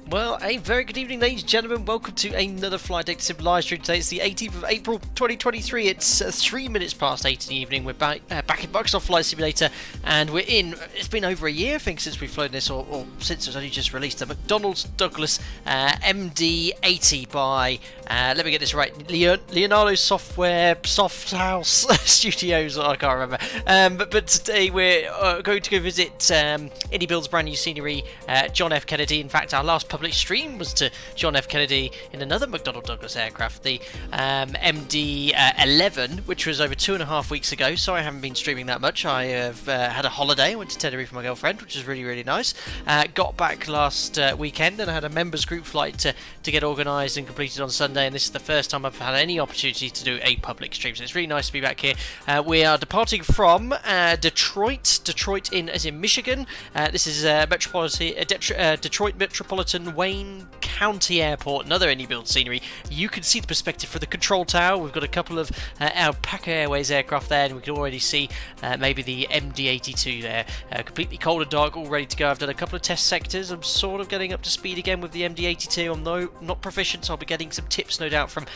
Well, a very good evening, ladies and gentlemen. Welcome to another Flight Deck Sim live stream today. It's the 18th of April 2023. It's 3 minutes past 8 in the evening. We're back in Microsoft Flight Simulator, and we're in. It's been over a year, I think, since we've flown this, or since it was only just released. The McDonnell Douglas MD-80 by, let me get this right, Leonardo Soft House Studios. I can't remember. But today we're going to go visit iniBuilds Brand New Scenery, John F. Kennedy. In fact, our last public stream was to John F. Kennedy in another McDonnell Douglas aircraft, the MD-11, which was over 2.5 weeks ago. Sorry I haven't been streaming that much. I have had a holiday. I went to Tenerife with my girlfriend, which is really, really nice. Got back last weekend, and I had a members group flight to get organised and completed on Sunday, and this is the first time I've had any opportunity to do a public stream, so it's really nice to be back here. We are departing from Detroit as in Michigan. This is Detroit Metropolitan Wayne County Airport, another iniBuilds scenery. You can see the perspective for the control tower. We've got a couple of Alpaca Airways aircraft there, and we can already see maybe the MD-82 there. Completely cold and dark, all ready to go. I've done a couple of test sectors. I'm sort of getting up to speed again with the MD-82. I'm not proficient, so I'll be getting some tips, no doubt, from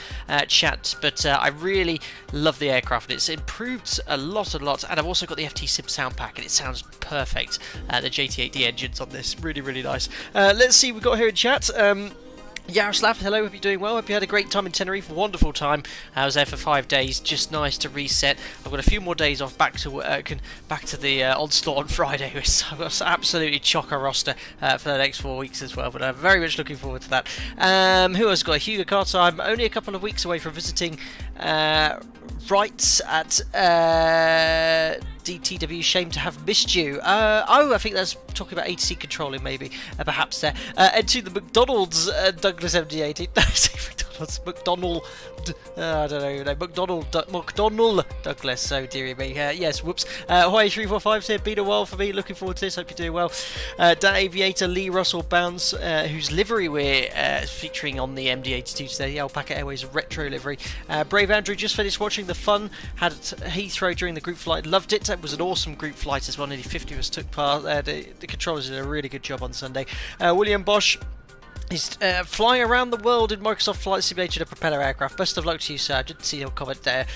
chat. But I really love the aircraft. It's improved a lot, and I've also got the FT Sim sound pack, and it sounds perfect. The JT8D engines on this, really, really nice. Let's see what we've got here in chat. Yaroslav, hello, hope you're doing well. Hope you had a great time in Tenerife, wonderful time. I was there for 5 days, just nice to reset. I've got a few more days off, back to work and back to the onslaught on Friday. I've got absolutely chocker roster for the next 4 weeks as well, but I'm very much looking forward to that. Who else got? Hugo Carter, I'm only a couple of weeks away from visiting Rights at KDTW. Shame to have missed you. I think that's talking about ATC controlling, maybe, perhaps there. And to the McDonald's Douglas MD-80. McDonnell. I don't know. McDonnell Douglas. So dearie me. Yes. Whoops. Hawaii 345 said, been a while for me. Looking forward to this. Hope you're doing well. Dat Aviator Lee Russell Bounds, whose livery we're featuring on the MD-82 today. The Alpaca Airways retro livery. Brave Andrew just finished watching the fun. Had Heathrow during the group flight. Loved it. It was an awesome group flight as well. Nearly 50 of us took part. The controllers did a really good job on Sunday. William Bosch. He's flying around the world in Microsoft Flight Simulator, a propeller aircraft. Best of luck to you, sir. I did see your comment there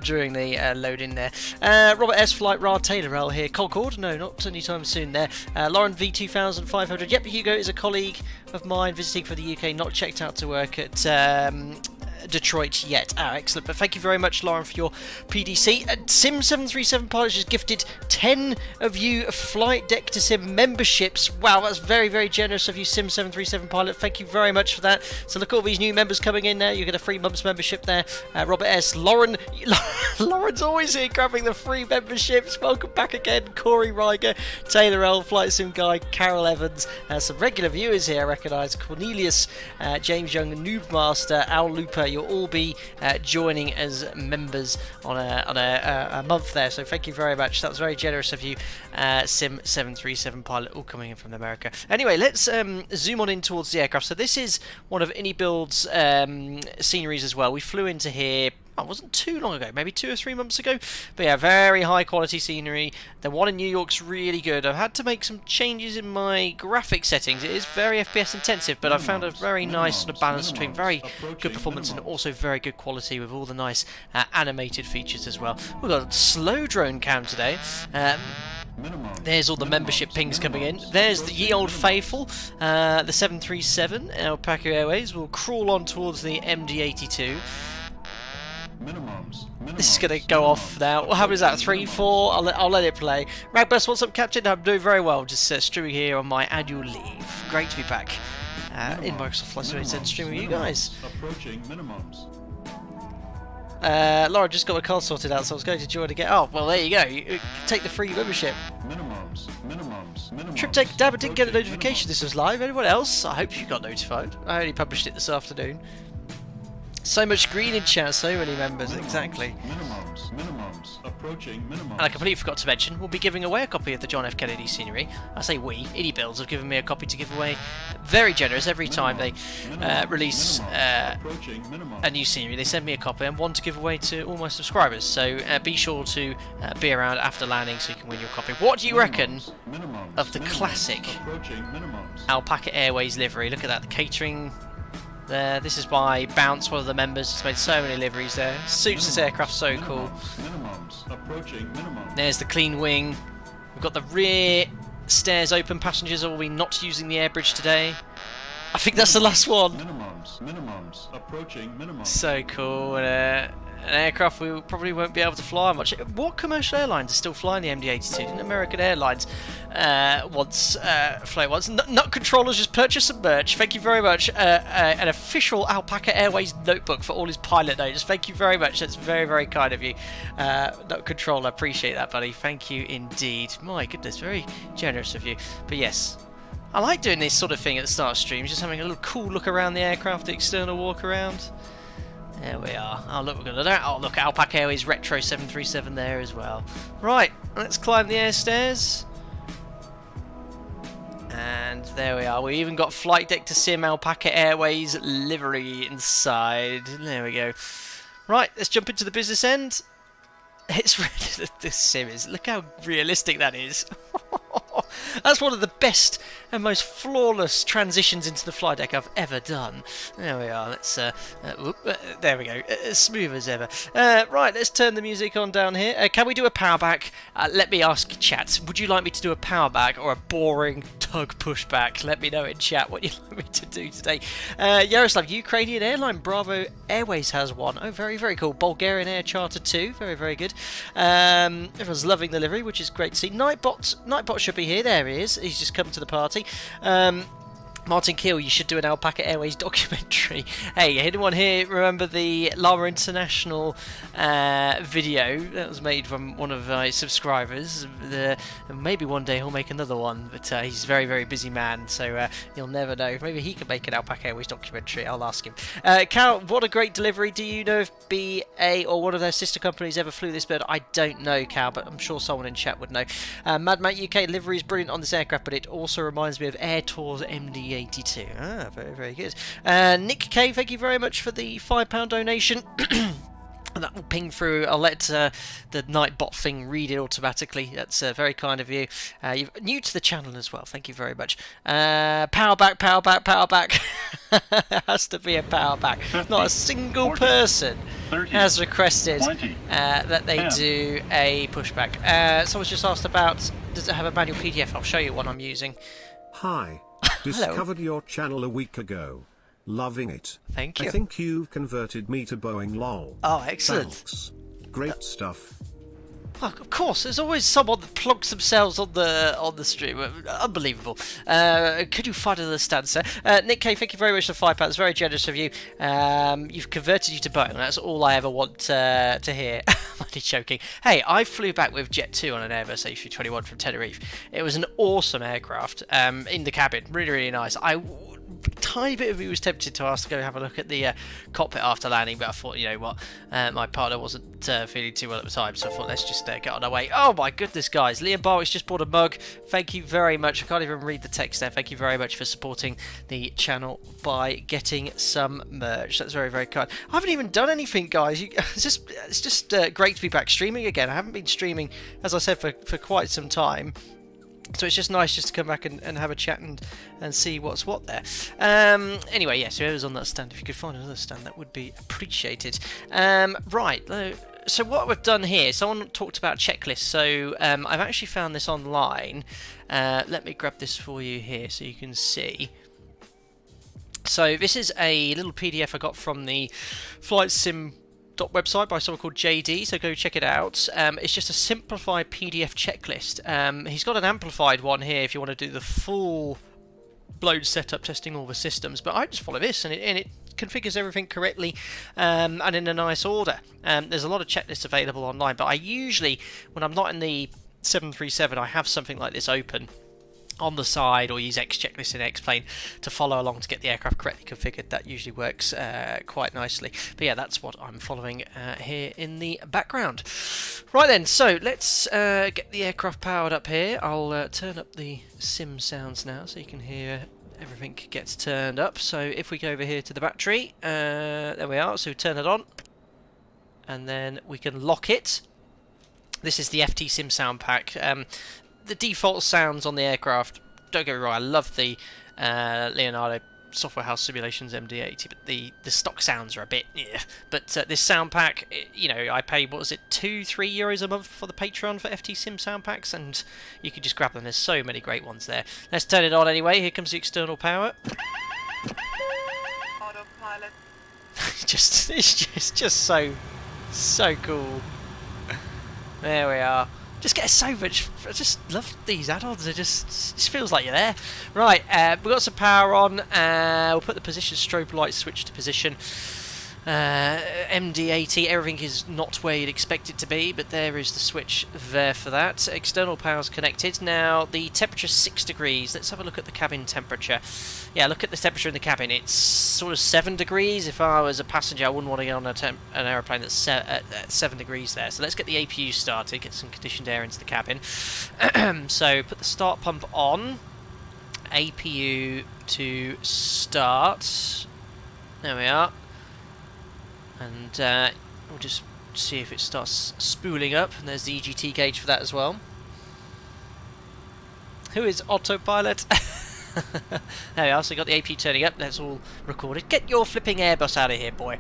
during the load-in there. Robert S. Flight Ra Taylor L here. Concord? No, not anytime soon there. Lauren V2500. Yep, Hugo is a colleague of mine visiting for the UK, not checked out to work at Detroit yet. Excellent. But thank you very much, Lauren, for your PDC. Sim737 Pilots just gifted 10 of you Flight Deck to Sim memberships. Wow, that's very, very generous of you, Sim737 Pilot. Thank you very much for that. So look at all these new members coming in there. You get a free month's membership there. Robert S. Lauren's always here grabbing the free memberships. Welcome back again. Corey Riger, Taylor L, Flight Sim Guy, Carol Evans. Some regular viewers here I recognise. Cornelius, James Young, Noob Master, Al Looper. You'll all be joining as members on a month there, so thank you very much. That was very generous of you, Sim737 Pilot, all coming in from America. Anyway, let's zoom on in towards the aircraft. So this is one of iniBuilds sceneries as well. We flew into here, it wasn't too long ago, maybe 2 or 3 months ago, but yeah, very high quality scenery. The one in New York's really good. I've had to make some changes in my graphic settings. It is very FPS intensive, but I found a very nice sort of balance between very good performance and also very good quality with all the nice animated features as well. We've got a slow drone cam today. There's all the membership pings coming in. There's the ye old faithful, the 737 Alpaca Airways will crawl on towards the MD-82. This is going to go off now. How is that? 3, 4? I'll let it play. Ragbus, what's up, Captain? I'm doing very well. Just streaming here on my annual leave. Great to be back in Microsoft Flight Simulator and streaming with you guys. Approaching minimums. Laura just got a car sorted out, so I was going to join again. Oh, well, there you go. You take the free membership. Minimums. TripTech Dab, I didn't get a notification this was live. Anyone else? I hope you got notified. I only published it this afternoon. So much green in chat, so many members, exactly. Minimums. Approaching minimums. And I completely forgot to mention, we'll be giving away a copy of the John F. Kennedy Scenery. I say we, iniBuilds have given me a copy to give away. Very generous every time they release Approaching minimums. a new scenery. They send me a copy and one to give away to all my subscribers. So be sure to be around after landing so you can win your copy. What do you reckon Minimums. of the classic Approaching minimums. Alpaca Airways livery? Look at that, the catering there. This is by Bounce, one of the members. It's made so many liveries there. Suits this aircraft so cool. Minimums. Approaching minimums. There's the clean wing. We've got the rear stairs open. Passengers will be not using the air bridge today. I think that's the last one. Minimums. Approaching minimums. So cool. An aircraft we probably won't be able to fly much. What commercial airlines are still flying the MD-80? Didn't American Airlines once fly once? Nut Controllers just purchased some merch. Thank you very much. An official Alpaca Airways notebook for all his pilot notes. Thank you very much. That's very, very kind of you. Nut Controller, appreciate that, buddy. Thank you indeed. My goodness, very generous of you. But yes, I like doing this sort of thing at the start of streams, just having a little cool look around the aircraft, the external walk around. There we are. Oh look, we're gonna that. Oh look, Alpaca Airways Retro 737 there as well. Right, let's climb the air stairs. And there we are. We even got flight deck to sim Alpaca Airways livery inside. There we go. Right, let's jump into the business end. It's really, this sim is. Look how realistic that is. That's one of the best and most flawless transitions into the flight deck I've ever done. There we are. Let's there we go. As smooth as ever. Right, let's turn the music on down here. Can we do a power back? Let me ask chat. Would you like me to do a power back or a boring tug pushback? Let me know in chat what you'd like me to do today. Yaroslav, Ukrainian airline Bravo Airways has one. Oh, very, very cool. Bulgarian Air Charter 2. Very, very good. Everyone's loving the livery, which is great to see. Nightbot should be here. There he is. He's just come to the party. Martin Keel, you should do an Alpaca Airways documentary. Hey, anyone here remember the Llama International video that was made from one of my subscribers? Maybe one day he'll make another one, but he's a very, very busy man, so you'll never know. Maybe he could make an Alpaca Airways documentary. I'll ask him. Cal, what a great delivery. Do you know if BA or one of their sister companies ever flew this bird? I don't know, Cal, but I'm sure someone in chat would know. Madmate UK livery is brilliant on this aircraft, but it also reminds me of Air Tour's MD-82. Ah, very, very good. Nick K, thank you very much for the £5 donation. And that will ping through. I'll let the Nightbot thing read it automatically. That's very kind of you. You're new to the channel as well. Thank you very much. Power back, power back, power back. It has to be a power back. 50, Not a single 40, person 30, has requested 20, that they 10. do a pushback. Someone's just asked about, does it have a manual PDF? I'll show you one I'm using. Hi. Discovered your channel a week ago. Loving it. Thank you. I think you've converted me to Boeing lol. Oh, excellent. Thanks. Great stuff. Oh, of course, there's always someone that plugs themselves on the stream. Unbelievable. Could you find another stand, sir? Nick K, thank you very much for £5. It's very generous of you. You've converted you to Boeing. That's all I ever want to hear. I'm only joking. Hey, I flew back with Jet 2 on an Airbus A321 from Tenerife. It was an awesome aircraft in the cabin. Really, really nice. Tiny bit of me was tempted to ask to go have a look at the cockpit after landing, but I thought, you know what, my partner wasn't feeling too well at the time, so I thought let's just get on our way. Oh my goodness, guys, Liam Barwick's just bought a mug. Thank you very much. I can't even read the text there. Thank you very much for supporting the channel by getting some merch. That's very, very kind. I haven't even done anything, guys. It's just great to be back streaming again. I haven't been streaming, as I said, for quite some time. So it's just nice just to come back and have a chat and see what's what there. Anyway, yes, whoever's on that stand, if you could find another stand, that would be appreciated. Right, so what we've done here, someone talked about checklists. So I've actually found this online. Let me grab this for you here so you can see. So this is a little PDF I got from the Flight Sim website by someone called JD, so go check it out. It's just a simplified PDF checklist. He's got an amplified one here if you want to do the full blown setup, testing all the systems, but I just follow this and it configures everything correctly and in a nice order. There's a lot of checklists available online, but I usually, when I'm not in the 737, I have something like this open on the side, or use X checklist in X-Plane to follow along to get the aircraft correctly configured. That usually works quite nicely. But yeah, that's what I'm following here in the background. Right then, so let's get the aircraft powered up here. I'll turn up the sim sounds now so you can hear everything gets turned up. So if we go over here to the battery, there we are, so turn it on, and then we can lock it. This is the FT Sim sound pack. The default sounds on the aircraft, don't get me wrong, I love the Leonardo Software House Simulations MD-80, but the stock sounds are a bit, but this sound pack, you know, I pay, what was it, €2-3 a month for the Patreon for FT Sim sound packs, and you can just grab them. There's so many great ones there. Let's turn it on anyway. Here comes the external power. Autopilot. It's just so cool. There we are. Just get so much. I just love these add-ons. It just feels like you're there. Right, we've got some power on. We'll put the position strobe light switch to position. MD-80, everything is not where you'd expect it to be, but there is the switch there for that. External power's connected. Now, the temperature's 6 degrees. Let's have a look at the cabin temperature. Yeah, look at the temperature in the cabin. It's sort of 7 degrees. If I was a passenger, I wouldn't want to get on an aeroplane that's at 7 degrees there. So let's get the APU started, get some conditioned air into the cabin. So, put the start pump on. APU to start. There we are. And we'll just see if it starts spooling up. And there's the EGT gauge for that as well. Who is autopilot? There we are, so we got the AP turning up. That's all recorded. Get your flipping Airbus out of here, boy.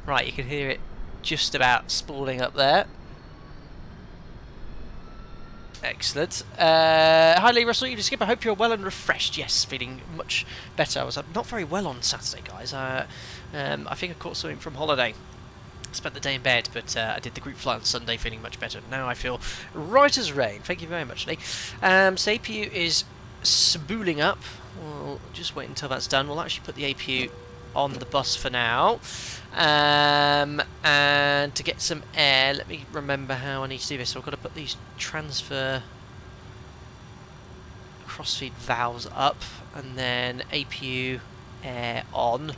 Right, you can hear it just about spooling up there. Excellent. Hi Lee Russell, you skip. I hope you're well and refreshed. Yes, feeling much better. I was not very well on Saturday, guys. I think I caught something from holiday. Spent the day in bed, but I did the group flight on Sunday, feeling much better. Now I feel right as rain. Thank you very much, Lee. So APU is spooling up. We'll just wait until that's done. We'll actually put the APU on the bus for now. And to get some air, let me remember how I need to do this. So I've got to put these transfer crossfeed valves up, and then APU air on,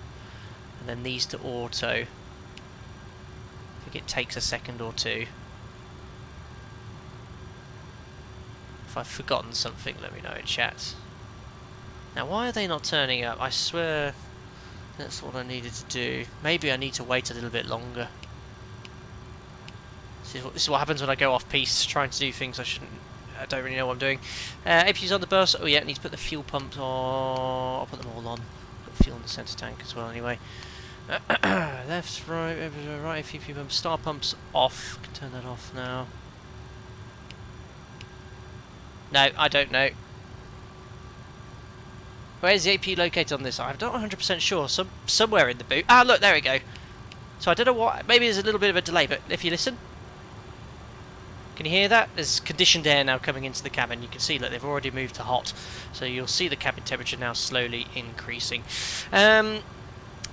and then these to auto. I think it takes a second or two. If I've forgotten something, let me know in chat. Now, why are they not turning up? I swear that's what I needed to do. Maybe I need to wait a little bit longer. This is what happens when I go off piste, trying to do things I shouldn't. I don't really know what I'm doing. APU's on the bus. Oh yeah, I need to put the fuel pumps on. I'll put them all on. Put fuel in the centre tank as well anyway. Left, right, right, fuel pump. Star pumps off. I can turn that off now. No, I don't know. Where's the APU located on this? I'm not 100% sure. Somewhere in the boot. Ah, look, there we go. So I don't know what. Maybe there's a little bit of a delay, but if you listen, can you hear that? There's conditioned air now coming into the cabin. You can see that they've already moved to hot, so you'll see the cabin temperature now slowly increasing.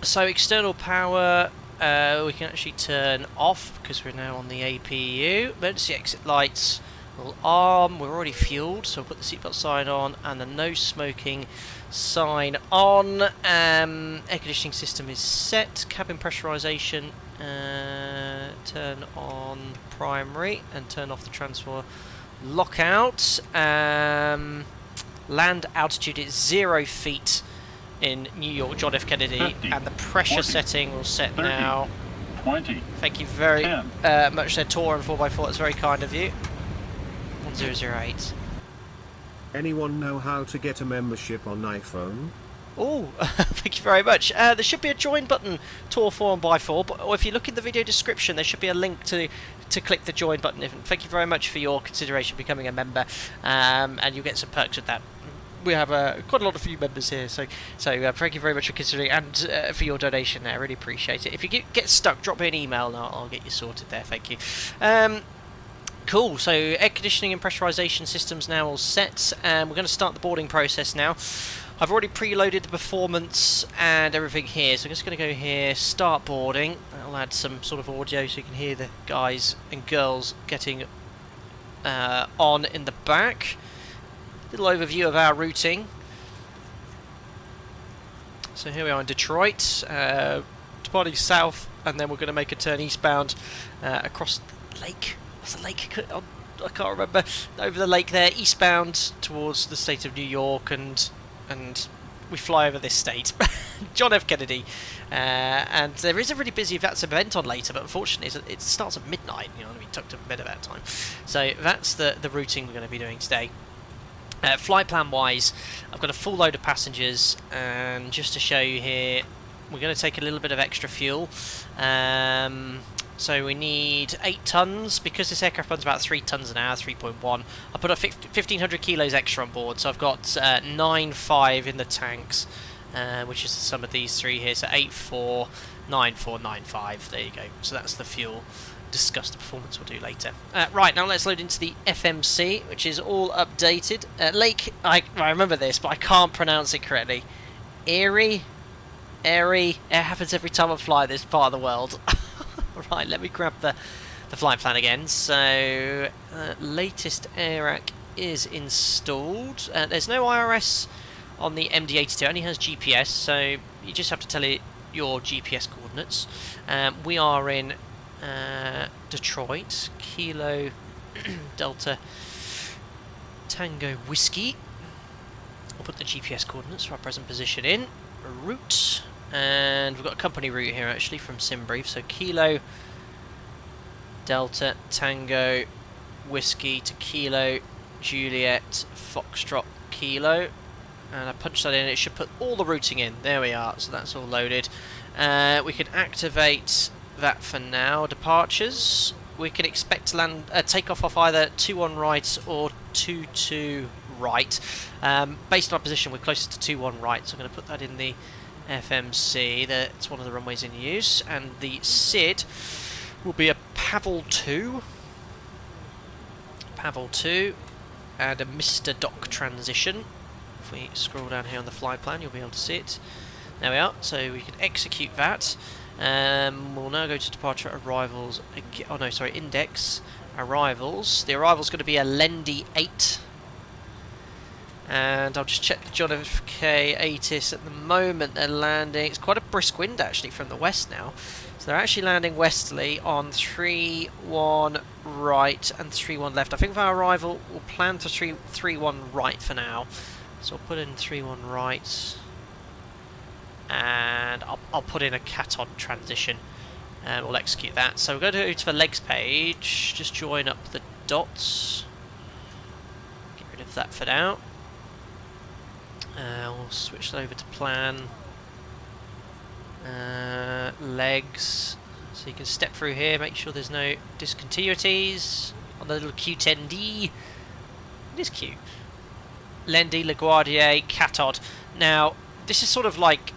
So external power, we can actually turn off because we're now on the APU. Emergency exit lights will arm. We're already fueled, so I'll put the seatbelt sign on and the no smoking sign on. Air conditioning system is set. Cabin pressurization, turn on primary and turn off the transfer lockout. Land altitude is 0 feet in New York John F. Kennedy, 50, and the pressure 40, setting will set 30, now. 20. Thank you very 10. much there, Tor and 4x4. That's very kind of you. 1008. Anyone know how to get a membership on iPhone? Oh, thank you very much. There should be a join button, Tor 4x4, but or if you look in the video description, there should be a link to click the join button. Thank you very much for your consideration becoming a member, and you'll get some perks with that. We have quite a lot of new members here, so thank you very much for considering and for your donation there. I really appreciate it. If you get stuck, drop me an email and I'll get you sorted there. Thank you. Cool, so air conditioning and pressurization systems now all set, and we're going to start the boarding process now. I've already preloaded the performance and everything here, so I'm just going to go here, start boarding. I'll add some sort of audio so you can hear the guys and girls getting on in the back. Little overview of our routing. So here we are in Detroit, departing south, and then we're going to make a turn eastbound across the lake. What's the lake? I can't remember. Over the lake there, eastbound towards the state of New York, and we fly over this state. John F. Kennedy. And there is a really busy VATS event on later, but unfortunately it starts at midnight. You know, we tucked to bed at that time. So that's the routing we're going to be doing today. Flight plan wise, I've got a full load of passengers, and just to show you here, we're going to take a little bit of extra fuel. So we need 8 tons, because this aircraft runs about 3 tons an hour, 3.1. I put 1,500 kilos extra on board, so I've got 9.5 in the tanks, which is the sum of these three here, so 8.4, 9.4, 9.5, there you go. So that's the fuel. Discuss the performance we'll do later. Right, now let's load into the FMC, which is all updated. Lake, I remember this, but I can't pronounce it correctly. Erie, it happens every time I fly this part of the world. Right, let me grab the flight plan again. So, latest AIRAC is installed. There's no IRS on the MD-80, it only has GPS, so you just have to tell it your GPS coordinates. We are in Detroit, Kilo Delta Tango Whiskey. We'll put the GPS coordinates for our present position in. Route, and we've got a company route here actually from SimBrief. So Kilo Delta Tango Whiskey to Kilo Juliet Foxtrot Kilo, and I punched that in. It should put all the routing in. There we are. So that's all loaded. We can activate that for now. Departures, we can expect to land take off either 21 right or 22 right. Based on our position, we're closer to 21 right, so I'm going to put that in the FMC. That's one of the runways in use, and the SID will be a Pavel 2, and a Mr. Dock transition. If we scroll down here on the flight plan, you'll be able to see it. There we are. So we can execute that. We'll now go to departure arrivals. Oh no, sorry, index arrivals. The arrival's going to be a Lendi 8. And I'll just check John FK ATIS. At the moment they're landing, it's quite a brisk wind actually from the west now. So they're actually landing westerly on 3-1 right and 3-1 left. I think for our arrival we'll plan for 3-1 right for now. So I'll put in 3-1 right. And I'll put in a cat-on transition, and we'll execute that. So we're going to go to the legs page, just join up the dots, get rid of that for now. We'll switch that over to plan, legs, so you can step through here, make sure there's no discontinuities on the little Q10D. It is cute. Lendi, LaGuardia, Catod. Now, this is sort of like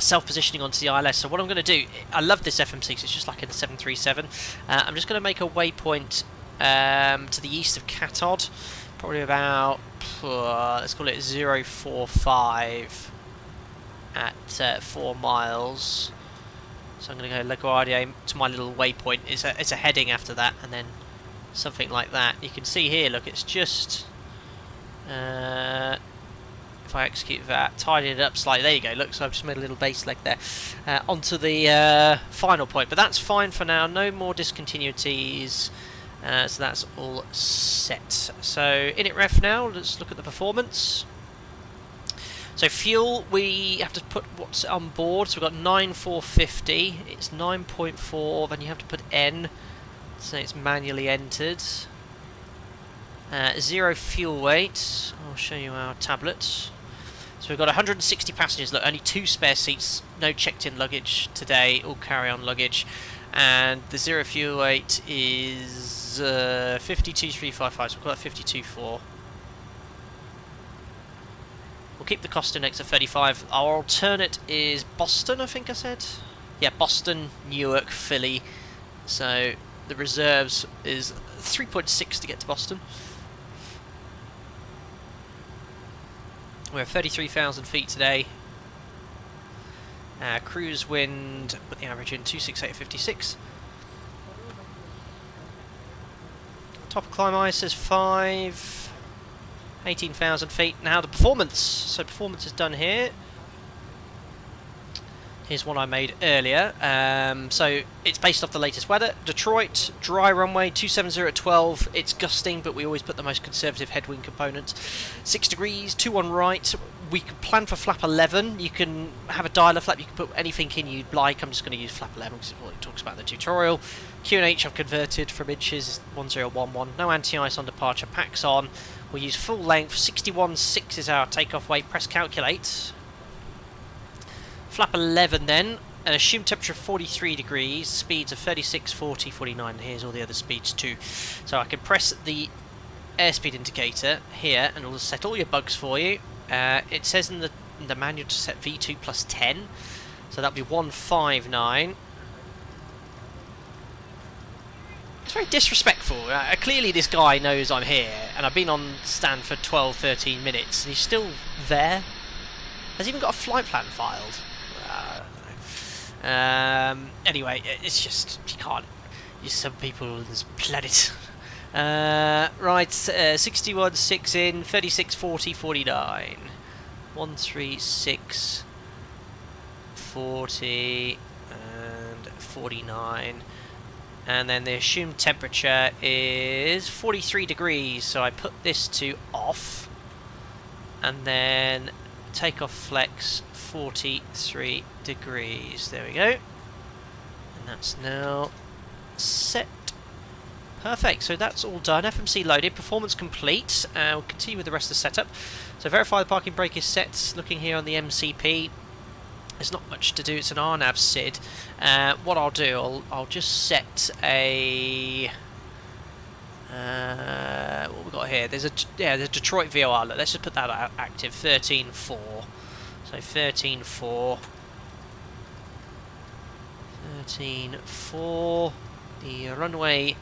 self-positioning onto the ILS. So what I'm going to do, I love this FMC, so it's just like in the 737. I'm just going to make a waypoint to the east of Catod, probably about, let's call it 045 at 4 miles. So I'm going to go LaGuardia to my little waypoint. It's a heading after that, and then something like that. You can see here, look, it's just... if I execute that, tidy it up slightly, there you go, look, so I've just made a little base leg there, onto the final point, but that's fine for now, no more discontinuities, so that's all set. So, init ref now, let's look at the performance. So fuel, we have to put what's on board, so we've got 9,450, it's 9.4, then you have to put N, so it's manually entered. 0 fuel weight, I'll show you our tablet. So we've got 160 passengers, look, only 2 spare seats, no checked in luggage today, all carry on luggage, and the 0 fuel weight is 52,355, so we've got 52,4. We'll keep the cost index at 35. Our alternate is Boston, I think I said? Yeah, Boston, Newark, Philly, so the reserves is 3.6 to get to Boston. We're at 33,000 feet today. Cruise wind, put the average in 268.56. Top of climb ice is 5. 18,000 feet. Now the performance. So performance is done here. Here's one I made earlier. So it's based off the latest weather. Detroit, dry runway, 270 at 12. It's gusting, but we always put the most conservative headwind components. 6 degrees, 2 on right. We can plan for flap 11. You can have a dialer flap. You can put anything in you'd like. I'm just going to use flap 11 because it's what it talks about in the tutorial. QNH I've converted from inches, 1011. No anti-ice on departure. Packs on. We'll use full length. 61.6 is our takeoff weight. Press calculate. Flap 11 then, an assumed temperature of 43 degrees, speeds of 36, 40, 49, and here's all the other speeds too. So I can press the airspeed indicator here and it'll set all your bugs for you. It says in the manual to set V2 plus 10, so that'll be 159. It's very disrespectful. Clearly this guy knows I'm here and I've been on stand for 12, 13 minutes and he's still there. Has even got a flight plan filed. Anyway, it's just, you can't use some people on this planet. Right, 61.6 in, 36, 40, 49. 136, 40, and 49. And then the assumed temperature is 43 degrees, so I put this to off. And then takeoff flex 43 degrees. There we go. And that's now set. Perfect. So that's all done. FMC loaded. Performance complete. We'll continue with the rest of the setup. So verify the parking brake is set. Looking here on the MCP. There's not much to do. It's an RNAV SID. What I'll do, I'll just set a... what we got here? There's a the Detroit VOR. Let's just put that out active. 13.4. So 13.4. 13.4. The runway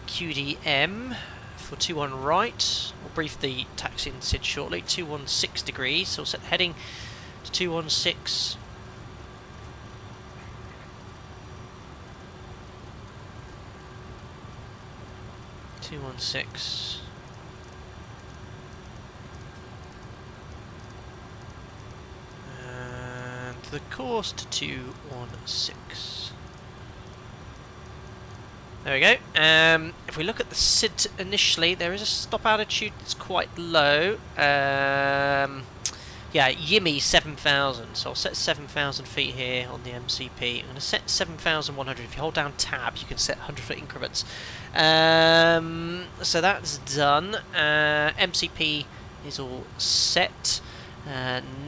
QDM for 21 right. We'll brief the taxi and SID shortly. 216 degrees. So we'll set the heading to 216. And the course to 216. There we go. If we look at the SID initially, there is a stop altitude that's quite low. Yeah, Yimmy 7,000. So I'll set 7,000 feet here on the MCP. I'm going to set 7,100. If you hold down tab, you can set 100-foot increments. So that's done. MCP is all set.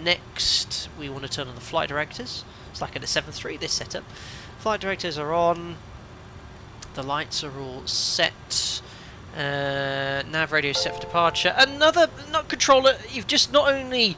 Next, we want to turn on the flight directors. It's like in a 7.3, this setup. Flight directors are on. The lights are all set. Nav radio set for departure. Another controller. You've just not only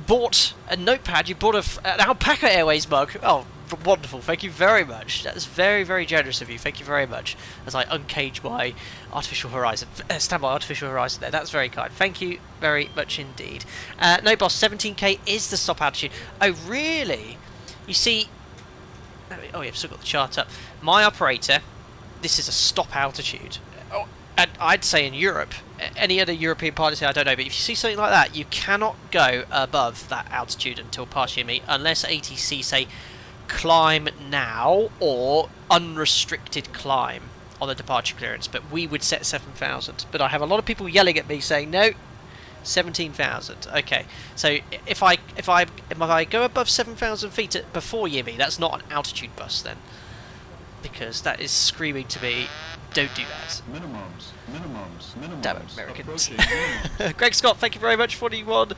bought a notepad, you bought an Alpaca Airways mug. Oh, wonderful. Thank you very much. That's very, very generous of you. Thank you very much. As I uncage my artificial horizon. Stand by artificial horizon there. That's very kind. Thank you very much indeed. No boss, 17k is the stop altitude. Oh, really? You see... Oh, yeah, I've still got the chart up. My operator, this is a stop altitude. Oh, and I'd say in Europe, any other European pilot, I don't know, but if you see something like that, you cannot go above that altitude until past Yimmy, unless ATC say climb now or unrestricted climb on the departure clearance. But we would set 7,000. But I have a lot of people yelling at me saying no, 17,000. Okay, so if I go above 7,000 feet before Yimmy, that's not an altitude bus then, because that is screaming to me, don't do that. Minimums. Damn it, Americans. Minimums. Greg Scott, thank you very much. 41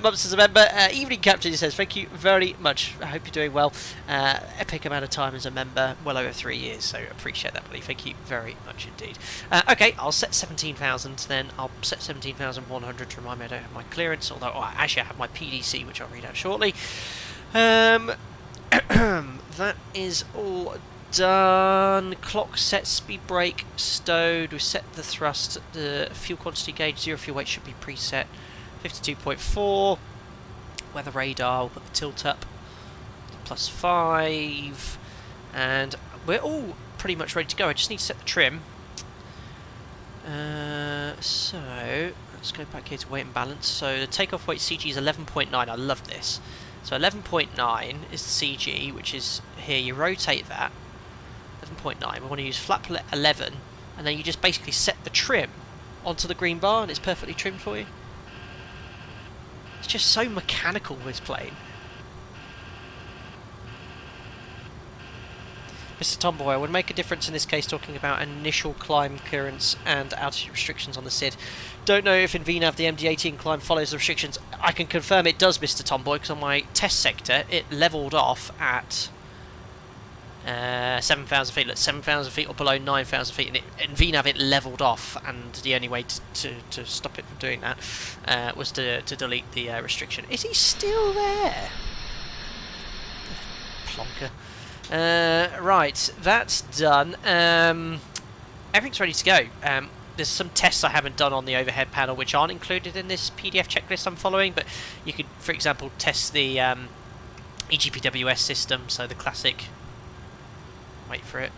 months as a member. Evening Captain, he says, thank you very much. I hope you're doing well. Epic amount of time as a member, well over 3 years, so appreciate that, buddy. Thank you very much indeed. Okay, I'll set 17,000 then. I'll set 17,100 to remind me I don't have my clearance, although actually I have my PDC, which I'll read out shortly. That is all done. Clock set, speed brake stowed. We set the thrust, the fuel quantity gauge, zero fuel weight should be preset. 52.4. Weather radar, we'll put the tilt up. +5. And we're all pretty much ready to go. I just need to set the trim. So let's go back here to weight and balance. So the takeoff weight CG is 11.9. I love this. So 11.9 is the CG, which is here. You rotate that 11.9. We want to use flap 11, and then you just basically set the trim onto the green bar, and it's perfectly trimmed for you. It's just so mechanical, this plane. Mr. Tomboy, would make a difference in this case talking about initial climb clearance and altitude restrictions on the SID. Don't know if in VNAV the MD-80 climb follows the restrictions. I can confirm it does, Mr. Tomboy, because on my test sector it levelled off at 7,000 feet. Look, 7,000 feet or below 9,000 feet, and in VNAV it levelled off, and the only way to stop it from doing that was to delete the restriction. Is he still there? Plonker. Right, that's done. Everything's ready to go. There's some tests I haven't done on the overhead panel which aren't included in this PDF checklist I'm following, but you could, for example, test the EGPWS system, so the classic. Wait for it.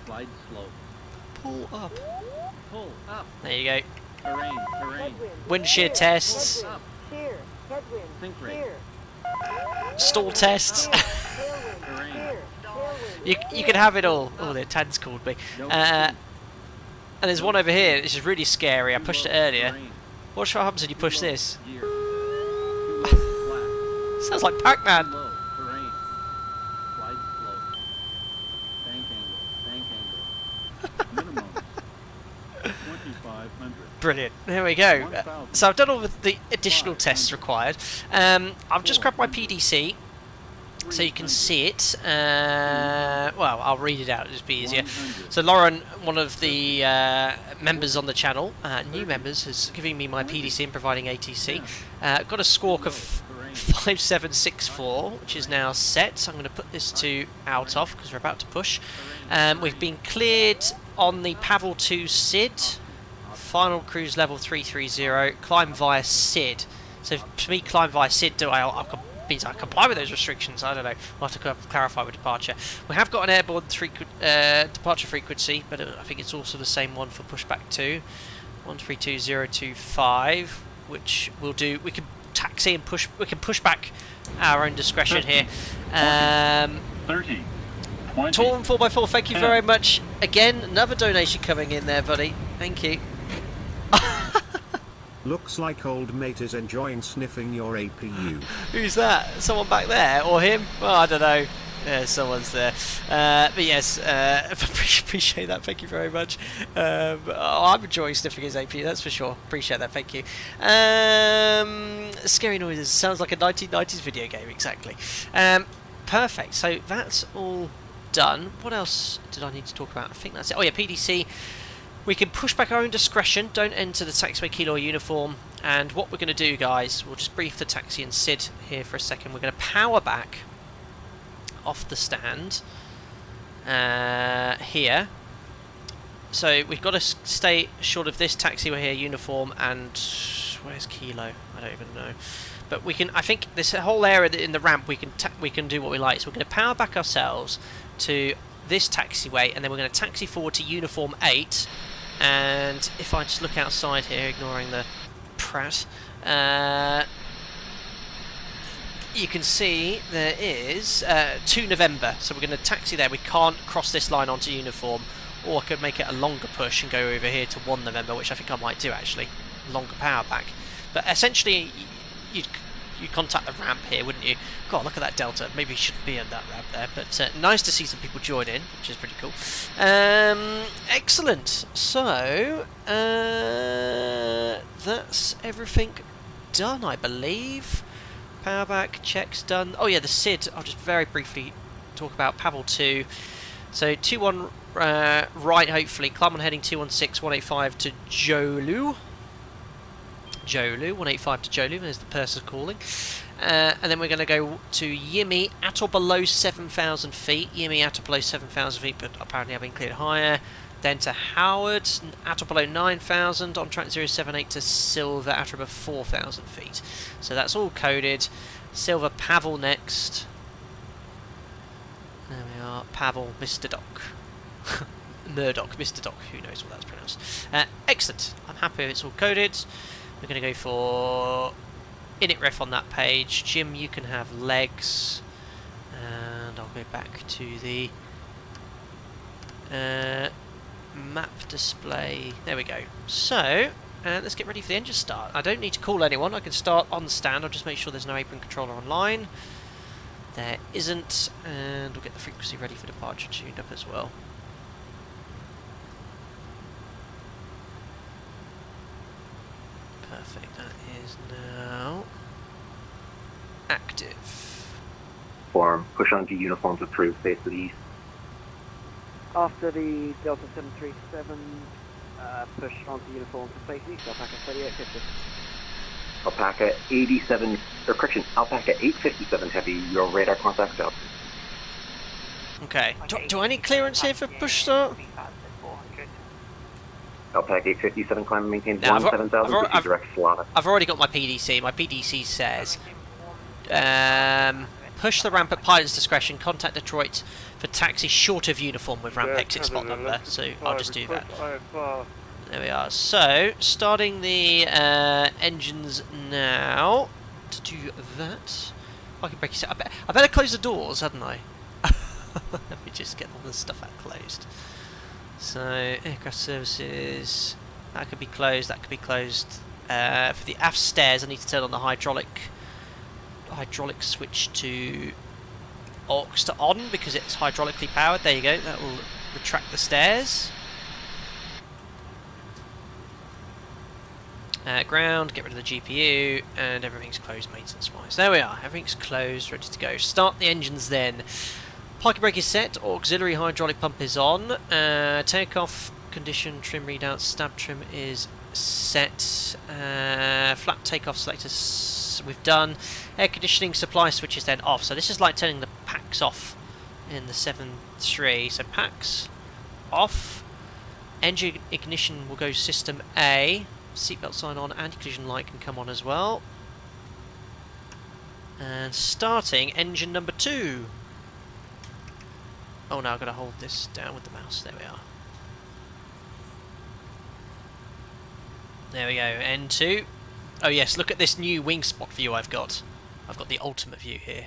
Slide slope. Pull up. Pull up. There you go. Terrain. Wind shear tests. Up. Here, headwind, Think rate. here. Stall tests. Terrain. You can have it all. Oh, the TAD's called me. And there's one over here which is really scary. I pushed it earlier. Watch what happens when you push this. Gear. Sounds like Pac-Man. Low. Terrain. Slide slope. Bank angle. Minimum. 2,500. Brilliant. There we go. So I've done all of the additional tests required. I've just grabbed my PDC so you can see it. Well, I'll read it out, it'll just be easier. So Lauren, one of the members on the channel, new members, is giving me my PDC and providing ATC. Got a squawk of 5764, which is now set. So I'm going to put this to out off because we're about to push. We've been cleared on the Pavel 2 SID. Final cruise level 330. Climb via SID. So for me, climb via SID, means I comply with those restrictions. I don't know. I'll have to clarify with departure. We have got an airborne departure frequency, but I think it's also the same one for pushback 2, 132025, which we'll do. We can taxi and push. We can push back our own discretion here. 30. 20. Torn 4x4, thank you very much. Again, another donation coming in there, buddy. Thank you. Looks like old mate is enjoying sniffing your APU. Who's that? Someone back there? Or him? Well, I don't know. Yeah, someone's there. But yes, appreciate that. Thank you very much. I'm enjoying sniffing his APU, that's for sure. Appreciate that. Thank you. Scary noises. Sounds like a 1990s video game, exactly. Perfect. So that's all done. What else did I need to talk about? I think that's it. Oh yeah, PDC. We can push back our own discretion, don't enter the taxiway kilo uniform, and what we're going to do, guys, we'll just brief the taxi and SID here for a second. We're going to power back off the stand here. So we've got to stay short of this taxiway here, uniform, and where's kilo? I don't even know. But we can, I think this whole area in the ramp, we can do what we like. So we're going to power back ourselves to this taxiway, and then we're going to taxi forward to uniform 8. And if I just look outside here, ignoring the prat, you can see there is 2 November, so we're going to taxi there. We can't cross this line onto uniform, or I could make it a longer push and go over here to 1 November, which I think I might do actually, longer power back. But essentially, you'd contact the ramp here, wouldn't you? God, look at that delta. Maybe you shouldn't be on that ramp there, but nice to see some people join in, which is pretty cool. Excellent. So that's everything done, I believe. Power back checks done. Oh yeah, the SID. I'll just very briefly talk about Pavel 2. So 21 right, hopefully. Climb on heading 216, 185 to Jolu. 185 to Jolu, there's the purser calling. And then we're going to go to Yimi at or below 7,000 feet. Yimi at or below 7,000 feet, but apparently I've been cleared higher. Then to Howard at or below 9,000 on track 078 to Silver at or above 4,000 feet. So that's all coded. Silver Pavel next. There we are, Pavel, Mr. Doc. Murdoch, Mr. Doc, who knows what that's pronounced. Excellent. I'm happy it's all coded. We're going to go for init ref on that page. Jim, you can have legs. And I'll go back to the map display. There we go. So, let's get ready for the engine start. I don't need to call anyone. I can start on the stand. I'll just make sure there's no apron controller online. There isn't. And we'll get the frequency ready for departure tuned up as well. Perfect. That is now active. Form. Push onto uniforms approved. Face to the east. After the Delta 737, push onto uniform for safety, so Alpaca 3850. Alpaca 87, or correction, Alpaca 857 heavy, your radar contacts out. Okay. Do I need clearance here for push start? Alpaca 857 climb and maintain No, 17,000, proceed direct slot. I've already got my PDC. My PDC says, push the ramp at pilot's discretion, contact Detroit for taxi short of uniform with ramp exit spot number, so I'll just do that. There we are. So, starting the engines now. To do that, I can break it. I better close the doors, hadn't I? Let me just get all this stuff out closed. So, aircraft services, that could be closed, that could be closed. For the aft stairs, I need to turn on the hydraulic switch to aux to on because it's hydraulically powered. There you go, that will retract the stairs. Ground, get rid of the GPU, and everything's closed maintenance wise. There we are, everything's closed, ready to go. Start the engines then. Parking brake is set, auxiliary hydraulic pump is on, takeoff condition, trim readout, stab trim is set, flat takeoff selector we've done, air conditioning supply switch is then off, so this is like turning the packs off in the 7.3, so packs off, engine ignition will go system A, seatbelt sign on, anti-collision light can come on as well, and starting engine number 2. Oh no, I've got to hold this down with the mouse. There we are. There we go, N2. Oh yes, look at this new wing spot view I've got. I've got the ultimate view here.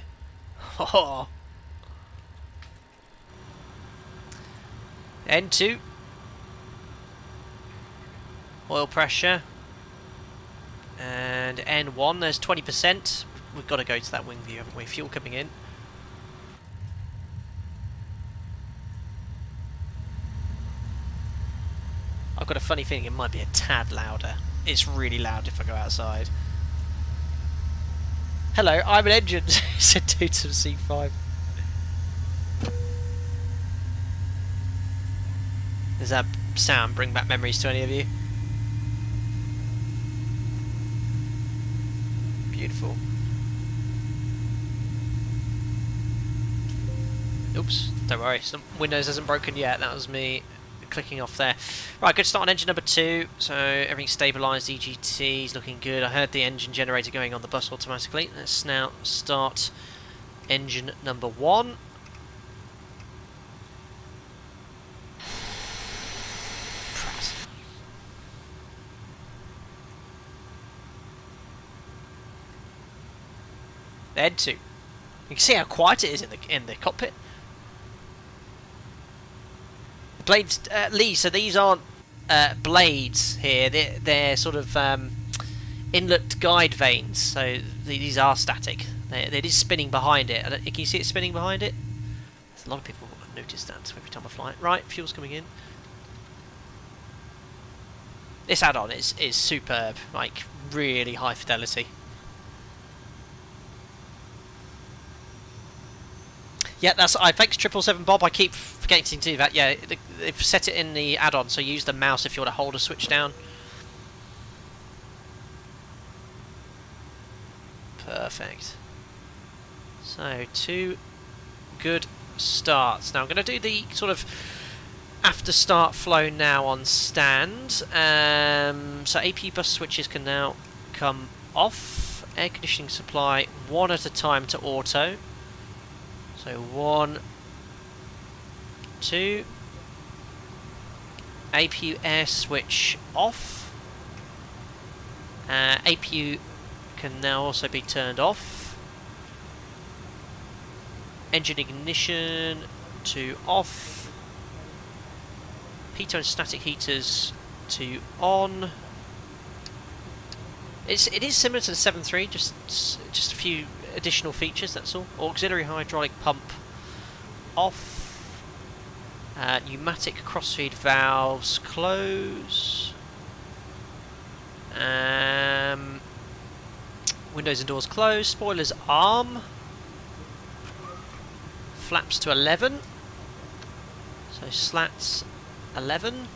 N2. Oil pressure. And N1, there's 20%. We've got to go to that wing view, haven't we? Fuel coming in. I've got a funny feeling it might be a tad louder. It's really loud if I go outside. Hello, I'm an engine, said Totem C5. Does that sound bring back memories to any of you? Beautiful. Oops, don't worry, Windows hasn't broken yet, that was me clicking off there. Right, good start on engine number 2, so everything's stabilised, EGT's looking good. I heard the engine generator going on the bus automatically. Let's now start engine number 1. Then 2. You can see how quiet it is in the cockpit. Blades, Lee, so these aren't blades here, they're sort of inlet guide vanes, so these are static. It is spinning behind it. Can you see it spinning behind it? There's a lot of people have noticed that every time I fly. Right, fuel's coming in. This add-on is superb, like really high fidelity. Yeah, thanks 777 Bob. I keep forgetting to do that. Yeah, they've set it in the add-on, so use the mouse if you want to hold a switch down. Perfect. So 2 good starts. Now I'm going to do the sort of after start flow now on stand. So AP bus switches can now come off. Air conditioning supply 1 at a time to auto. So 1, 2, APU air switch off. APU can now also be turned off. Engine ignition to off. Pitot and static heaters to on. It is similar to the 7.3, just a few additional features, that's all. Auxiliary hydraulic pump off. Pneumatic crossfeed valves close. Windows and doors closed. Spoilers arm. Flaps to 11. So slats 11.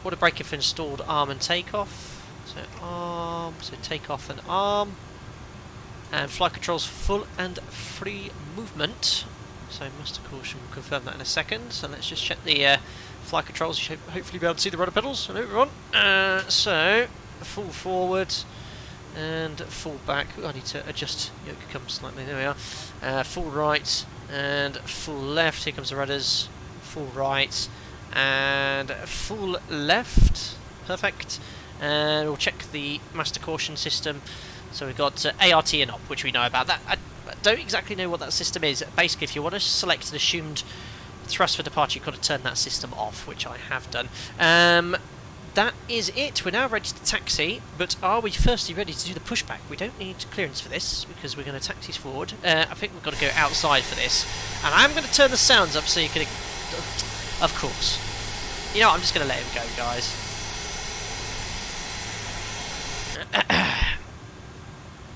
Water brake if installed arm and takeoff. So arm, so takeoff and arm. And flight controls full and free movement. So master caution will confirm that in a second. So let's just check the flight controls. You should hopefully be able to see the rudder pedals. And over on. So full forward and full back. Ooh, I need to adjust yoke come slightly. There we are. Full right and full left. Here comes the rudders. Full right and full left. Perfect. And we'll check the master caution system. So we've got ART and op, which we know about. That I don't exactly know what that system is. Basically, if you want to select an assumed thrust for departure, you've got to turn that system off, which I have done. That is it. We're now ready to taxi, but are we firstly ready to do the pushback? We don't need clearance for this, because we're going to taxi forward. I think we've got to go outside for this. And I'm going to turn the sounds up so you can... Of course. You know what, I'm just going to let him go, guys.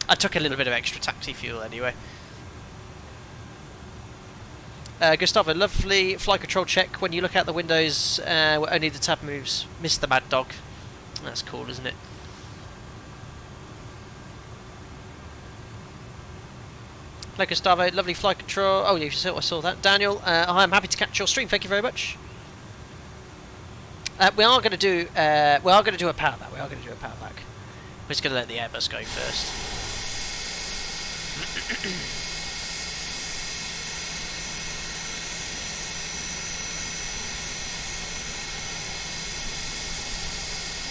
I took a little bit of extra taxi fuel anyway. Gustavo, lovely flight control check. When you look out the windows, only the tab moves. Missed the mad dog. That's cool, isn't it? Hello, Gustavo. Lovely flight control. Oh, yeah, I saw that. Daniel, I'm happy to catch your stream. Thank you very much. We are going to do a power back. We're just going to let the Airbus go first.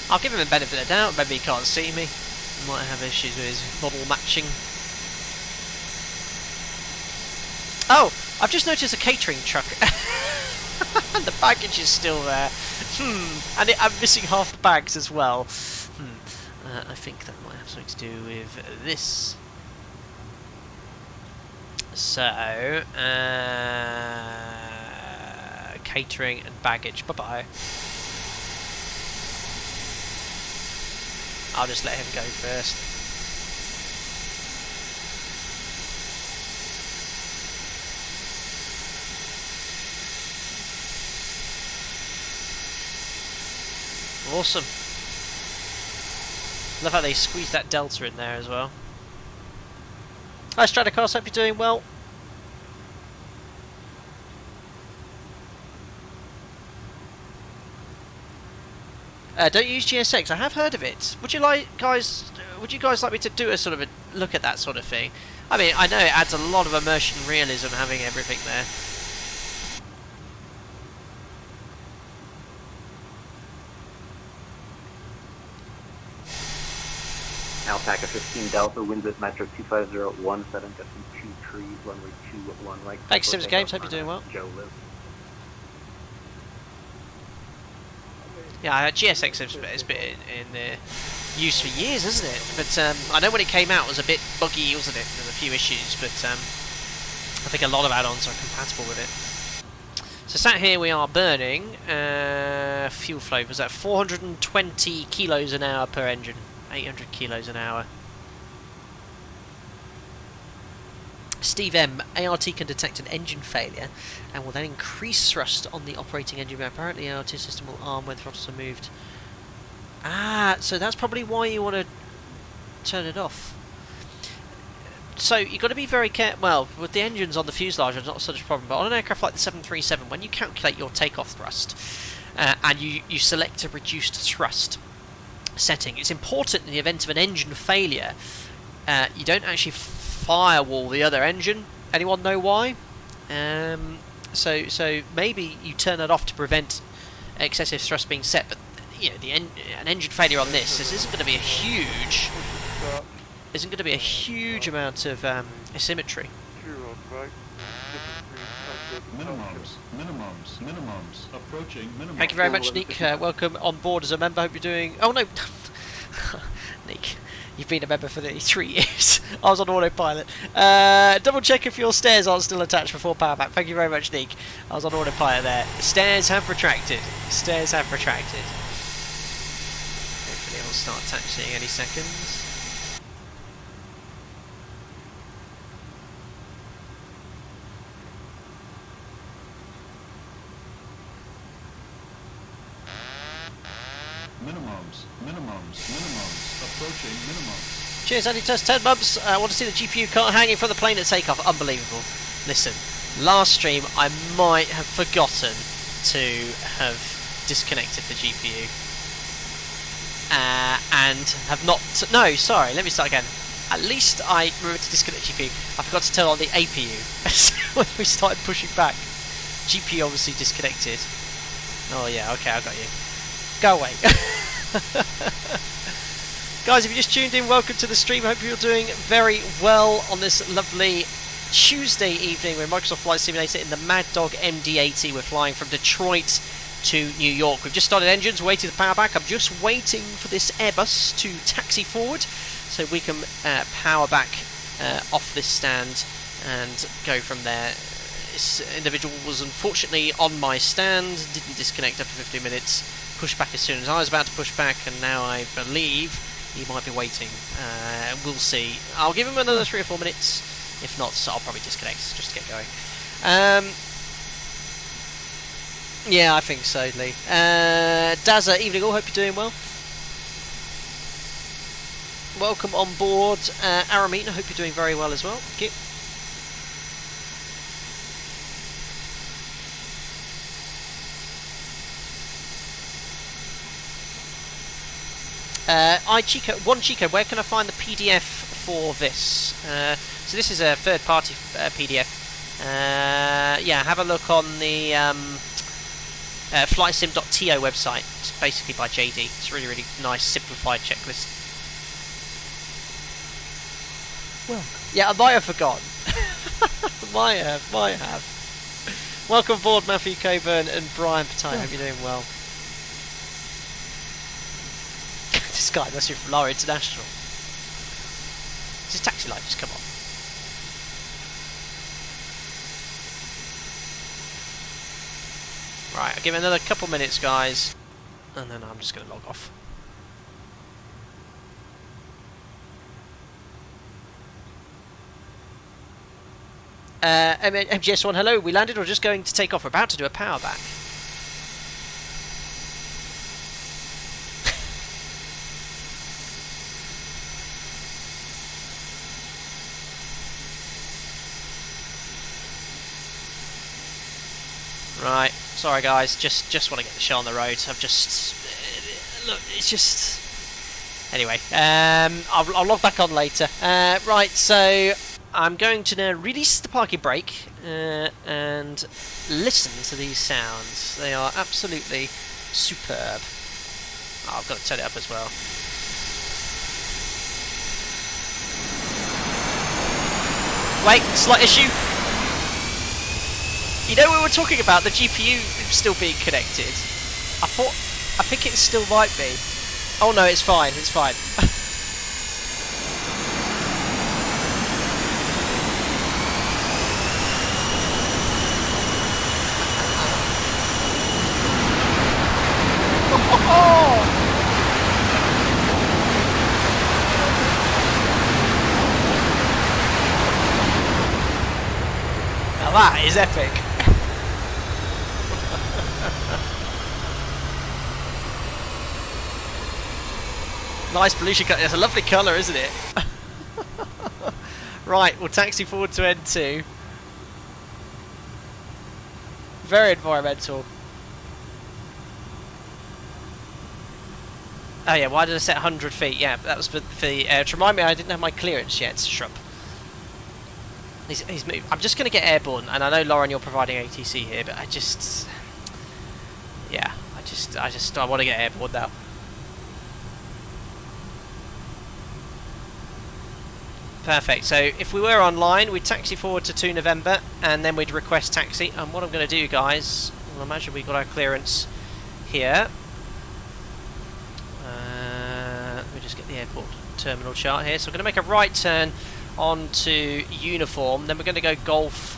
I'll give him a benefit of the doubt. Maybe he can't see me. He might have issues with his model matching. Oh, I've just noticed a catering truck. And the baggage is still there. And I'm missing half the bags as well. I think that might have something to do with this. So, catering and baggage. Bye-bye. I'll just let him go first. Awesome. Love how they squeezed that delta in there as well. Hi Stratocast, hope you're doing well. Don't use GSX. I have heard of it. Would you guys like me to do a sort of a look at that sort of thing? I mean, I know it adds a lot of immersion and realism having everything there. Alpaca 15 Delta, winds at Metro 25017, just 2 trees, runway 21 right. Thanks, Sims Games. Hope you're doing well. Joe lives. Yeah, GSX has been in use for years, hasn't it? But I know when it came out it was a bit buggy, wasn't it? There were a few issues, but I think a lot of add-ons are compatible with it. So sat here we are burning fuel flow was at 420 kilos an hour per engine, 800 kilos an hour. Steve M, ART can detect an engine failure and will then increase thrust on the operating engine. Apparently ART system will arm when throttles are moved. Ah, so that's probably why you want to turn it off. So you've got to be very careful. Well, with the engines on the fuselage, it's not such a problem, but on an aircraft like the 737, when you calculate your takeoff thrust and you select a reduced thrust setting, it's important in the event of an engine failure, you don't actually firewall the other engine. Anyone know why? So maybe you turn that off to prevent excessive thrust being set. But you know, an engine failure on this isn't going to be a huge amount of asymmetry. Minimums. Approaching minimums. Thank you very much, Nick. Welcome on board as a member. Hope you're doing. Oh no, Nick, you've been a member for nearly 3 years. I was on autopilot. Double check if your stairs aren't still attached before power back. Thank you very much, Nick. I was on autopilot there. Stairs have retracted. Stairs have retracted. Hopefully, it'll start taxiing any seconds. Minimums. Approaching minimums. Cheers, Andy Test 10 months. I want to see the GPU car hanging from the plane at takeoff. Unbelievable. Listen, last stream I might have forgotten to have disconnected the GPU. And have not... No, sorry, let me start again. At least I remembered to disconnect the GPU. I forgot to turn on the APU. So when we started pushing back, GPU obviously disconnected. Oh yeah, okay, I got you. Go away. Guys, if you just tuned in, welcome to the stream. I hope you're doing very well on this lovely Tuesday evening with Microsoft Flight Simulator in the Mad Dog MD-80. We're flying from Detroit to New York. We've just started engines, waiting to power back. I'm just waiting for this Airbus to taxi forward so we can power back off this stand and go from there. This individual was unfortunately on my stand, didn't disconnect after 15 minutes. Pushed back as soon as I was about to push back, and now I believe he might be waiting. We'll see. I'll give him another 3 or 4 minutes. If not, so I'll probably disconnect just to get going. Yeah, I think so, Lee. Dazza, evening all. Hope you're doing well. Welcome on board, Aramina. Hope you're doing very well as well. Thank you. Chico, where can I find the PDF for this? So this is a third-party PDF. Yeah, have a look on the flightsim.to website. It's basically by JD. It's a really, really nice, simplified checklist. Well, yeah, I might have forgotten. might have. Welcome aboard, Matthew Coburn and Brian Patay. Hope you're doing well. This guy must be from Lara International. It's his taxi light, just come on. Right, I'll give it another couple minutes, guys. And then I'm just going to log off. MGS1, hello. We landed or just going to take off? We're about to do a power back. Right, sorry guys, just want to get the show on the road. I've just look, it's just anyway. I'll log back on later. Right, so I'm going to now release the parking brake and listen to these sounds. They are absolutely superb. Oh, I've got to turn it up as well. Wait, slight issue. You know, we were talking about the GPU still being connected. I think it still might be. Oh no, it's fine, it's fine. Now that is epic. Nice pollution cut. It's a lovely colour, isn't it? Right, we'll taxi forward to N2. Very environmental. Oh yeah, why did I set 100 feet? Yeah, that was for the... to remind me I didn't have my clearance yet, Shrub. He's moved. I'm just going to get airborne, and I know Lauren, you're providing ATC here, but I just, yeah, I want to get airborne now. Perfect. So if we were online, we'd taxi forward to 2 November, and then we'd request taxi. And what I'm going to do, guys, well, imagine we've got our clearance here. Let me just get the airport terminal chart here. So we're going to make a right turn onto Uniform, then we're going to go Golf,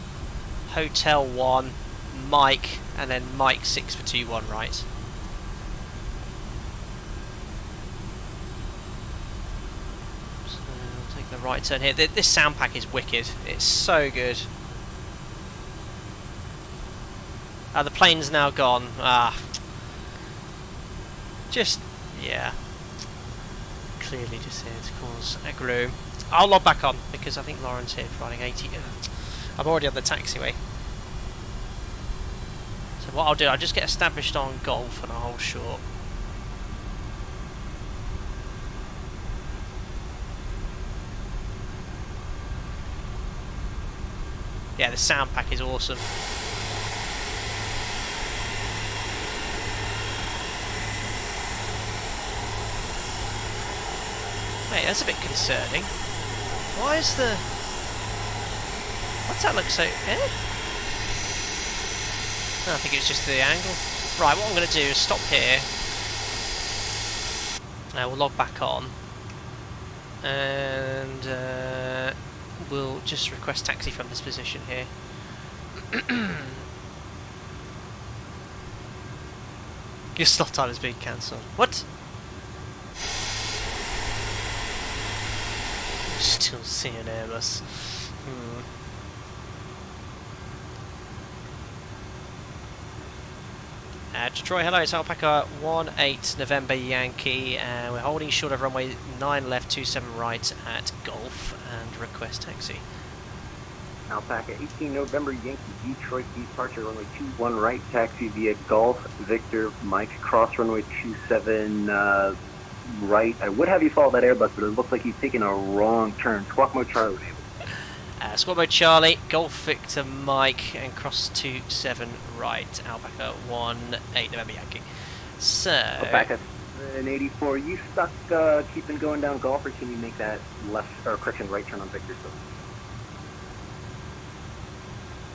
Hotel 1, Mike, and then Mike 6 for 2-1 right. So we'll take the right turn here. This sound pack is wicked. It's so good. The plane's now gone. Just, yeah. Clearly just here to cause aggro. I'll log back on because I think Lauren's here providing 80. I'm already on the taxiway. So what I'll do, I'll just get established on Golf and I'll hold short. Yeah, the sound pack is awesome. Mate, that's a bit concerning. Why is the... What's that look so... Eh? No, I think it's just the angle. Right, what I'm going to do is stop here. We'll log back on. And we'll just request taxi from this position here. Your stop time has been cancelled. What? Still seeing Airbus. Detroit, hello, it's Alpaca 18 November Yankee, and we're holding short of runway 9 left, 27 right at Golf, and request taxi. Alpaca 18 November Yankee, Detroit departure, runway 21 right, taxi via Golf, Victor, Mike, cross runway 27 right. I would have you follow that Airbus, but it looks like he's taking a wrong turn. Squawk mode Charlie. Squad mode Charlie, Golf Victor Mike, and cross 27 right, Alpaca 18 November Yankee. So... Alpaca 84, you stuck keeping going down Golf, or can you make that left, or correction, right turn on Victor?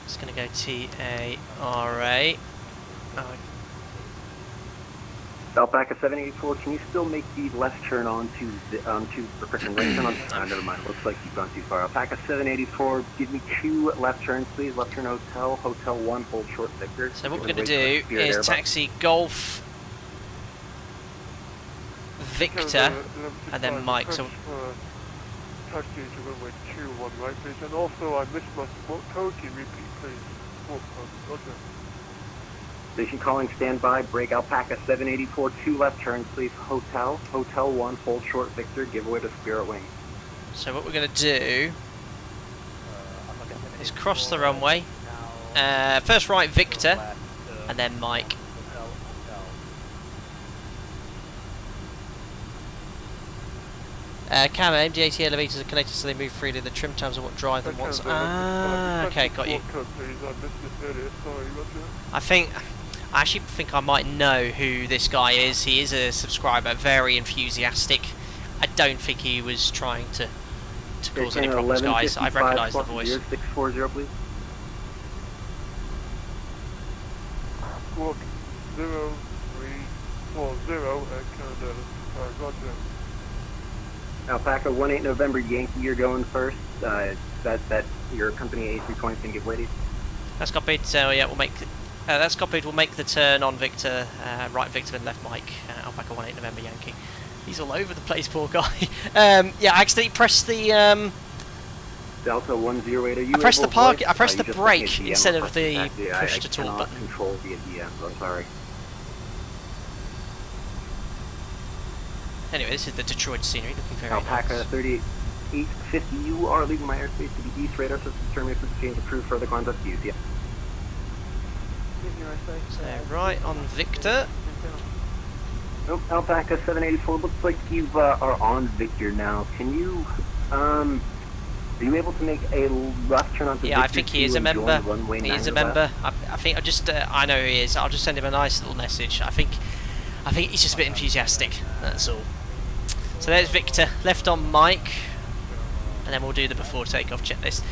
It's going to go TARA. Alpaca 784, can you still make the left turn onto the correction, right turn on? Never mind. Looks like you've gone too far. Alpaca 784, give me 2 left turns, please. Left turn Hotel, Hotel 1, hold short Victor. So what we're going to do is taxi Golf, Victor, and then Mike. So taxi to runway 21 right, please. And also, I missed my smoke code. Can you repeat, please? Smoke code. Roger. Station calling, standby, break Alpaca 784, 2 left turns, please. Hotel, Hotel 1, hold short Victor, give away to Spirit Wing. So what we're going to do is cross the runway. First right Victor, and then Mike. Cam, MD-80 elevators are connected so they move freely. The trim times are what drive them once. Okay, got you. I actually think I might know who this guy is. He is a subscriber, very enthusiastic. I don't think he was trying to cause any problems, guys. I recognise the voice. 0640, please. Squawk 0340 at Canada. Roger. Alpaca 18 November Yankee, you're going first. That your company A320 is going to get waited. That's copied. So yeah, we'll make. That's copied. We'll make the turn on Victor, right Victor and left Mike. Alpaca 18 November Yankee. He's all over the place, poor guy. Yeah, I accidentally pressed the. Delta 10, are you I pressed the able park. voice? I pressed the You just brake pressed instead DM of the or push I to talk cannot button. control via DM, so I'm sorry. Anyway, this is the Detroit scenery, looking very Alpaca nice. 3850, you are leaving my airspace to the east. Radar system terminated for change approved. Further contact use. Yeah. So right on Victor. Nope, Alpaca 784, looks like you are on Victor now. Can you Are you able to make a left turn onto Yeah, I Victor think he 2 is a and join member. runway He 9 is a left? member. I think I know he is. I'll just send him a nice little message. I think he's just a bit enthusiastic. That's all. So there's Victor, left on Mike, and then we'll do the before takeoff checklist.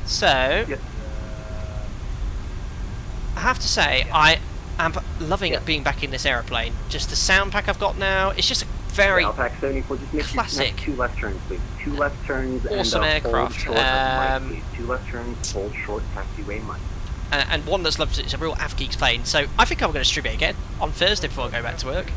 So Yes. I have to say I am loving being back in this aeroplane. Just the sound pack I've got now. It's just a very Alpaca 74, just make classic. two left turns, please. Two left turns Awesome and aircraft. hold short of Mike, please. Two left turns, hold short, taxiway Mike. and one that's loved it. It's a real AvGeeks plane. So I think I'm going to stream it again on Thursday before I go back to work,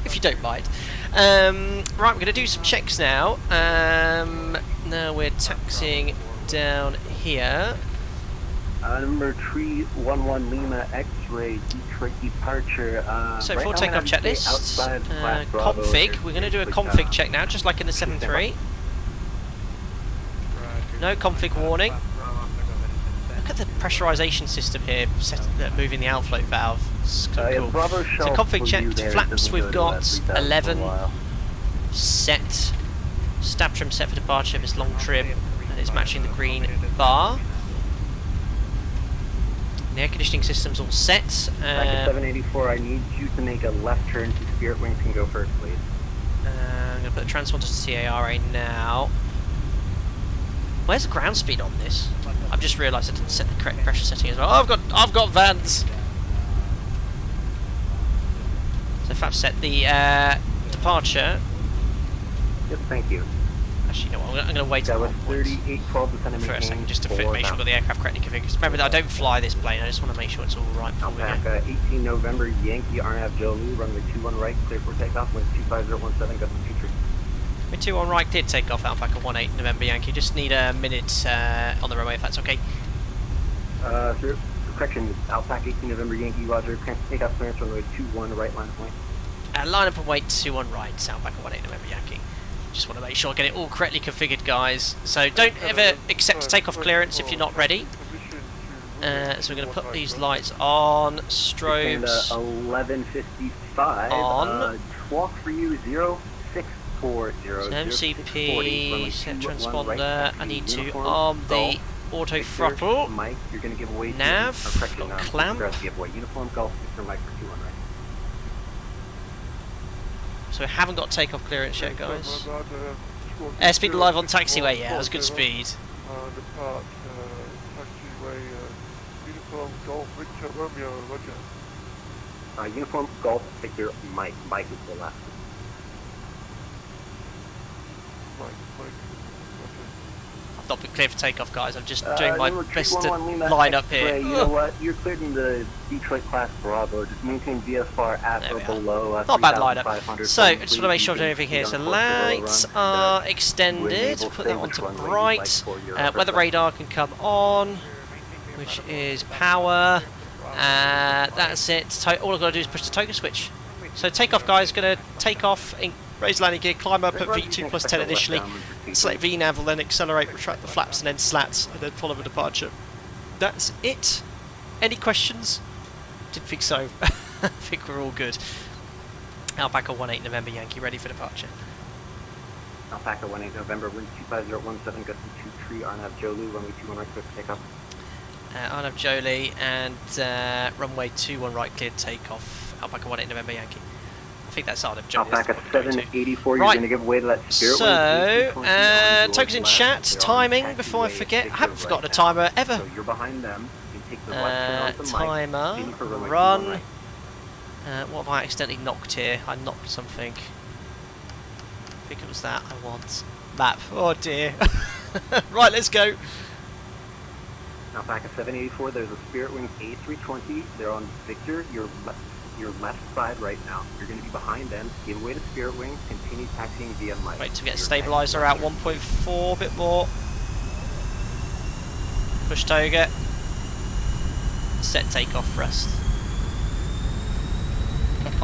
if you don't mind. Right, we're going to do some checks now. Now we're taxiing down here. Number 311 Lima X-ray Detroit departure. So right for now takeoff I'm gonna stay checklist, outside Flat Bravo. config. We're going to do a config check now, just like in the 7.3. No config warning. Look at the pressurization system here, moving the outflow valve. It's cool. Bravo So shelf config for checked. you there. It Flaps doesn't we've go to got 3,000 for a 11 while. set. Stab trim set for departure. This long trim and it's matching the green bar. The air conditioning system's all set. Packet 784, I need you to make a left turn to Spirit Wings can go first, please. I'm going to put the transponder to TARA now. Where's the ground speed on this? I've just realised I didn't set the correct pressure setting as well. Oh, I've got vans. So if I've set the departure. Yes, thank you. Actually, no, I'm going to wait That on was onwards 3812 to for a second, just to make sure that the aircraft correctly configured. Remember that I don't fly this plane. I just want to make sure it's all right before we go. Alpaca 18 November Yankee RNAV Jolu, runway 21 right, clear for takeoff, wind 25017, gust 23. We 2 on right did take off Alpaca 18 November Yankee. Just need a minute on the runway if that's okay. Sir, correction, Alpaca 18 November Yankee, roger, takeoff clearance, runway 21 right, line of point. Line up and wait 2 on right, Alpaca 18 November Yankee. Just want to make sure I get it all correctly configured, guys. So don't ever accept takeoff clearance if you're not ready. So we're going to put these lights on, strobes 1155, on. walk for you 0640. So MCP, set transponder, I need to arm the auto throttle. Mike, you're going to give away Nav, got clamp. Uniform Golf Victor Mike for 21 right. So we haven't got takeoff clearance yet, guys. Airspeed alive on taxiway, yeah, that's good speed. Depart, taxiway, Uniform Golf Victor Romeo, roger. Uniform Golf Victor Mike. Mike is the last. Mike, roger. I've not been cleared for takeoff, guys. I'm just doing my Number best to 311 Lima line up X-ray, here. You know what? You're cleared in the Detroit class Bravo. Just maintain VFR at There or we are. below. Not a bad lineup. 3,500. So, I just want to make sure I've done everything here. So, lights are extended. Put that onto bright. Weather radar can come on, which is power. That's it. All I've got to do is push the token switch. So, takeoff, guys. Going to take off, raise landing gear, climb up at V2 plus 10 initially. Select VNAV, will then accelerate, retract the flaps, and then slats, and then follow a departure. That's it. Any questions? Didn't think so. I think we're all good. Alpaca 18 November Yankee, ready for departure. Alpaca 18 November, wind 25017, gust 23, RNAV Jolu, runway 21 right, clear for takeoff. Arnav Jolie and runway 21 right, cleared takeoff. Alpaca 18 November Yankee. I think that's Arnav Jolie. Alpaca 784, you're Right. going to give away to that Spirit So, Wings. tokens in chat, timing, before I forget. I haven't forgotten a timer ever. So you're behind them. You can take the left turn onto Mike, Timer, aim for runway 21 run. right. What have I accidentally knocked here? I knocked something. I think it was that I want. Map. Oh dear. Right, let's go. Alpaca 784, there's a Spirit Wings A320. They're on Victor, your left side right now. You're going to be behind them. Give away to Spirit Wings. Continue taxiing via Mike. Wait to get Your stabilizer out 1.4, a bit more. Push toga. Set takeoff thrust.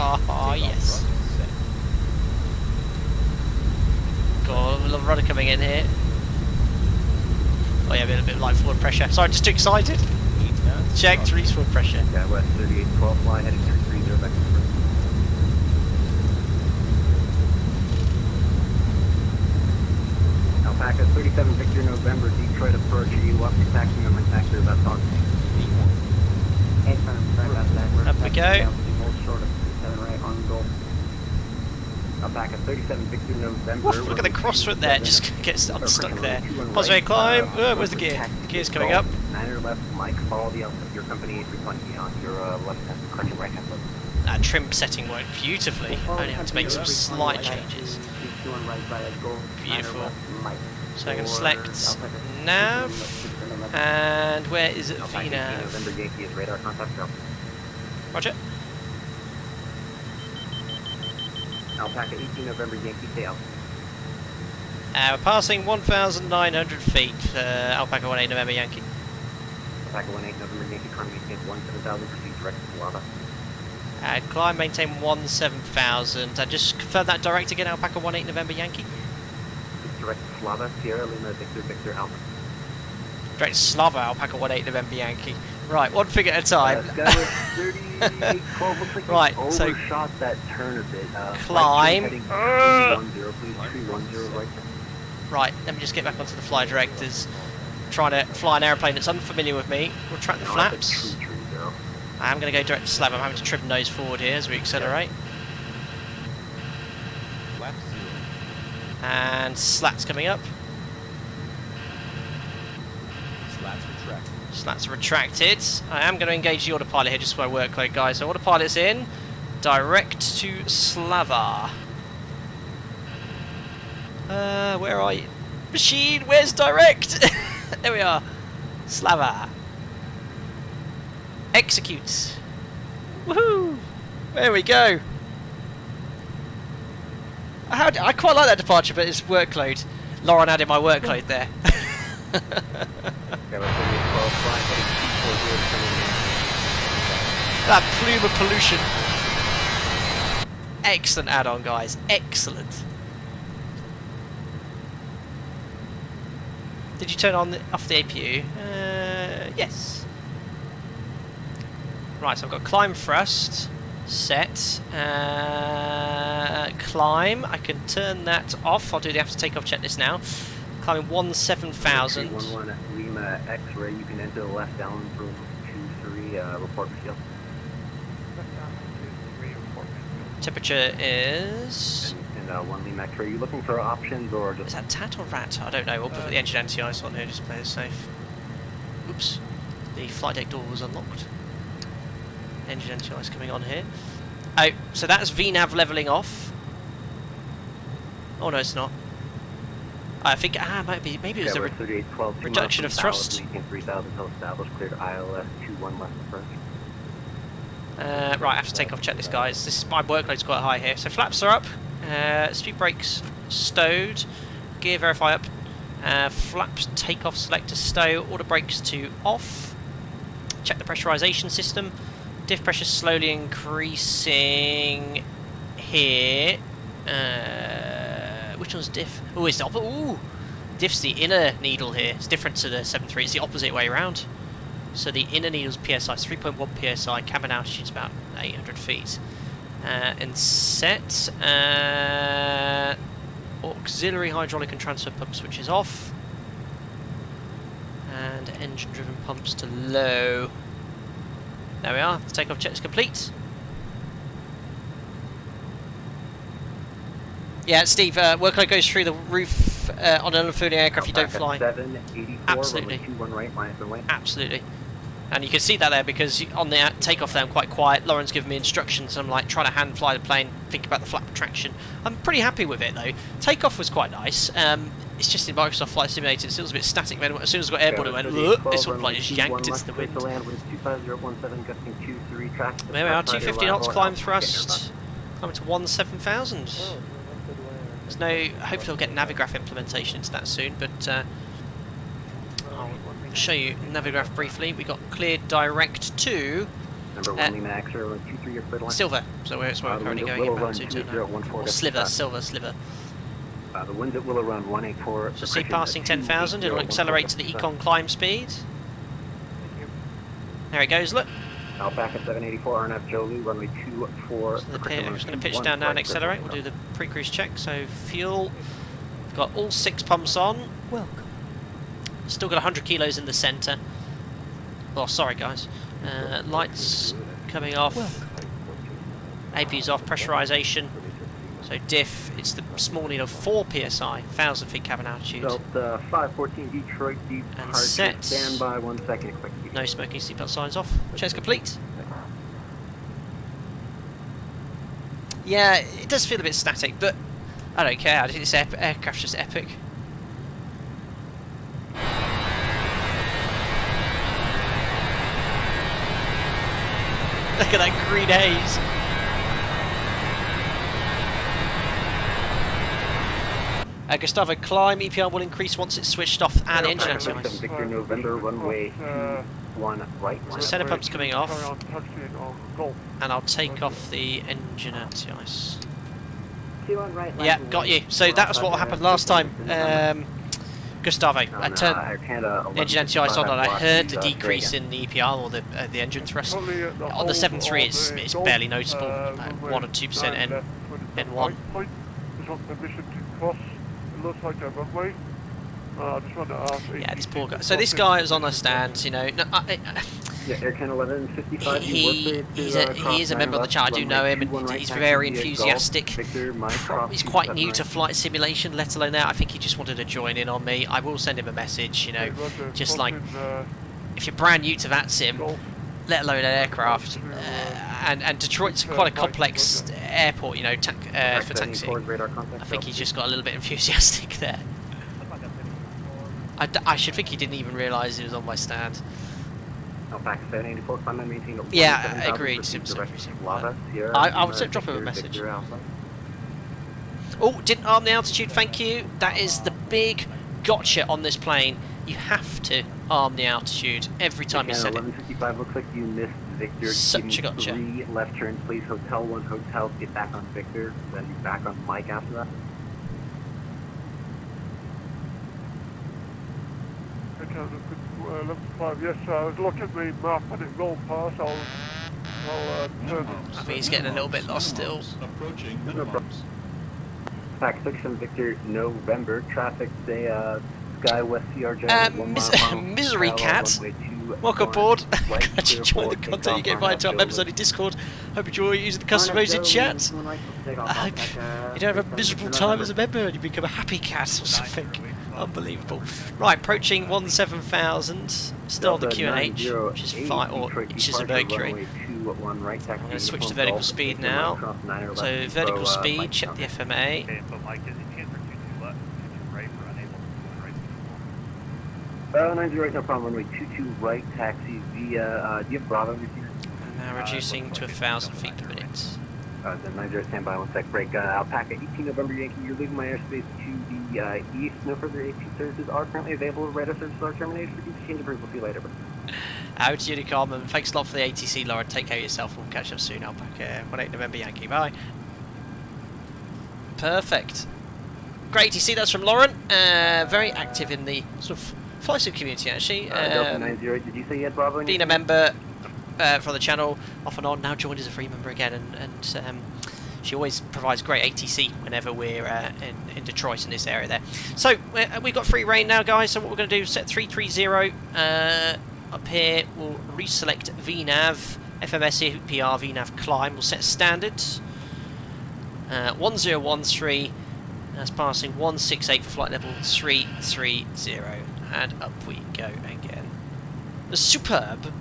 Ah, yes. Got a little rudder coming in here. Oh yeah, a bit of light forward pressure. Sorry, just too excited. Checked, release forward pressure. Yeah, West 3812, fly heading 330 back to first. Alpaca 37 Victor November, Detroit approach. Are you up to taxi on my taxi or about talk? Up we go. Hold short of 7 right on goal. Alpaca 37 Victor November. Woof, look at the crossfoot there, just gets unstuck there. Positive climb. Where's the gear? The gear's coming up. 9 left, Mike, follow the output of your company 320 on your left hand, correction right hand left. That trim setting worked beautifully. Only have to make some slight changes. Beautiful. So I'm going to select nav. And where is it? VNav. November Yankee is radar contact. Roger. Alpaca 18 November Yankee, stay out. We're passing 1,900 feet. Alpaca 18 November Yankee. Alpaca 18 November Yankee, climb maintain 17,000 feet direct to lava. Climb maintain 17,000. And just confirm that direct again, Alpaca 18 November Yankee. Direct to Slava, Sierra Lima, Victor, Victor, Alpha. Direct to Slava, Alpaca 18 November Yankee. Right, one thing at a time. Right, so overshot that turn a bit. climb. Heading 310, please, 310 right. Right, let me just get back onto the fly directors. Trying to fly an airplane that's unfamiliar with me. Retract the flaps. I'm going to go direct to Slab. I'm having to trim nose forward here as we accelerate. And slats coming up. Slats retracted. I am going to engage the autopilot here just for my workload, guys. So autopilot's in. Direct to Slava. Where are you? Machine, where's direct? There we are. Slava. Execute. Woohoo! There we go. I quite like that departure, but it's workload. Lauren added my workload there. That plume of pollution. Excellent add-on, guys. Excellent. Did you turn on off the APU? Yes. Right, so I've got climb thrust set. Climb. I can turn that off. I'll do the after takeoff checklist now. Climbing 17,000. 11 Lima X-ray. You can enter the left down room 23. Report for seal. Temperature is. And 1 Lima X-ray. Are you looking for options or just? Is that tat or rat? I don't know. We'll put the engine anti-ice on here. Just play it safe. Oops. The flight deck door was unlocked. Engine anti-ice coming on here. Oh, so that's VNav leveling off. Oh no, it's not. I think might be. Maybe it was a reduction of thrust. 3,000 until established. Cleared ILS 21 left approach. Right, I have to take off checklist, guys. This my workload's quite high here. So flaps are up. Speed brakes stowed. Gear verify up. Flaps takeoff selector stow. Auto brakes to off. Check the pressurization system. Diff pressure slowly increasing here. Which one's diff? Oh, it's the opposite. Ooh, diff's the inner needle here. It's different to the 7.3. It's the opposite way around. So the inner needle's PSI is 3.1 PSI. Cabin altitude's about 800 feet. And set auxiliary hydraulic and transfer pump switches off. And engine-driven pumps to low. There we are. The takeoff check is complete. Yeah, Steve, workload goes through the roof on an unfurling aircraft you don't fly. 784, absolutely. 21 right, minus 1 way. Absolutely. And you can see that there because on the takeoff there I'm quite quiet. Lauren's giving me instructions. I'm like trying to hand fly the plane, think about the flap traction. I'm pretty happy with it though. Takeoff was quite nice. It's just in Microsoft Flight Simulator, it feels a bit static. Then as soon as I got airborne, it went, this one like just yanked into the wind. There we are, 250 knots, climb thrust. Climbing to 17,000. There's no, hopefully I'll get Navigraph implementation into that soon, but I'll show you Navigraph briefly. We got cleared direct to Number 1 Lima X-ray, 23 your cleared line. Silver, so it's where I'm currently going inbound to. Or Sliver, Sliver. The winds at Willow run 184. So see passing 10,000, it'll accelerate to the Econ climb speed. There it goes, look. Alpaca 784, RNF Jolie, runway 24. So I'm just going to pitch down now and accelerate. We'll do the pre-cruise check. So fuel, Got all 6 pumps on. Welcome. Still got 100 kilos in the centre. Oh, sorry guys. Lights coming off. AP's off. Pressurisation. So diff. It's the morning of 4 psi, 1,000 feet cabin altitude. Delta 514 Detroit And departure. set. Stand by 1 second. Quick. No smoking. Seatbelt signs off. Chase complete. Yeah, it does feel a bit static, but I don't care. I think this aircraft's just epic. Look at that green haze. Gustavo, climb. EPR will increase once it's switched off and engine anti-ice. Victor November, runway 21 right. So center pump's coming off, Carry on taxiing on Golf. and I'll take off the engine anti-ice. 21 right. Yeah, got you. So that was what happened last time. Gustavo, I turned engine anti-ice on and I heard the decrease in the EPR or the engine thrust. On the 7.3 it's barely noticeable, like 1 or 2% N1. It looks like a runway. I just wanted to ask. Yeah, this poor guy. So this guy was on the stand, you know. No, Yeah, Air Canada 1155. he is a member of the chat. I do know him, and he's very enthusiastic. He's quite new to flight simulation, let alone that. I think he just wanted to join in on me. I will send him a message, you know, just like if you're brand new to that sim, let alone an aircraft, and Detroit's quite a complex airport, you know, for taxiing. I think he's just got a little bit enthusiastic there. I should think he didn't even realise he was on my stand. Yeah, I agreed. I would drop him a message. Oh, didn't arm the altitude, thank you. That is the big gotcha on this plane. You have to arm the altitude every time you set it. 1155 looks like you missed Victor. Such a gotcha. 3 left turns, please. Hotel 1 hotel. Get back on Victor, then back on Mike after that. Yes, I was looking at the map and it rolled past. I'll turn. I think he's getting a little bit lost still. Approaching minimums. Pack 6 and Victor November. Traffic, say, Skywest CRJ. Misery Cat. Welcome aboard. Glad you joined the content. You get invited to our members only Discord. Hope you enjoy using the customers in chat. I hope you don't have a miserable time as a member and you become a happy cat or something. Unbelievable. Right, approaching 17,000. Still on the QNH, which is fine, or which is a Mercury. I'm going to switch to vertical speed now. So vertical speed, check the FMA. 90 right, no problem. Runway 22 right, taxi via, do you have Bravo with you? And now reducing to 1,000 feet per minute. Then 90 stand by, 1 sec break. Alpaca 18 November Yankee, you're leaving my airspace to the east. No further AP services are currently available. Radar services are terminated. For change of route, we'll see you later. Out to Unicom, and thanks a lot for the ATC, Lauren. Take care of yourself. We'll catch up soon. Alpaca 18 November Yankee. Bye. Perfect. Great to see. That's from Lauren. Very active in the sort of flight sim community, actually. Delta 90, did you say you had Bravo? Been a member for the channel off and on, now joined as a free member again, and she always provides great ATC whenever we're in Detroit, in this area there. So we've got free reign now, guys, so what we're going to do is set 330 up here. We'll reselect VNAV, FMS PR, VNAV climb. We'll set standard 1013, that's passing 168 for flight level 330, and up we go again. Superb.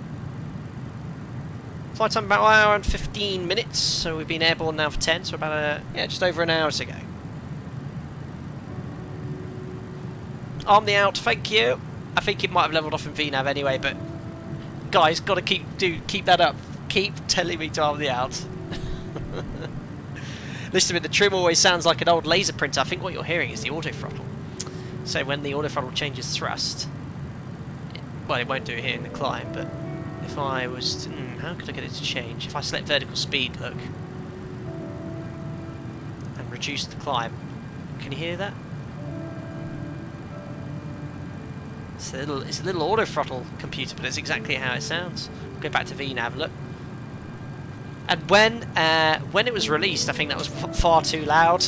Flight time about 1 hour and 15 minutes, so we've been airborne now for 10, so about just over an hour to go. Arm the out, thank you. I think it might have levelled off in VNAV anyway, but guys, got to keep that up. Keep telling me to arm the out. Listen to me, the trim always sounds like an old laser printer. I think what you're hearing is the auto throttle. So when the auto throttle changes thrust, well, it won't do it here in the climb, but if I was to, how could I get it to change? If I select vertical speed, look, and reduce the climb, can you hear that? It's a little auto throttle computer, but it's exactly how it sounds. We'll go back to VNAV, look. And when it was released, I think that was far too loud.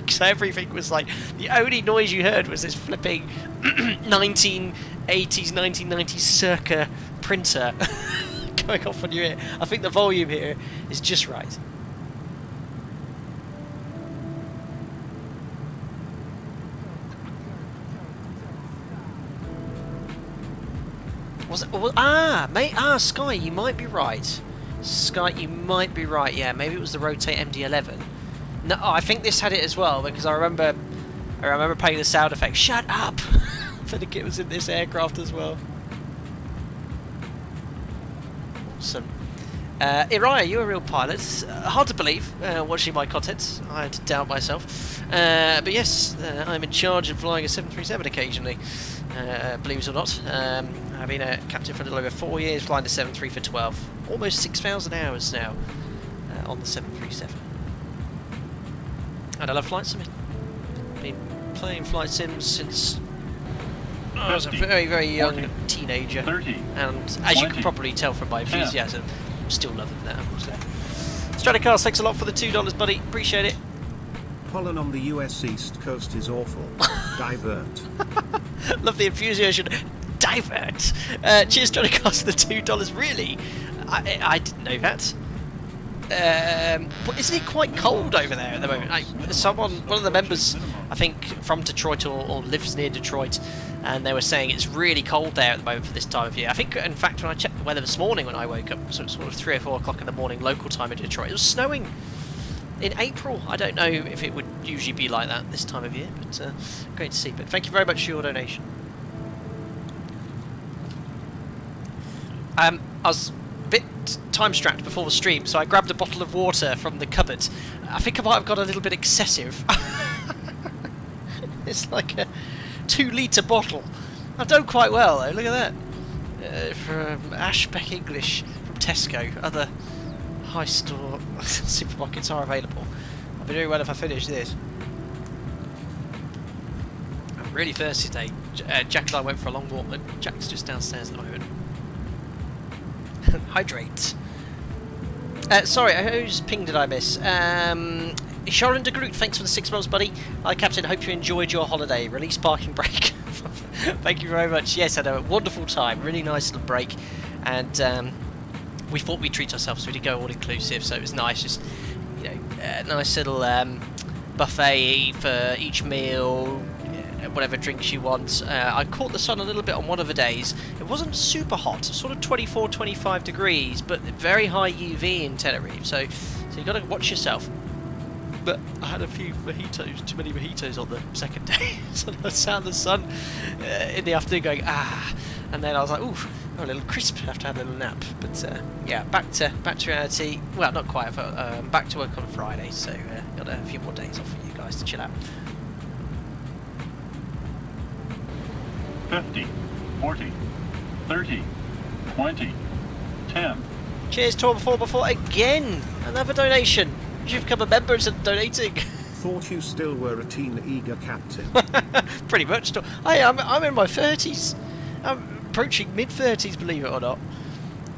So everything was like, the only noise you heard was this flipping 1980s, 1990s circa printer going off on your ear. I think the volume here is just right. Was it? Sky, you might be right. Sky, you might be right. Yeah, maybe it was the Rotate MD-11. No, I think this had it as well because I remember playing the sound effect. Shut up! I think it was in this aircraft as well. Awesome. Iriah, you're a real pilot. Hard to believe, watching my content. I had to doubt myself. But yes, I'm in charge of flying a 737 occasionally. Believe it or not. I've been a captain for a little over 4 years, flying the 73 for 12. Almost 6,000 hours now on the 737. And I love flight simming. Been playing flight sims since I was a very, very young 40, teenager. 30, And as you 20, can probably tell from my 10. enthusiasm, I'm still loving that. So. Stratocast, thanks a lot for the $2, buddy. Appreciate it. Pollen on the US East Coast is awful. Divert. Love the enthusiasm. Divert. Cheers, Stratocast, for the $2. Really? I didn't know that. But isn't it quite cold over there at the moment? One of the members, I think, from Detroit or lives near Detroit, and they were saying it's really cold there at the moment for this time of year. I think, in fact, when I checked the weather this morning when I woke up, so it's sort of 3 or 4 o'clock in the morning local time in Detroit, it was snowing in April. I don't know if it would usually be like that this time of year, but great to see. But thank you very much for your donation. I was a bit time-strapped before the stream, so I grabbed a bottle of water from the cupboard. I think I might have got a little bit excessive. It's like a 2-litre bottle. I've done quite well, though. Look at that. From Ashbeck English from Tesco. Other high store supermarkets are available. I'll be doing well if I finish this. I'm really thirsty today. Jack and I went for a long walk, but Jack's just downstairs at the moment. Hydrate. Sorry, whose ping did I miss? Sharon de Groot, thanks for the 6 months, buddy. Hi, Captain. Hope you enjoyed your holiday. Release parking break. Thank you very much. Yes, I had a wonderful time. Really nice little break. And we thought we'd treat ourselves, so we did go all-inclusive, so it was nice. Just, you know, a nice little buffet for each meal, whatever drinks you want. I caught the sun a little bit on one of the days. It wasn't super hot, sort of 24, 25 degrees, but very high UV in Tenerife, so you got to watch yourself. But I had a few mojitos, too many mojitos on the second day, so I saw the sun in the afternoon going, and then I was like, ooh, a little crisp after having a little nap. But yeah, back to reality. Well, not quite, but back to work on Friday, so got a few more days off for you guys to chill out. 50, 40, 30, 20, 10. Cheers, Tor before again. Another donation. You've become a member instead of donating. Thought you still were a teen eager captain. Pretty much. Hey, I'm in my 30s. I'm approaching mid-30s, believe it or not.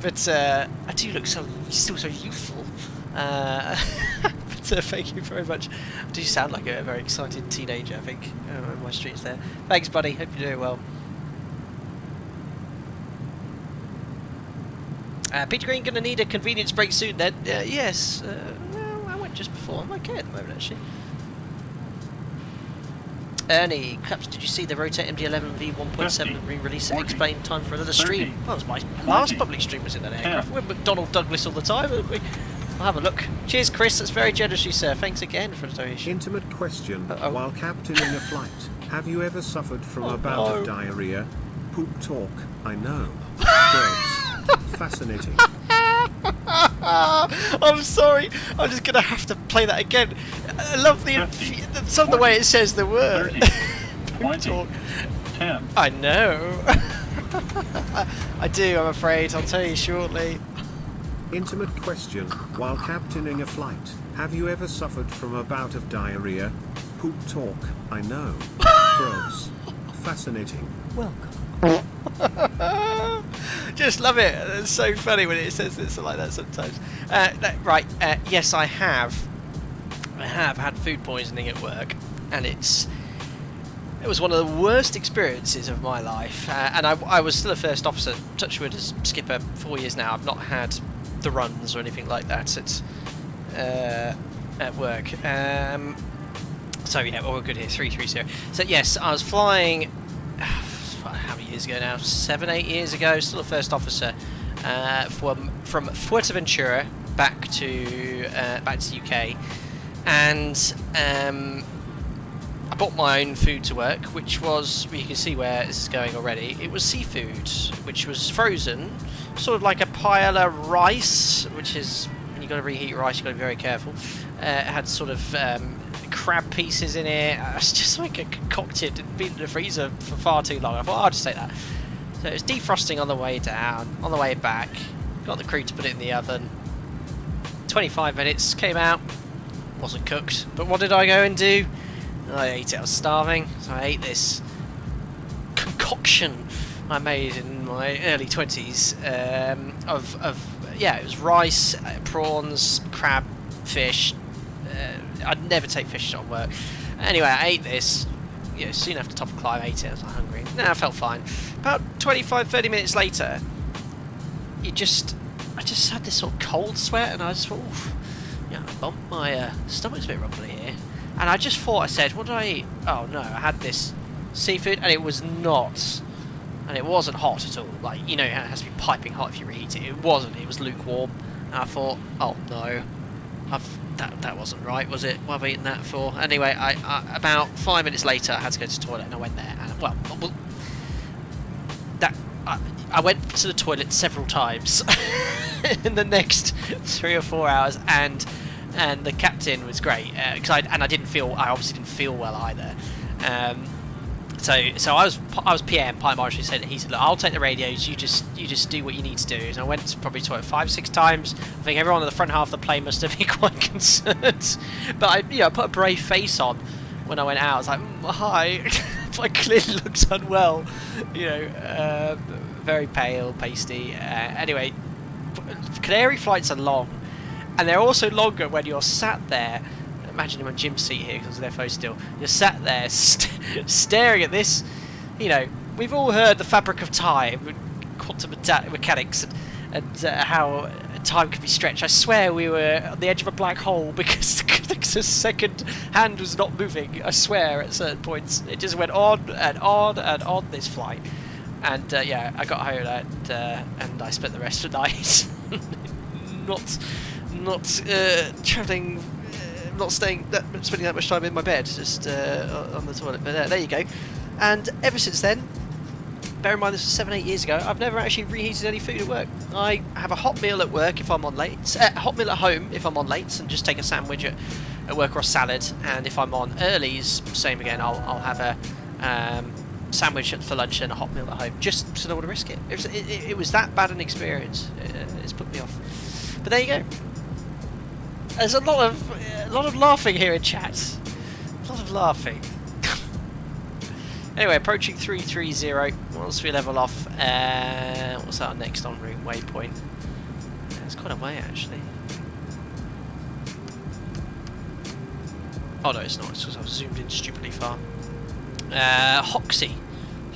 But I do look still so youthful. But thank you very much. I do sound like a very excited teenager, I think, in my streets there. Thanks, buddy. Hope you're doing well. Peter Green going to need a convenience break soon then. Yes. Well, I went just before. I'm okay at the moment, actually. Ernie, perhaps did you see the Rotate MD-11 V1.7 re-release and explain time for another stream? Well, that was my last public stream was in that aircraft. We're McDonnell Douglas all the time, aren't we? I'll have a look. Cheers, Chris. That's very generous of you, sir. Thanks again for the donation. Intimate question. While captaining a flight, have you ever suffered from a bout of diarrhea? Poop talk, I know. Gross. Fascinating. I'm sorry. I'm just going to have to play that again. I love some of the way it says the word. 30, 20, 10. I know. I do, I'm afraid. I'll tell you shortly. Intimate question. While captaining a flight, have you ever suffered from a bout of diarrhea? Poop talk, I know. Gross. Fascinating. Welcome. Just love it. It's so funny when it says it's like that sometimes. Right, yes, I have. I have had food poisoning at work, and it was one of the worst experiences of my life. And I was still a first officer, touch wood, as skipper 4 years now. I've not had the runs or anything like that since at work. So yeah, well, we're good here. 330. So yes, I was flying. How many years ago now? 7, 8 years ago. Still a first officer. From Fuerteventura back to the UK, and I bought my own food to work, which was, you can see where this is going already. It was seafood, which was frozen, sort of like a paella rice, which is, when you've got to reheat rice, you've got to be very careful. It had sort of crab pieces in it. It's just like a concocted, it'd been in the freezer for far too long. I thought, I'll just take that. So it was defrosting on the way down, on the way back. Got the crew to put it in the oven. 25 minutes, came out, wasn't cooked. But what did I go and do? I ate it. I was starving, so I ate this concoction I made in my early 20s it was rice, prawns, crab, fish. I'd never take fish on work. Anyway, I ate this. Soon after top of climb, I ate it. I was hungry. I felt fine. About 25-30 minutes later, I just had this sort of cold sweat, and I just thought, my stomach's a bit rumbly here. And I just thought, I said, what did I eat? Oh no, I had this seafood, and it was not, and it wasn't hot at all. Like, it has to be piping hot if you reheat it. It wasn't. It was lukewarm. And I thought, oh no, that wasn't right, was it? What have I eaten that for? Anyway, I about 5 minutes later, I had to go to the toilet, and I went there, and I went to the toilet several times in the next 3 or 4 hours, and the captain was great, because I obviously didn't feel well either. So I was PM, Pilot Marshal. He said, look, I'll take the radios. You just do what you need to do. And I went probably to it 5-6 times. I think everyone in the front half of the plane must have been quite concerned. But I put a brave face on when I went out. I was like, hi. I clearly looked unwell. Very pale, pasty. Anyway, Canary flights are long, and they're also longer when you're sat there. Imagine him on Jim's seat here, because they're photos still. You're sat there staring at this. We've all heard the fabric of time, quantum mechanics, and how time can be stretched. I swear we were on the edge of a black hole because the second hand was not moving. I swear, at certain points it just went on and on and on, this flight. And I got home and I spent the rest of the night not travelling. Not spending that much time in my bed, just on the toilet. But there you go. And ever since then, bear in mind this was 7-8 years ago, I've never actually reheated any food at work. I have a hot meal at work if I'm on late, a hot meal at home if I'm on late, and just take a sandwich at work or a salad. And if I'm on earlies, same again. I'll have a sandwich for lunch and a hot meal at home, just because I don't want to risk it. It was that bad an experience. It's put me off. But there you go. There's a lot of laughing here in chat. A lot of laughing. Anyway, approaching 330. Once we level off, what's our next en route waypoint? It's quite a way actually. Oh no, it's not. It's because I've zoomed in stupidly far. Hoxie.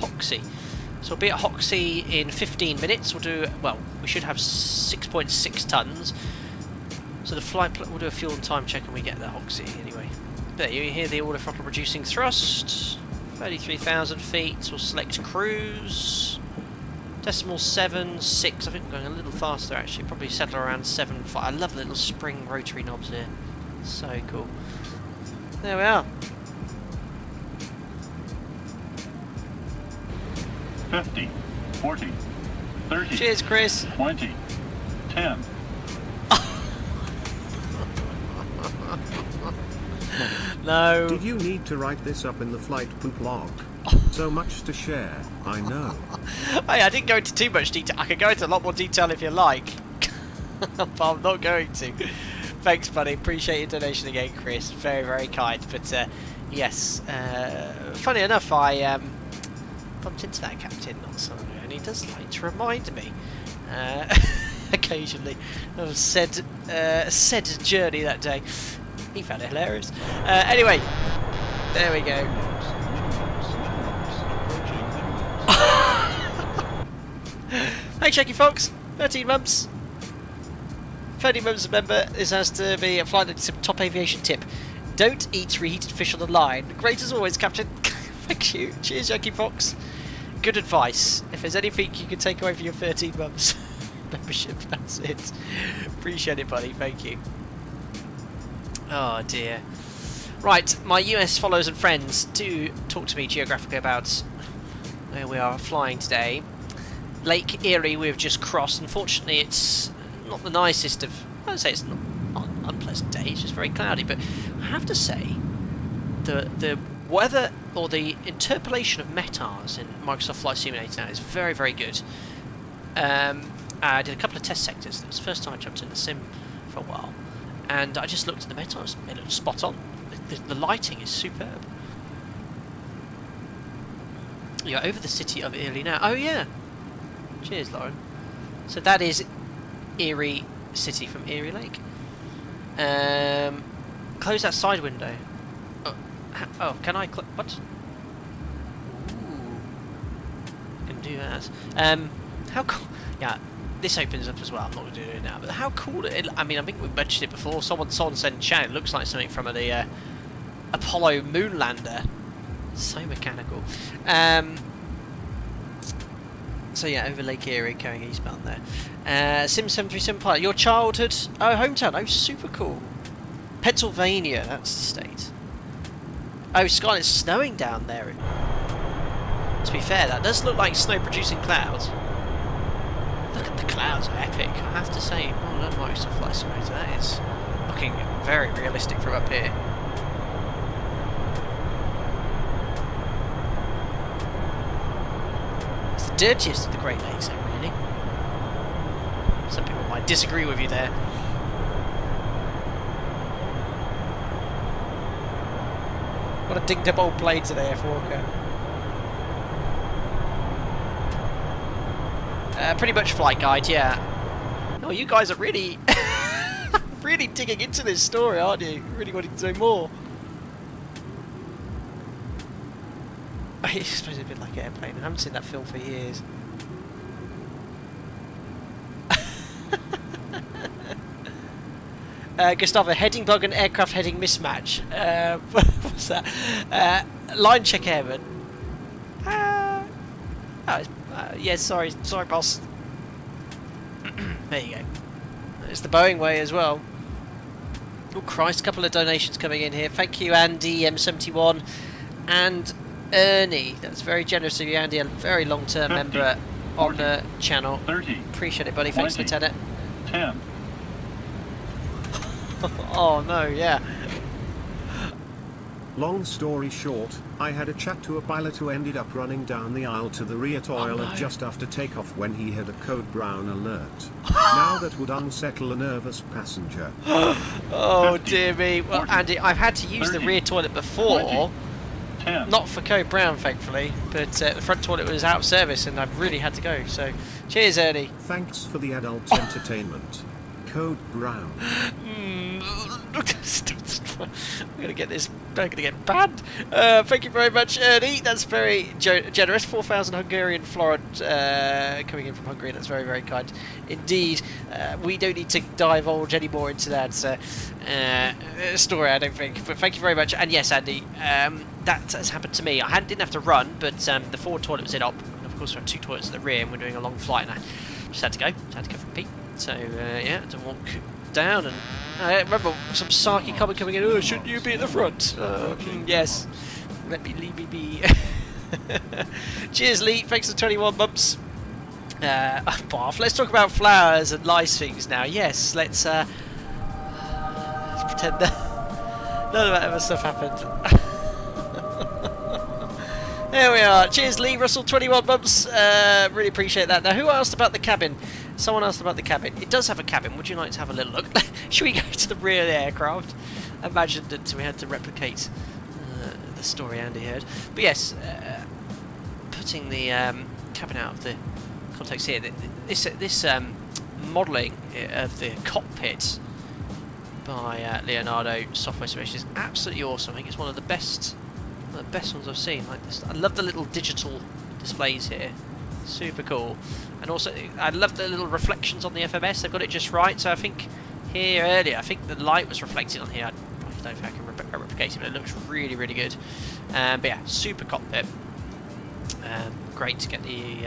So we'll be at Hoxie in 15 minutes. We should have 6.6 tons. So the flight, we'll do a fuel and time check when we get to Hoxie anyway. There you hear the order throttle reducing thrust. 33,000 feet. We'll select cruise. Decimal 7.6. I think we're going a little faster actually. Probably settle around 7.5. I love the little spring rotary knobs here. So cool. There we are. 50, 40, 30. Cheers, Chris. 20, 10. No. Did you need to write this up in the flight poop log? So much to share, I know. Hey, I didn't go into too much detail. I could go into a lot more detail if you like. But I'm not going to. Thanks, buddy. Appreciate your donation again, Chris. Very, very kind. But, yes. Funny enough, I bumped into that captain not so long ago, and he does like to remind me occasionally of said journey that day. He found it hilarious. Anyway, there we go. Hey, Shaky Fox, 13 months. 13 months, remember, this has to be a flight sim top aviation tip. Don't eat reheated fish on the line. Great as always, Captain. Thank you. Cheers, Shaky Fox. Good advice. If there's anything you can take away from your 13 months membership, that's it. Appreciate it, buddy. Thank you. Oh, dear. Right, my US followers and friends, do talk to me geographically about where we are flying today. Lake Erie we've just crossed. Unfortunately, it's not the nicest of... I would say it's not an unpleasant day, it's just very cloudy, but I have to say the weather or the interpolation of METARs in Microsoft Flight Simulator now is very, very good. I did a couple of test sectors. It was the first time I jumped in the sim for a while, and I just looked at the METARs. It looked spot on. The lighting is superb. You're over the city of Erie now. Oh yeah. Cheers, Lauren. So that is Erie City from Erie Lake. Close that side window. Oh, can I what? Ooh. I can do that. How cool. Yeah, this opens up as well. I'm not going to do it now. But how cool I mean, I think we've mentioned it before. Someone said in chat, it looks like something from the Apollo moon lander. So mechanical. So yeah, over Lake Erie, going eastbound there. Sim 737 pilot, your childhood, hometown, super cool. Pennsylvania, that's the state. Oh, Scott, it's snowing down there. To be fair, that does look like snow-producing clouds. Look at the clouds, are epic, I have to say. Oh, that Microsoft Flight Simulator, that is looking very realistic from up here. Dirtiest of the Great Lakes, really. Some people might disagree with you there. What a dinged up old plane today, F. Walker. Pretty much flight guide, yeah. Oh, you guys are really, really digging into this story, aren't you? Really wanting to know more. I suppose it's a bit like Airplane. I haven't seen that film for years. Gustavo, heading bug and aircraft heading mismatch. What's that? Line check airman. Yeah, sorry, boss. There you go. It's the Boeing way as well. Oh Christ, a couple of donations coming in here. Thank you, Andy M71 and Ernie. That's very generous of you, Andy. A very long-term member on the channel. 30. Appreciate it, buddy. Thanks, 20, Lieutenant. 10. Oh no, yeah. Long story short, I had a chat to a pilot who ended up running down the aisle to the rear toilet just after takeoff when he had a code brown alert. Now that would unsettle a nervous passenger. Oh dear me. Well, 40, Andy, I've had to use 30, the rear toilet before. 20, 10. Not for code brown, thankfully, but the front toilet was out of service and I've really had to go. So, cheers, Ernie. Thanks for the adult entertainment. Code brown. I'm gonna get this. I'm gonna get banned. Thank you very much, Ernie. That's very generous. 4,000 Hungarian florent coming in from Hungary. That's very, very kind indeed. We don't need to divulge any more into that story, I don't think. But thank you very much. And yes, Andy, that has happened to me. I didn't have to run, but the forward toilet was in op. And of course, we had two toilets at the rear, and we're doing a long flight, and I just had to go. Had to go for a pee. So yeah, to walk down, and I remember some sarky comment coming in. Oh, shouldn't you be at the front? Yes, let me leave me be. Cheers, Lee. Thanks for 21 months. Bath. Let's talk about flowers and nice things now. Yes, let's pretend that none of that other stuff happened. There we are. Cheers, Lee Russell. 21 months. Really appreciate that. Now, who asked about the cabin? Someone asked about the cabin. It does have a cabin. Would you like to have a little look? Should we go to the rear of the aircraft? I imagined that we had to replicate the story Andy heard. But yes, putting the cabin out of the context here. This modelling of the cockpit by Leonardo software solution is absolutely awesome. I think it's one of the best ones I've seen. Like this, I love the little digital displays here, super cool. And also I love the little reflections on the FMS. They've got it just right. So I think here earlier, I think the light was reflected on here. I don't know if I can replicate it, but it looks really, really good. But yeah, super cockpit. Great to get the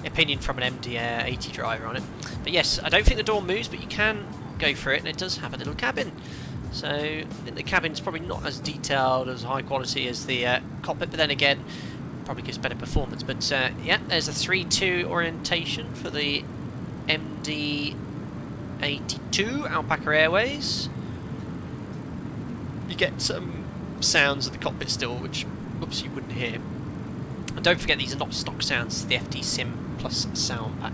opinion from an MD-80 driver on it. But yes, I don't think the door moves, but you can go for it, and it does have a little cabin. So I think the cabin's probably not as detailed, as high quality as the cockpit, but then again, probably gives better performance. But yeah, there's a 3-2 orientation for the MD-82 Alpaca Airways. You get some sounds of the cockpit still, which obviously you wouldn't hear. And don't forget, these are not stock sounds, the FD Sim Plus sound pack.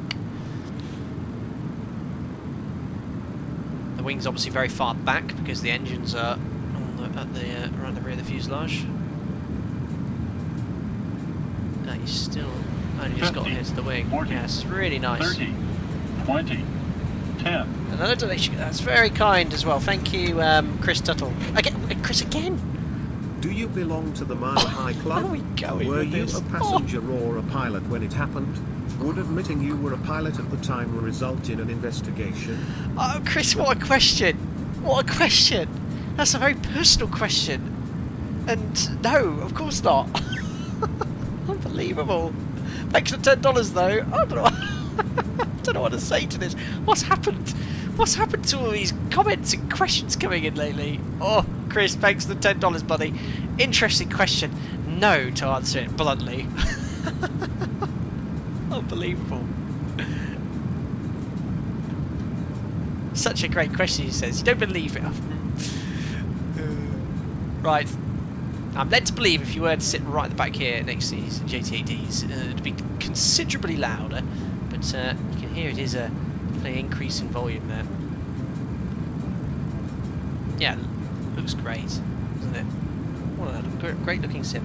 The wings obviously very far back because the engines are at the right at the rear of the fuselage. No, you still only just got here to the wing. 40, yes, really nice. 30, 20, 10. Another donation. That's very kind as well. Thank you, Chris Tuttle. Again, Chris again. Do you belong to the Mile High Club? Where are we going Were with you this? a passenger or a pilot when it happened? Would admitting you were a pilot at the time result in an investigation? Oh, Chris, what a question! What a question! That's a very personal question. And no, of course not. Unbelievable. Thanks for $10 though. I don't know what to say to this. What's happened? What's happened to all these comments and questions coming in lately? Oh, Chris, thanks for the $10, buddy. Interesting question. No, to answer it bluntly. Unbelievable. Such a great question, he says. You don't believe it. Right. I'm led to believe if you were to sit right at the back here next to these JTADs, it'd be considerably louder. But you can hear it is a increase in volume there. Yeah, looks great, doesn't it? What a great looking sim.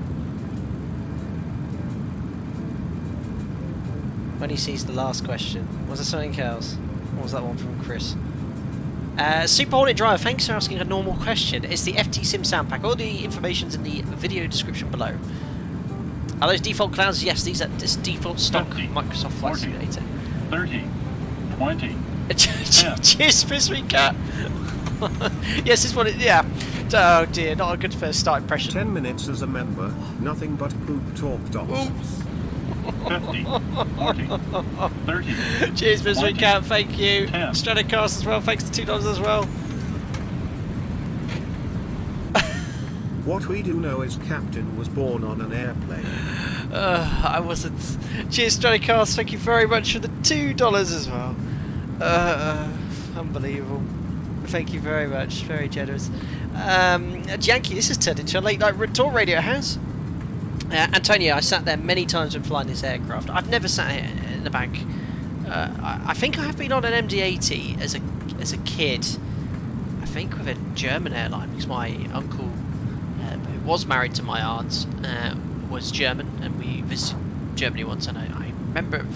When he sees the last question, was there something else? What was that one from Chris? Super Hornet Driver, thanks for asking a normal question. It's the FT Sim sound pack. All the information's in the video description below. Are those default clouds? Yes, these are this default stock 50, Microsoft Flight 40, Simulator. 30, 20. Cheers, Mystery Cat. Yes, this one. Yeah. Oh dear, not a good first start impression. 10 minutes as a member, nothing but poop talk. Oops. 50, 40, 30. Cheers, Mystery 20, Cat. Thank you. 10. Stratocast as well. Thanks to $2 as well. What we do know is Captain was born on an airplane. I wasn't. Cheers, Stratocast. Thank you very much for the $2 as well. Unbelievable. Thank you very much. Very generous. Yankee, this has turned into a late night talk radio. It has. Antonio, I sat there many times when flying this aircraft. I've never sat here in the back. I think I have been on an MD-80 as a kid. I think with a German airline because my uncle, who was married to my aunt, was German, and we visited Germany once. And I remember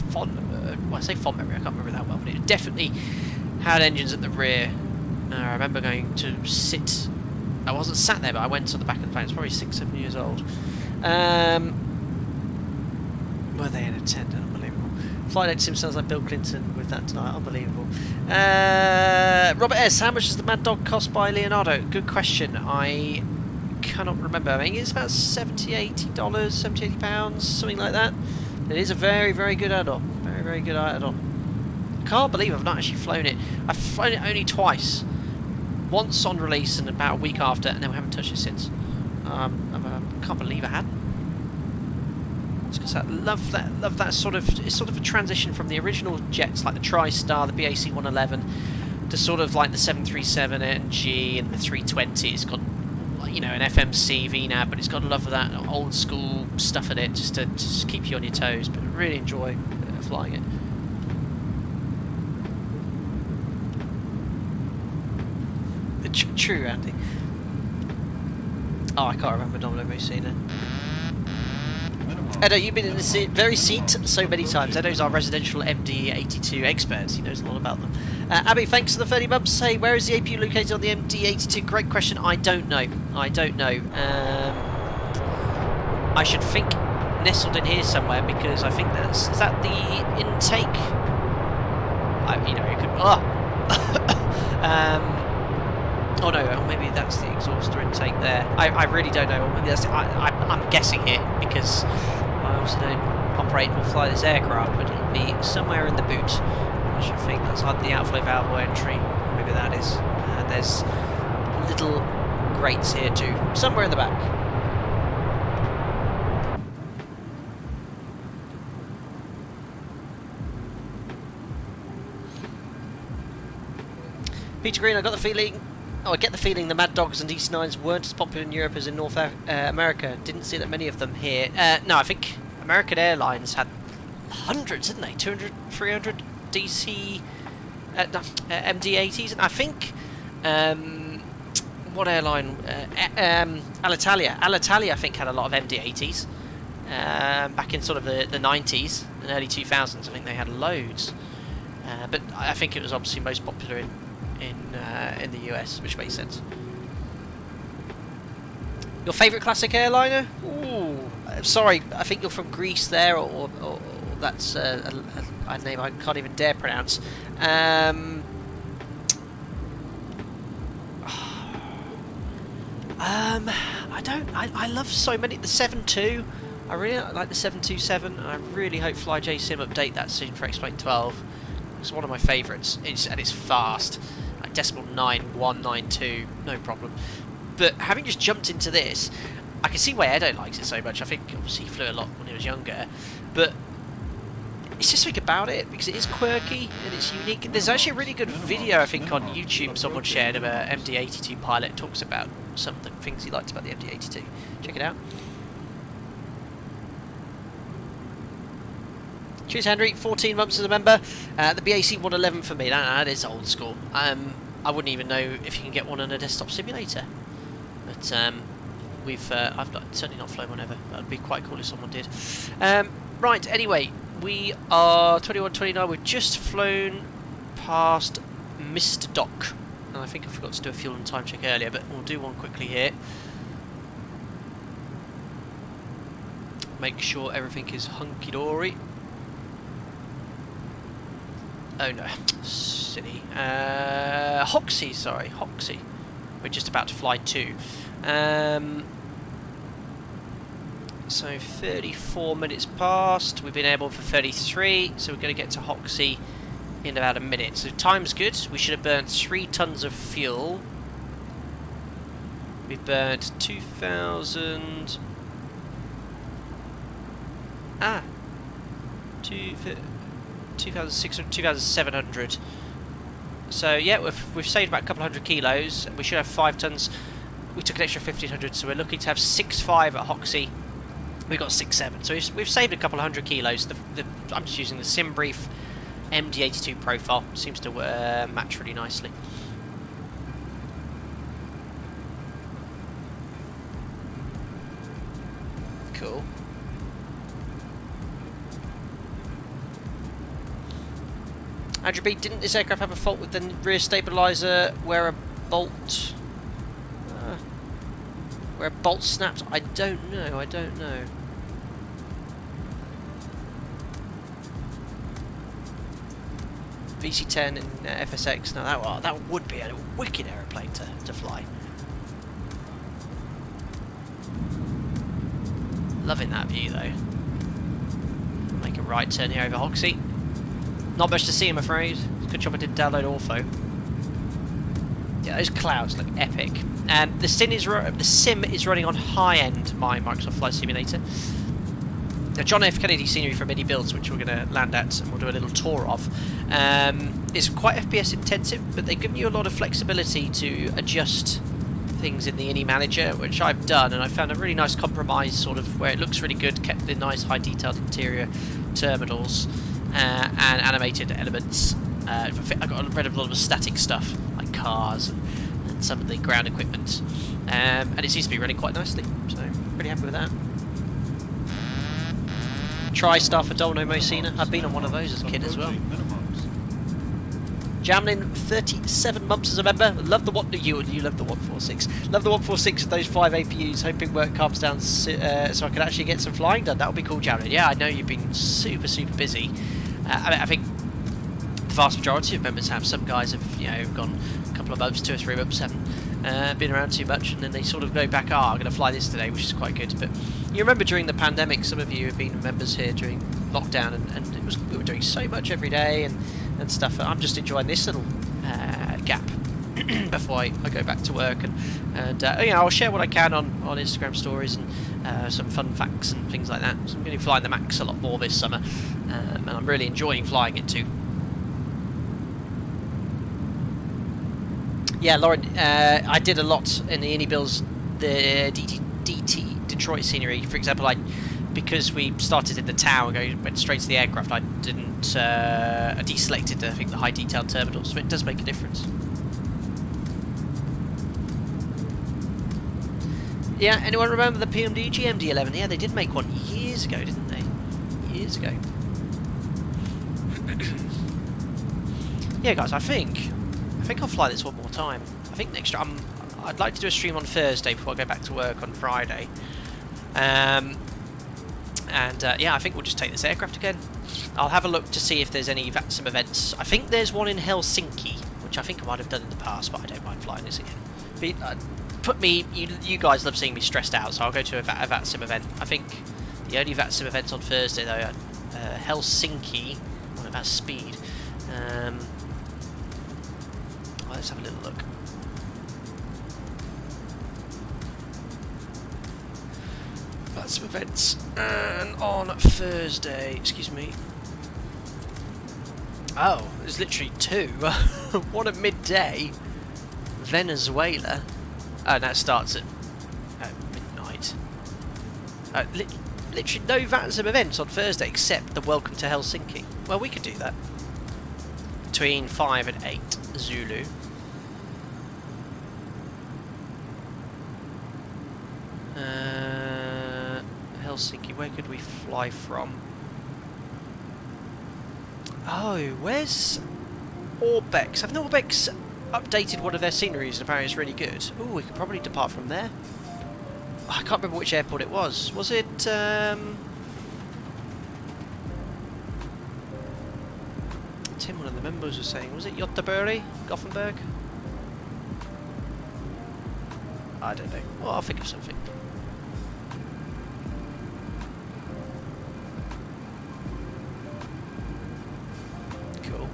I say fond memory. I can't remember that well, but it definitely had engines at the rear. I remember going to sit. I wasn't sat there, but I went to the back of the plane. I was probably 6-7 years old. Were they in attendant? Unbelievable. Flight Sim sounds like Bill Clinton with that tonight. Unbelievable. Robert S. How much does the Mad Dog cost by Leonardo? Good question. I cannot remember. I think it's about $70-80, £70-80, something like that. It is a very, very good add-on. Very, very good add-on. Can't believe I've not actually flown it. I've flown it only twice. Once on release and about a week after, and then we haven't touched it since. I can't believe I hadn't. It's because I love that sort of. It's sort of a transition from the original jets like the TriStar, the BAC 111, to sort of like the 737 NG and the 320. It's got, you know, an FMC VNAV, but it's got a love of that old school stuff in it, just to keep you on your toes. But I really enjoy flying it. True, Andy. Oh, I can't remember Domino Messina. Edo, you've been in the very seat so many times. Edo's our residential MD-82 expert. He knows a lot about them. Abby, thanks for the 30 months. Say, where is the APU located on the MD-82? Great question. I don't know. I don't know. I should think nestled in here somewhere, because I think that's... Is that the intake? You know, it could... oh no, maybe that's the exhaust or intake there. I really don't know. Maybe that's... I'm guessing here, because I also don't operate or fly this aircraft, but it'll be somewhere in the boot. I should think that's either the outflow valve or entry. Maybe that is. And there's little grates here too, somewhere in the back. Peter Green, I get the feeling the Mad Dogs and DC-9s weren't as popular in Europe as in North America. Didn't see that many of them here. No, I think American Airlines had hundreds, didn't they? 200, 300 DC MD-80s, and I think what airline? Alitalia. Alitalia, I think, had a lot of MD-80s back in sort of the 90s and early 2000s. I think they had loads, but I think it was obviously most popular in the US, which makes sense. Your favourite classic airliner? Ooh, sorry, I think you're from Greece there, or that's a name I can't even dare pronounce. I love so many. The 7.2, I really like the 727, and I really hope FlyJSim update that soon for X-Plane 12. It's one of my favourites. It's fast. Like decimal 9192, no problem. But having just jumped into this, I can see why Edo likes it so much. I think obviously he flew a lot when he was younger, but it's just something about it, because it is quirky and it's unique. There's actually a really good video, I think, on YouTube someone shared of a MD-82 pilot, talks about some of the things he liked about the MD-82. Check it out. Cheers, Henry. 14 months as a member. The BAC 111 for me. That is old school. I wouldn't even know if you can get one on a desktop simulator. But I've certainly not flown one ever. That'd be quite cool if someone did. Right. Anyway, we are 21:29. We've just flown past Mr. Dock, and I think I forgot to do a fuel and time check earlier, but we'll do one quickly here. Make sure everything is hunky-dory. Oh no, silly. Hoxie, sorry, Hoxie. We're just about to fly to. So 34 minutes past. We've been able for 33, so we're going to get to Hoxie in about a minute. So time's good. We should have burnt 3 tons of fuel. We've burnt 2,000. 2,600, 2,700. So yeah, we've saved about a couple hundred kilos. We should have 5 tons. We took an extra 1,500, so we're looking to have 6.5 at Hoxie. We got 6.7, so we've saved a couple hundred kilos. I'm just using the SimBrief MD-82 profile. Seems to match really nicely. Cool. Andrew B, didn't this aircraft have a fault with the rear stabilizer where a bolt snapped? I don't know. VC-10 and FSX. Now that would be a wicked aeroplane to fly. Loving that view though. Make a right turn here over Hoxie. Not much to see, I'm afraid. Good job I didn't download Ortho. Yeah, those clouds look epic. And the sim is running on high-end my Microsoft Flight Simulator. Now, John F. Kennedy Scenery from iniBuilds, which we're going to land at and we'll do a little tour of, is quite FPS intensive, but they give you a lot of flexibility to adjust things in the ini manager, which I've done, and I found a really nice compromise, sort of where it looks really good, kept the nice high detailed interior terminals and animated elements. I got rid of a lot of static stuff like cars and some of the ground equipment, and it seems to be running quite nicely, so pretty happy with that. TriStar for Dolno Mocena. I've been on one of those as a kid as well. Jamlin, 37 months as a member. Love the one. You love the 146. Love the 146 with those 5 APUs. Hoping work calms down so I can actually get some flying done. That would be cool, Jamlin. Yeah, I know you've been super busy. I think the vast majority of members have. Some guys have gone a couple of months, 2 or 3 months, haven't been around too much, and then they sort of go back. I'm going to fly this today, which is quite good. But you remember during the pandemic, some of you have been members here during lockdown, and we were doing so much every day and stuff. I'm just enjoying this little gap before I go back to work, and I'll share what I can on Instagram stories and some fun facts and things like that. So I'm going to be flying the Max a lot more this summer, and I'm really enjoying flying it too. Yeah, Lauren, I did a lot in the iniBuilds, the Detroit scenery, for example. Because we started in the tower, went straight to the aircraft, I didn't, I deselected, I think, the high detail terminals, so it does make a difference. Yeah, anyone remember the PMDG MD-11? Yeah, they did make one years ago, didn't they? Years ago. Yeah, guys, I think I'll fly this one more time. I think next year, I'd like to do a stream on Thursday before I go back to work on Friday. Yeah, I think we'll just take this aircraft again. I'll have a look to see if there's any VATSIM events. I think there's one in Helsinki, which I think I might have done in the past, but I don't mind flying this again. But, you guys love seeing me stressed out, so I'll go to a VATSIM event. I think the only VATSIM events on Thursday, though, are Helsinki. What about speed? Let's have a little look. Some events, and on Thursday, excuse me. Oh, there's literally 2. One at midday, Venezuela. Oh, that starts at midnight. Literally no VATSIM events on Thursday except the Welcome to Helsinki. Well, we could do that. Between 5 and 8 Zulu. Helsinki, where could we fly from? Oh, where's Orbex? Have Orbex updated one of their sceneries and apparently it's really good? Oh, we could probably depart from there. I can't remember which airport it was. Was it Tim, one of the members was saying, was it Göteborg? Gothenburg? I don't know. Well, I'll think of something. Cool.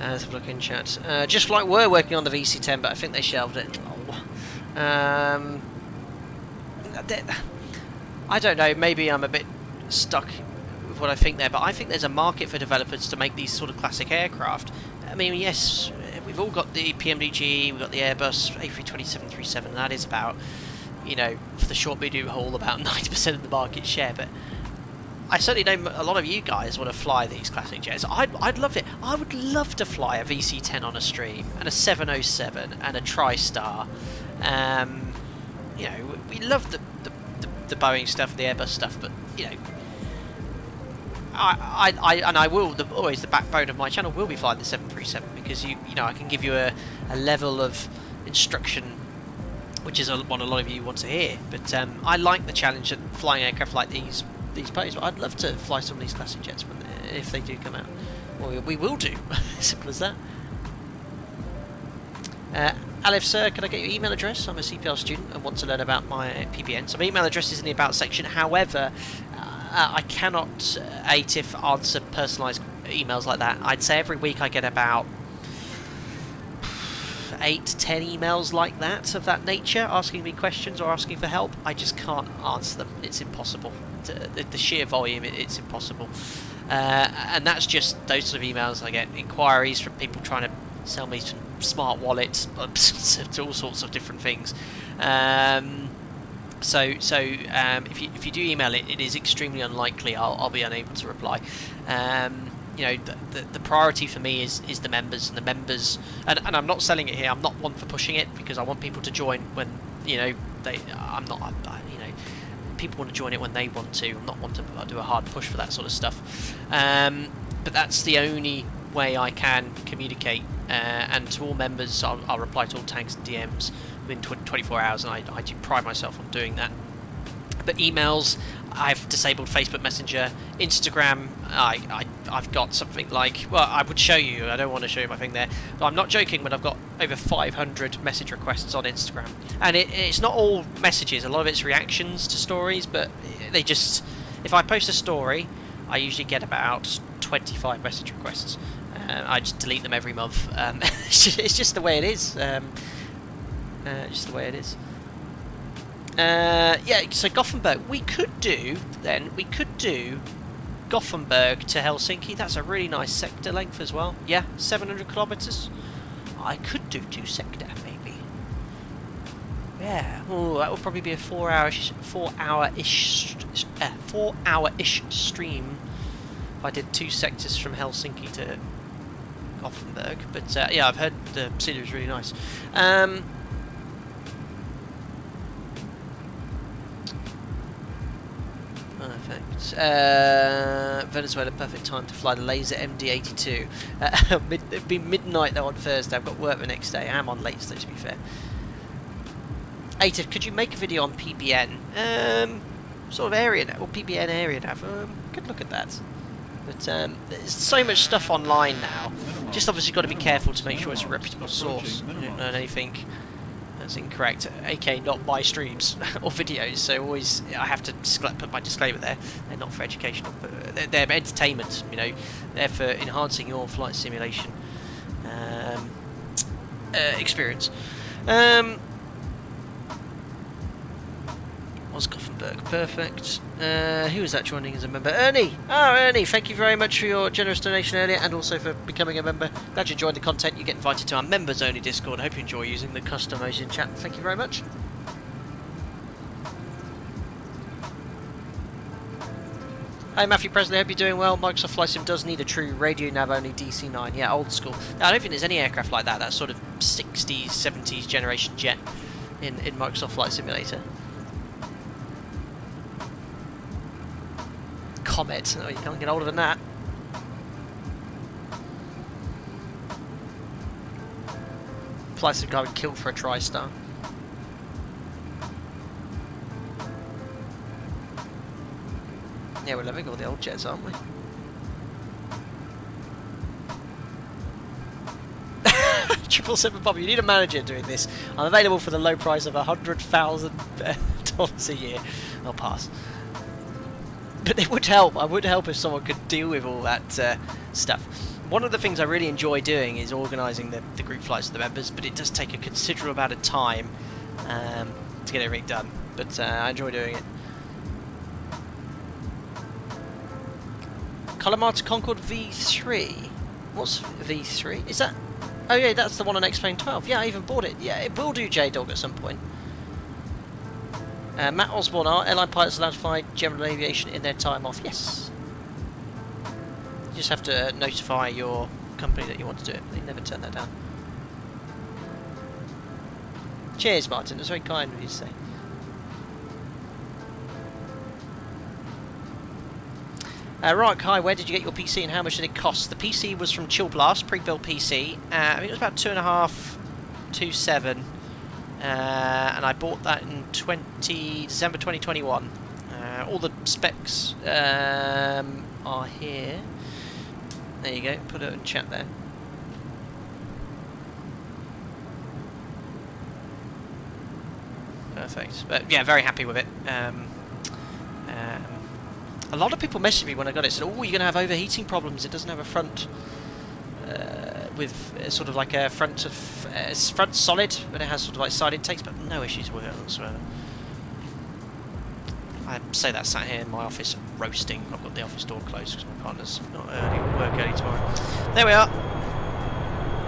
Let's have a look in chat. Just like we're working on the VC10, but I think they shelved it. Oh. I don't know, maybe I'm a bit stuck with what I think there, but I think there's a market for developers to make these sort of classic aircraft. I mean, yes, we've all got the PMDG, we've got the Airbus A320-737, that is about, you know, for the short medium haul, about 90% of the market share, but I certainly know a lot of you guys want to fly these classic jets. I'd love it. I would love to fly a VC-10 on a stream, and a 707, and a TriStar. You know, we love the Boeing stuff, the Airbus stuff, but you know, I will always the backbone of my channel will be flying the 737 because you know I can give you a level of instruction which is what a lot of you want to hear. But I like the challenge of flying aircraft like these pose. But I'd love to fly some of these classic jets if they do come out. Well, we will do. Simple as that. Alif, sir, can I get your email address? I'm a CPL student and want to learn about my PBN. So my email address is in the About section. However, I cannot, ATIF, answer personalised emails like that. I'd say every week I get about 8 to 10 emails like that, of that nature, asking me questions or asking for help. I just can't answer them. It's impossible. The sheer volume, it's impossible. And that's just those sort of emails I get. Inquiries from people trying to sell me some smart wallets, all sorts of different things. So if you do email it, it is extremely unlikely I'll be unable to reply. You know, the priority for me is the members, and the members, and I'm not selling it here. I'm not one for pushing it because I want people to join when, you know, you know, people want to join it when they want to. I'm not one to do a hard push for that sort of stuff. But that's the only way I can communicate. And to all members, I'll reply to all tags and DMs within 24 hours, and I do pride myself on doing that. But emails, I've disabled Facebook Messenger, Instagram. I've got something like, well, I would show you. I don't want to show you my thing there, but I'm not joking when I've got over 500 message requests on Instagram, and it's not all messages. A lot of it's reactions to stories, but they just, if I post a story, I usually get about 25 message requests. I just delete them every month. It's just the way it is. Just the way it is. Yeah, so Gothenburg, we could do Gothenburg to Helsinki. That's a really nice sector length as well. Yeah, 700 kilometers. I could do 2 sector maybe. Yeah, oh, that would probably be a 4-hour-ish stream if I did 2 sectors from Helsinki to Gothenburg. But yeah, I've heard the scenery is really nice. Perfect. Venezuela, perfect time to fly the laser MD-82. It'd be midnight though on Thursday. I've got work the next day. I am on late today, to be fair. Atif, could you make a video on PBN? Sort of area now, or PBN area now. Could look at that. But there's so much stuff online now. Just obviously got to be careful to make sure it's a reputable source. I don't learn anything that's incorrect, aka not my streams or videos, so always I have to put my disclaimer there. They're not for educational, but they're entertainment, you know. They're for enhancing your flight simulation experience. Was Gothenburg perfect? Who was that joining as a member? Ernie! Oh, Ernie, thank you very much for your generous donation earlier, and also for becoming a member. Glad you enjoyed the content. You get invited to our members-only Discord. I hope you enjoy using the custom emojis in chat. Thank you very much. Hi, Matthew Presley. Hope you're doing well. Microsoft Flight Sim does need a true radio nav only DC-9. Yeah, old school. I don't think there's any aircraft like that. That sort of 60s, 70s generation jet in Microsoft Flight Simulator. Comet. Oh, you can't get older than that. Flight Sim guy would kill for a TriStar. Yeah, we're living all the old jets, aren't we? 777 Bob, you need a manager doing this. I'm available for the low price of $100,000 a year. I'll pass. But it would help. I would help if someone could deal with all that stuff. One of the things I really enjoy doing is organising the group flights of the members, but it does take a considerable amount of time to get everything done. But I enjoy doing it. Kalamata Concorde V3. What's V3? Is that? Oh yeah, that's the one on X-Plane 12. Yeah, I even bought it. Yeah, it will do J-Dog at some point. Matt Osborne, are airline pilots allowed to fly general aviation in their time off? Yes. You just have to notify your company that you want to do it. They never turn that down. Cheers, Martin. That's very kind of you to say. Right, Kai, where did you get your PC and how much did it cost? The PC was from Chill Blast, pre-built PC. I think it was about 2.527. And I bought that in December 2021. All the specs are here. There you go, put it in chat there. Perfect. But yeah, very happy with it. A lot of people messaged me when I got it, said, oh, you're going to have overheating problems. It doesn't have a front with sort of like a front solid, but it has sort of like side intakes, but no issues with it whatsoever. I say that sat here in my office roasting. I've got the office door closed because my partner's not work early tomorrow. There we are.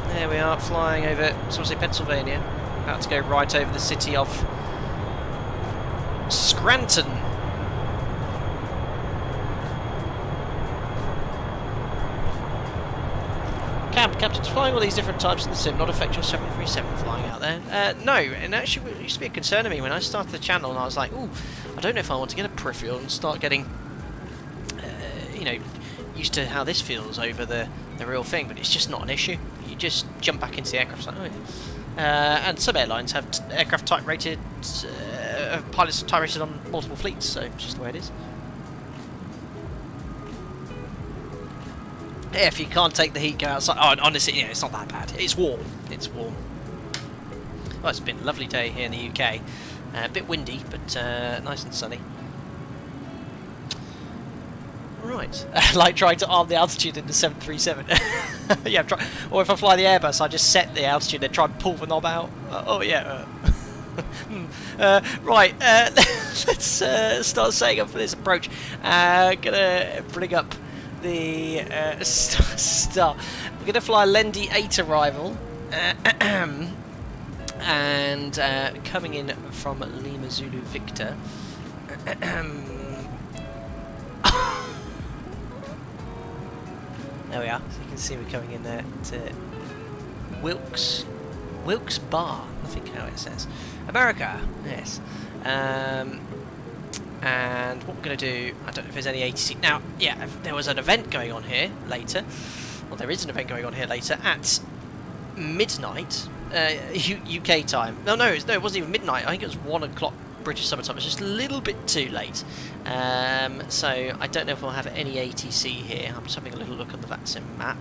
There we are, flying over, so I say Pennsylvania. About to go right over the city of Scranton. Captain's flying all these different types in the sim not affect your 737 flying out there? No, and actually it used to be a concern of me when I started the channel, and I was like, ooh, I don't know if I want to get a peripheral and start getting, you know, used to how this feels over the real thing, but it's just not an issue. You just jump back into the aircraft, like, oh yeah. And some airlines have aircraft type rated, pilots type rated on multiple fleets, so it's just the way it is. Yeah, if you can't take the heat, go outside. Oh, honestly, yeah, it's not that bad. It's warm. It's warm. Well, it's been a lovely day here in the UK. A bit windy, but nice and sunny. Right. Like trying to arm the altitude in the 737. Yeah, or if I fly the Airbus, I just set the altitude and try and pull the knob out. Oh, yeah. Right, let's start setting up for this approach. Gonna bring up the start. We're going to fly MD-80 arrival, and coming in from Lima Zulu Victor. There we are. So you can see we're coming in there to Wilkes Bar. I think how it says. America. Yes. And what we're going to do, I don't know if there's any ATC. Now, yeah, there was an event going on here later. Well, there is an event going on here later at midnight, UK time. No, it wasn't even midnight. I think it was 1 o'clock British summer time. It's just a little bit too late. So I don't know if we'll have any ATC here. I'm just having a little look at the VATSIM map.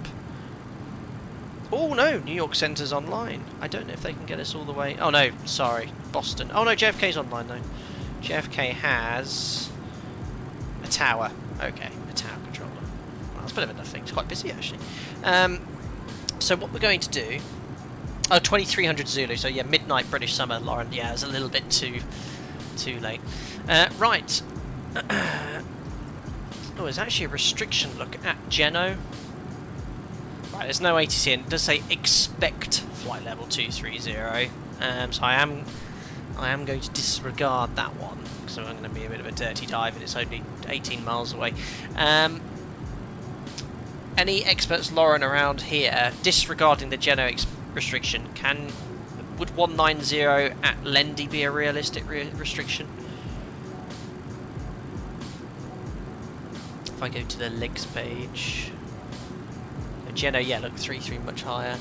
Oh no, New York Centre's online. I don't know if they can get us all the way. Oh no, sorry, Boston. Oh no, JFK's online though. JFK has a tower. Okay, a tower controller. Well, that's a bit of a nothing. It's quite busy actually. So what we're going to do. Oh, 2300 Zulu. So yeah, midnight British summer, Lauren. Yeah, it's a little bit too late. Right. Oh, there's actually a restriction. Look at Geno. Right, there's no ATC, and it does say expect flight level 230. So I am going to disregard that one, because I'm going to be a bit of a dirty dive, and it's only 18 miles away. Any experts, Lauren, around here, disregarding the Geno restriction, would 190 at Lendy be a realistic restriction? If I go to the legs page, Geno, yeah, look, 33 much higher.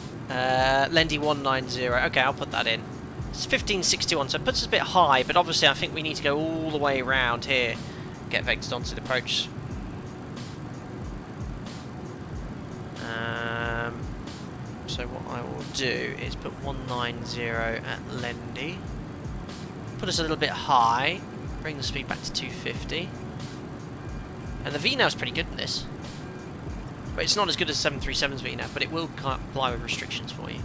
Lendy 190, okay, I'll put that in. It's 1561, so it puts us a bit high, but obviously I think we need to go all the way around here, get vectored onto the approach. So what I will do is put 190 at Lendy, put us a little bit high, bring the speed back to 250, and the VNAV is pretty good in this. But it's not as good as 737's VNAV, but it will comply with restrictions for you.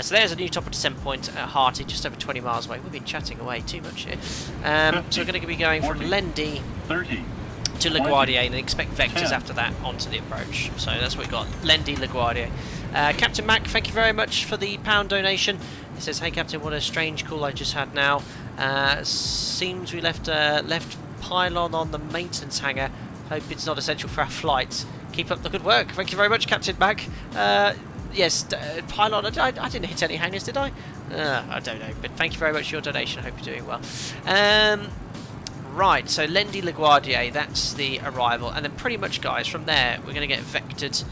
So there's a new top of descent point at Hearty, just over 20 miles away. We've been chatting away too much here. So we're going to be going 40, from Lendy 30, to LaGuardia and expect vectors 10. after that onto the approach. So that's what we've got, Lendy, LaGuardia. Captain Mac, thank you very much for the £1 donation. It says, hey Captain, what a strange call I just had now. Seems we left pylon on the maintenance hangar. Hope it's not essential for our flights. Keep up the good work. Thank you very much, Captain Mac. Yes, pylon, I didn't hit any hangars, did I? I don't know, but thank you very much for your donation. I hope you're doing well. Right, so Lendy LaGuardia, that's the arrival, and then pretty much, guys, from there we're going to get vectored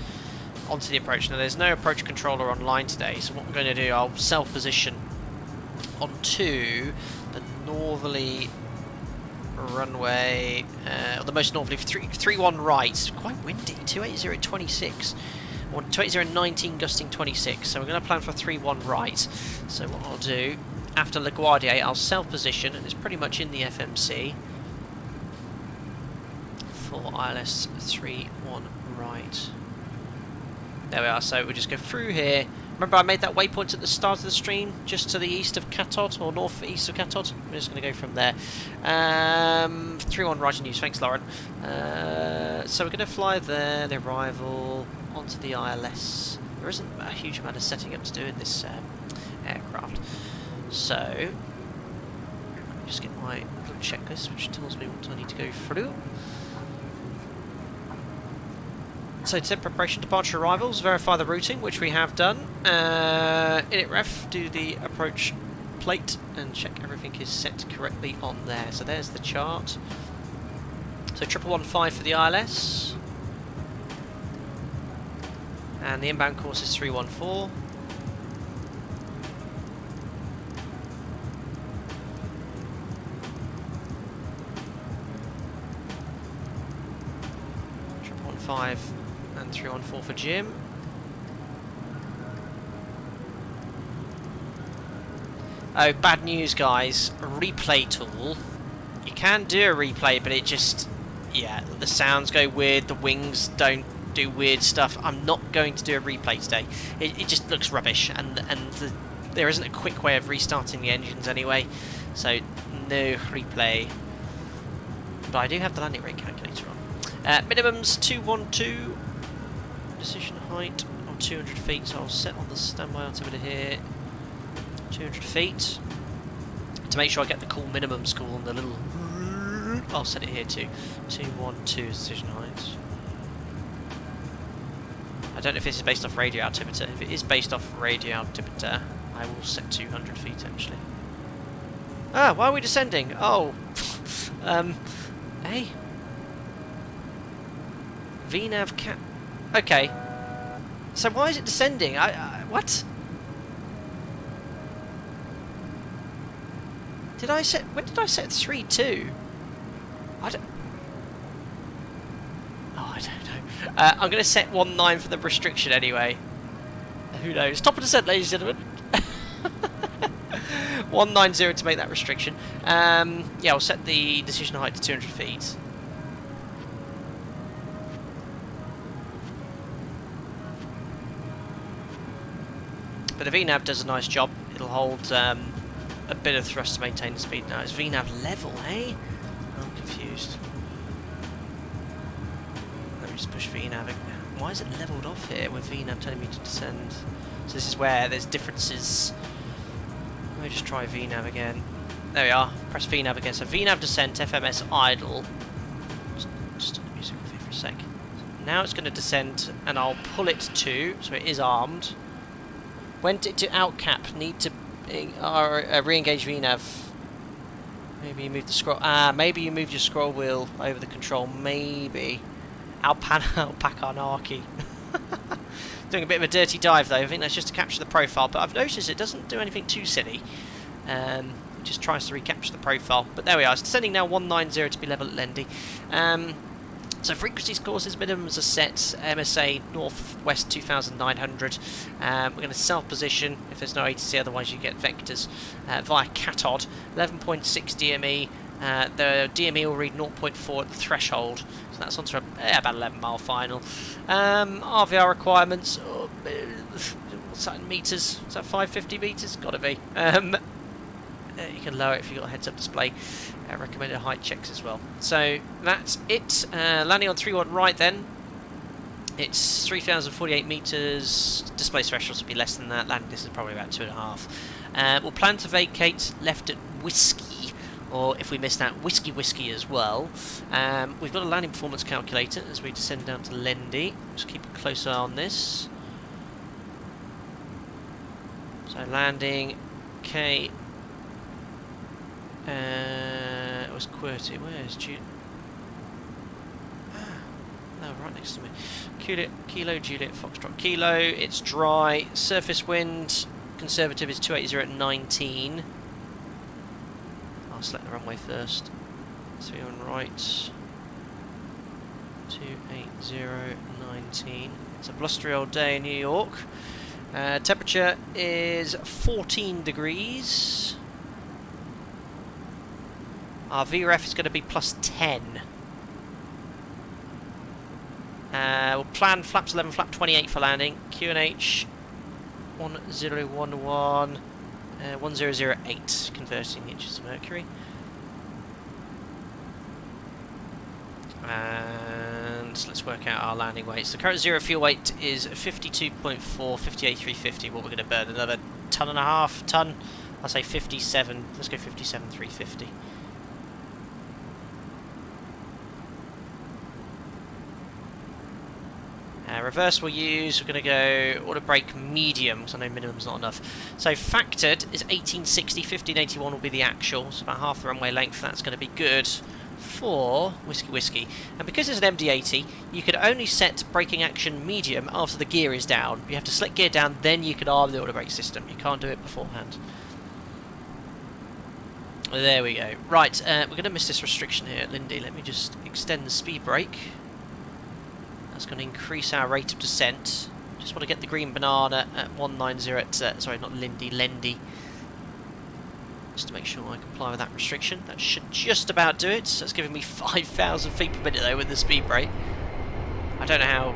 onto the approach. Now, there's no approach controller online today, so what I'm going to do, I'll self-position onto the northerly runway, or the most northerly, 31 right, quite windy, 280 at 26. 280 19 gusting 26, so we're going to plan for 31 right. So what I'll do, after LaGuardia, I'll self-position, and it's pretty much in the FMC for ILS 31 right. There we are, so we'll just go through here. Remember I made that waypoint at the start of the stream, just to the east of Katod, or north-east of Katod? We're just going to go from there. 31 right in use, thanks Lauren. So we're going to fly there, the arrival, onto the ILS. There isn't a huge amount of setting up to do in this aircraft. So, let me just get my little checklist, which tells me what I need to go through. So set preparation, departure, arrivals, verify the routing, which we have done. Init ref, do the approach plate and check everything is set correctly on there. So there's the chart. So 1115 for the ILS. And the inbound course is 314. And 314 for Jim. Oh, bad news, guys. A replay tool. You can do a replay, but it just... yeah, the sounds go weird, the wings don't do weird stuff. I'm not going to do a replay today. It just looks rubbish, and there isn't a quick way of restarting the engines anyway, so no replay. But I do have the landing rate calculator on. Minimums 212, decision height on 200 feet, so I'll set on the standby altimeter here, 200 feet. To make sure I get the cool minimum score on the little... I'll set it here too, 212 decision height. I don't know if this is based off radio altimeter. If it is based off radio altimeter, I will set 200 feet actually. Ah, why are we descending? Oh, hey. VNav cat. Okay. So why is it descending? What? Did I set? When did I set 3-2? I don't. Oh, I don't know. I'm going to set 19 for the restriction anyway. Who knows? Stop and descent, ladies and gentlemen. 190 to make that restriction. Yeah, I'll set the decision height to 200 feet. But the VNav does a nice job. It'll hold a bit of thrust to maintain the speed. Now, it's VNav level, eh? I'm confused. Let me just push VNav. Why is it leveled off here with VNav telling me to descend? So this is where there's differences. Let me just try VNav again. There we are. Press VNav again. So VNav descent, FMS idle. Just turn the music off here for a sec. Now it's going to descend, and I'll pull it to, so it is armed. Went it to outcap, need to re-engage VNav. Maybe you moved the scroll. Maybe you moved your scroll wheel over the control. Maybe. Alpaca anarchy. Doing a bit of a dirty dive though. I think that's just to capture the profile. But I've noticed it doesn't do anything too silly. It just tries to recapture the profile. But there we are. It's descending now 190 to be level at Lendy. So frequency courses minimums are set, MSA northwest 2900. We're going to self-position if there's no ATC, otherwise you get vectors via CATOD. 11.6 DME. The DME will read 0.4 at the threshold, so that's onto about 11 mile final. RVR requirements, what's that in meters? Is that 550 meters? Gotta be. You can lower it if you've got a heads-up display. Recommended height checks as well. So that's it. Landing on 31 right then. It's 3,048 meters. Display thresholds will be less than that. Landing distance is probably about 2.5. We'll plan to vacate left at Whiskey, or if we miss that, Whiskey as well. We've got a landing performance calculator as we descend down to Lendy. Just keep a close eye on this. So landing K. It was QWERTY. Where's Juliet? No, right next to me. Kilo Juliet Foxtrot Kilo. It's dry. Surface wind conservative is 280 at 19. I'll select the runway first. 3 on right. 280 19. It's a blustery old day in New York. Temperature is 14 degrees. Our VREF is going to be plus 10. We'll plan flaps 11, flap 28 for landing. QNH 1011, 1008, converting inches of mercury. And let's work out our landing weights. The current zero fuel weight is 52.4, 58,350. What we're going to burn, another ton and a half, ton. I'll say 57. Let's go 57,350. Reverse we'll use, we're going to go auto brake medium, because I know minimum's not enough. So factored is 1860, 1581 will be the actual, so about half the runway length. That's going to be good for Whiskey. And because it's an MD-80, you could only set braking action medium after the gear is down. You have to select gear down, then you can arm the auto brake system. You can't do it beforehand. There we go. Right, we're going to miss this restriction here at Lindy. Let me just extend the speed brake. That's going to increase our rate of descent. Just want to get the green banana at 190 at, sorry, not Lindy, Lendy. Just to make sure I comply with that restriction. That should just about do it. So that's giving me 5,000 feet per minute though with the speed brake. I don't know how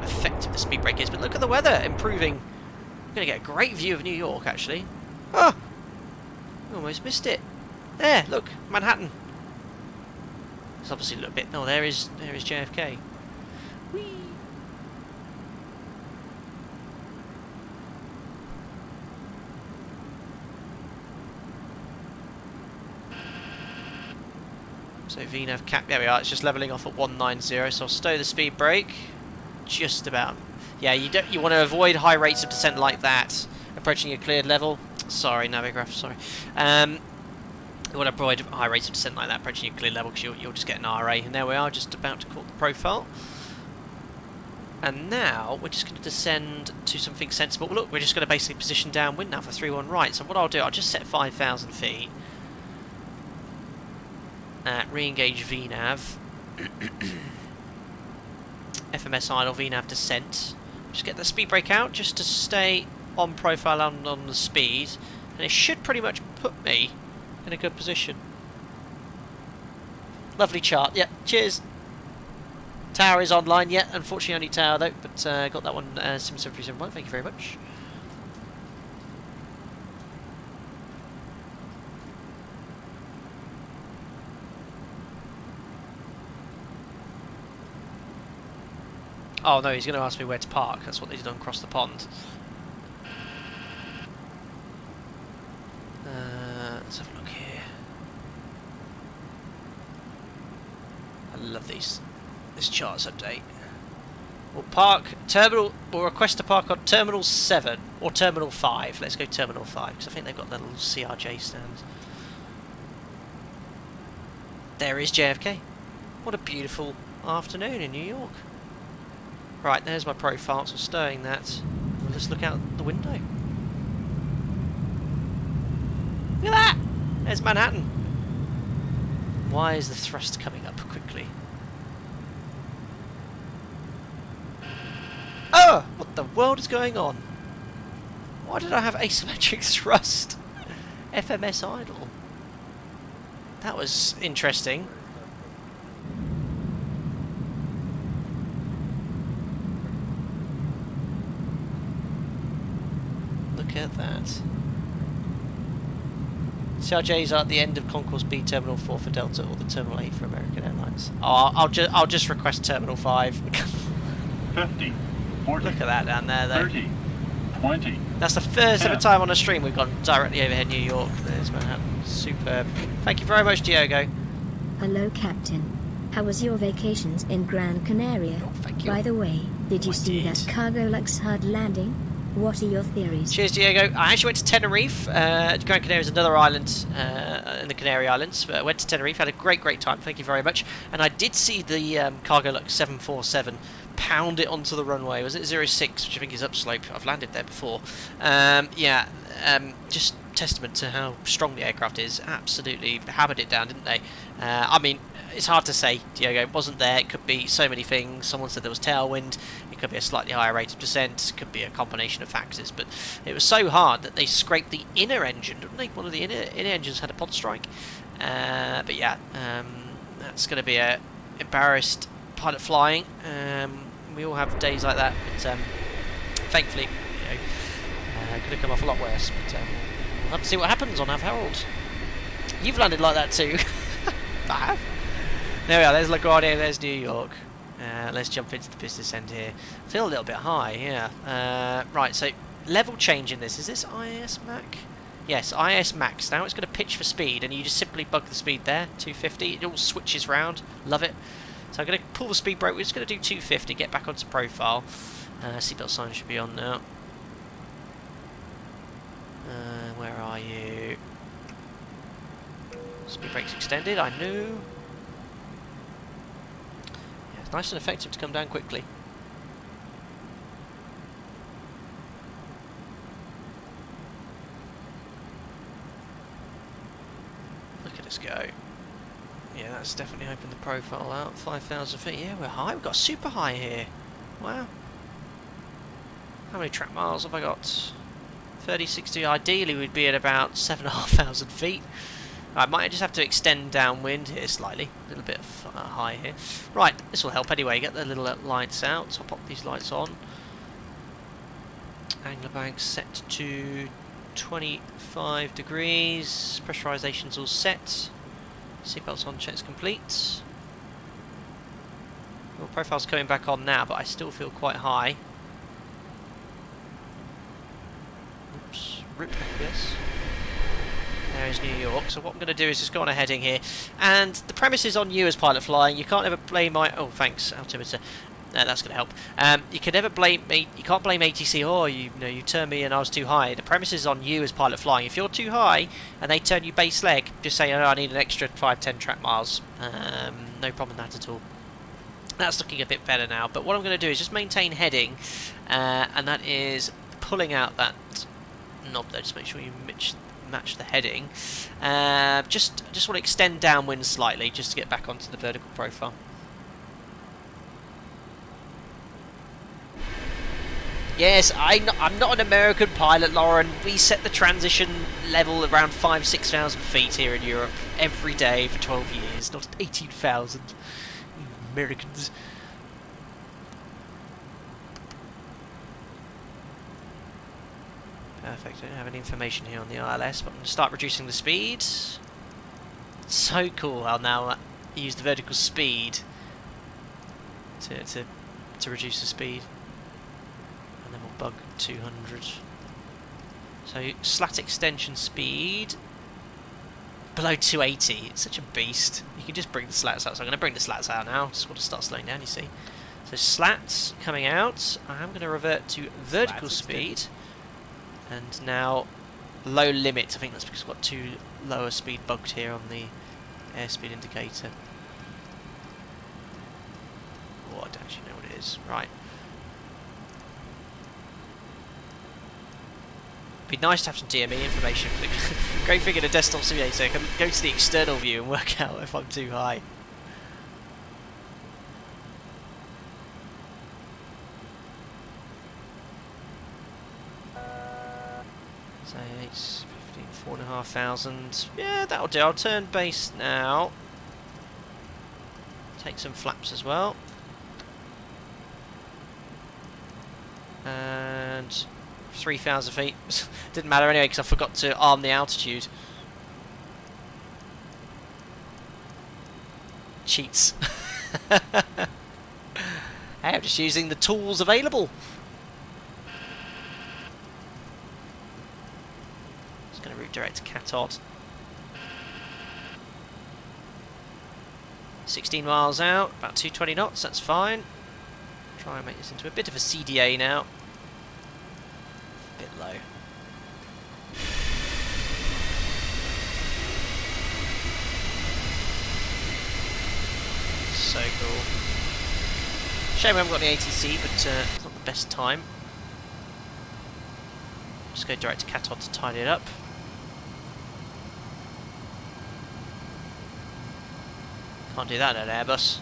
effective the speed brake is, but look at the weather improving. I'm going to get a great view of New York actually. Oh! Almost missed it. There, look, Manhattan. It's obviously a little bit. Oh, there is JFK. Whee! So VNAV cap. There we are. It's just leveling off at 190. So I'll stow the speed brake. Just about. Yeah, you want to avoid high rates of descent like that. Approaching a cleared level. Sorry, Navigraph, sorry. You want to avoid high rates of descent like that, approaching your clear level, because you'll just get an RA. And there we are, just about to call the profile. And now, we're just going to descend to something sensible. Look, we're just going to basically position downwind now for 3-1 right. So what I'll do, I'll just set 5,000 feet. Re-engage VNAV. FMS idle, VNAV descent. Just get the speed brake out, just to stay on profile and on the speed, and it should pretty much put me in a good position. Lovely chart. Yeah, cheers. Tower is online yet, unfortunately only tower though, but got that one Sim7371. Thank you very much. Oh no, he's going to ask me where to park. That's what they did on Cross the Pond. Let's have a look here. I love this charts update. We'll park terminal. We'll request to park on Terminal 7 or Terminal 5. Let's go Terminal 5 because I think they've got the little CRJ stands. There is JFK. What a beautiful afternoon in New York. Right, there's my profile. So stowing that. We'll just look out the window. Look at that! There's Manhattan. Why is the thrust coming up quickly? Oh! What the world is going on? Why did I have asymmetric thrust? FMS idle. That was interesting. Look at that. CRJs are at the end of Concourse B, Terminal 4 for Delta, or the Terminal 8 for American Airlines. Oh, I'll just request Terminal 5. 50, 40. Look at that down there, though. 30, 20. That's the first ever time on a stream we've gone directly overhead New York. There's Manhattan. Superb. Thank you very much, Diogo. Hello, Captain. How was your vacations in Gran Canaria? Oh, thank you. By the way, did you I see did. that cargo lux hard landing? What are your theories? Cheers, Diego. I actually went to Tenerife. Gran Canaria is another island in the Canary Islands. Went to Tenerife, had a great time. Thank you very much. And I did see the Cargo Lux 747 pound it onto the runway. Was it 06, which I think is upslope? I've landed there before. Just testament to how strong the aircraft is. Absolutely hammered it down, didn't they? I mean, it's hard to say, Diego. It wasn't there. It could be so many things. Someone said there was tailwind. It could be a slightly higher rate of descent. It could be a combination of factors. But it was so hard that they scraped the inner engine, didn't they? One of the inner engines had a pod strike. But yeah, that's going to be a embarrassed pilot flying. We all have days like that. But thankfully, could have come off a lot worse. But we'll have to see what happens on Av Harold. You've landed like that too. I have. There we are, there's LaGuardia, there's New York. Let's jump into the business end here. Feel a little bit high, yeah. Right, so level change in this. Is this IS Mac? Yes, IS Max. Now it's going to pitch for speed, and you just simply bug the speed there, 250. It all switches round. Love it. So I'm going to pull the speed brake. We're just going to do 250, get back onto profile. Seatbelt sign should be on now. Where are you? Speed brake's extended, I knew. Yeah, it's nice and effective to come down quickly. Look at us go. Yeah, that's definitely opened the profile out. 5,000 feet. Yeah, we're high. We've got super high here. Wow. How many track miles have I got? 30, 60. Ideally, we'd be at about 7,500 feet. I might just have to extend downwind here slightly. A little bit high here. Right, this will help anyway. Get the little lights out. So I'll pop these lights on. Angler bank set to 25 degrees. Pressurization's all set. Seatbelts on, checks complete. Well, profile's coming back on now, but I still feel quite high. Oops, rip FPS. There is New York. So what I'm going to do is just go on a heading here, and the premise is on you as pilot flying. You can't ever blame my. Oh, thanks, altimeter. That's going to help. You can never blame me. You can't blame ATC. Oh, you turned me and I was too high. The premise is on you as pilot flying. If you're too high and they turn you base leg, just say, oh, I need an extra 5-10 track miles. No problem with that at all. That's looking a bit better now. But what I'm going to do is just maintain heading, and that is pulling out that knob there. Just make sure you match the heading. Just want to extend downwind slightly just to get back onto the vertical profile. Yes, I'm not an American pilot, Lauren. We set the transition level around 5,000-6,000 feet here in Europe every day for 12 years, not 18,000 Americans. Perfect, I don't have any information here on the ILS, but I'm going to start reducing the speed. So cool, I'll now use the vertical speed to reduce the speed. And then we'll bug 200. So slat extension speed below 280. It's such a beast. You can just bring the slats out. So I'm going to bring the slats out now. Just want to start slowing down, you see. So slats coming out. I'm going to revert to vertical speed. And now low limit. I think that's because I've got too lower speed bugged here on the airspeed indicator. Oh, I don't actually know what it is. Right. Be nice to have some DME information. Great thing in a desktop simulator. I can go to the external view and work out if I'm too high. So it's 15, 4,500. Yeah, that'll do. I'll turn base now. Take some flaps as well. And 3,000 feet. Didn't matter anyway because I forgot to arm the altitude. Cheats. Hey, I'm just using the tools available. Just going to route direct to Catod. 16 miles out, about 220 knots, that's fine. Try and make this into a bit of a CDA now. A bit low. So cool. Shame we haven't got the ATC, but it's not the best time. Just go direct to Catod to tidy it up. Can't do that at Airbus.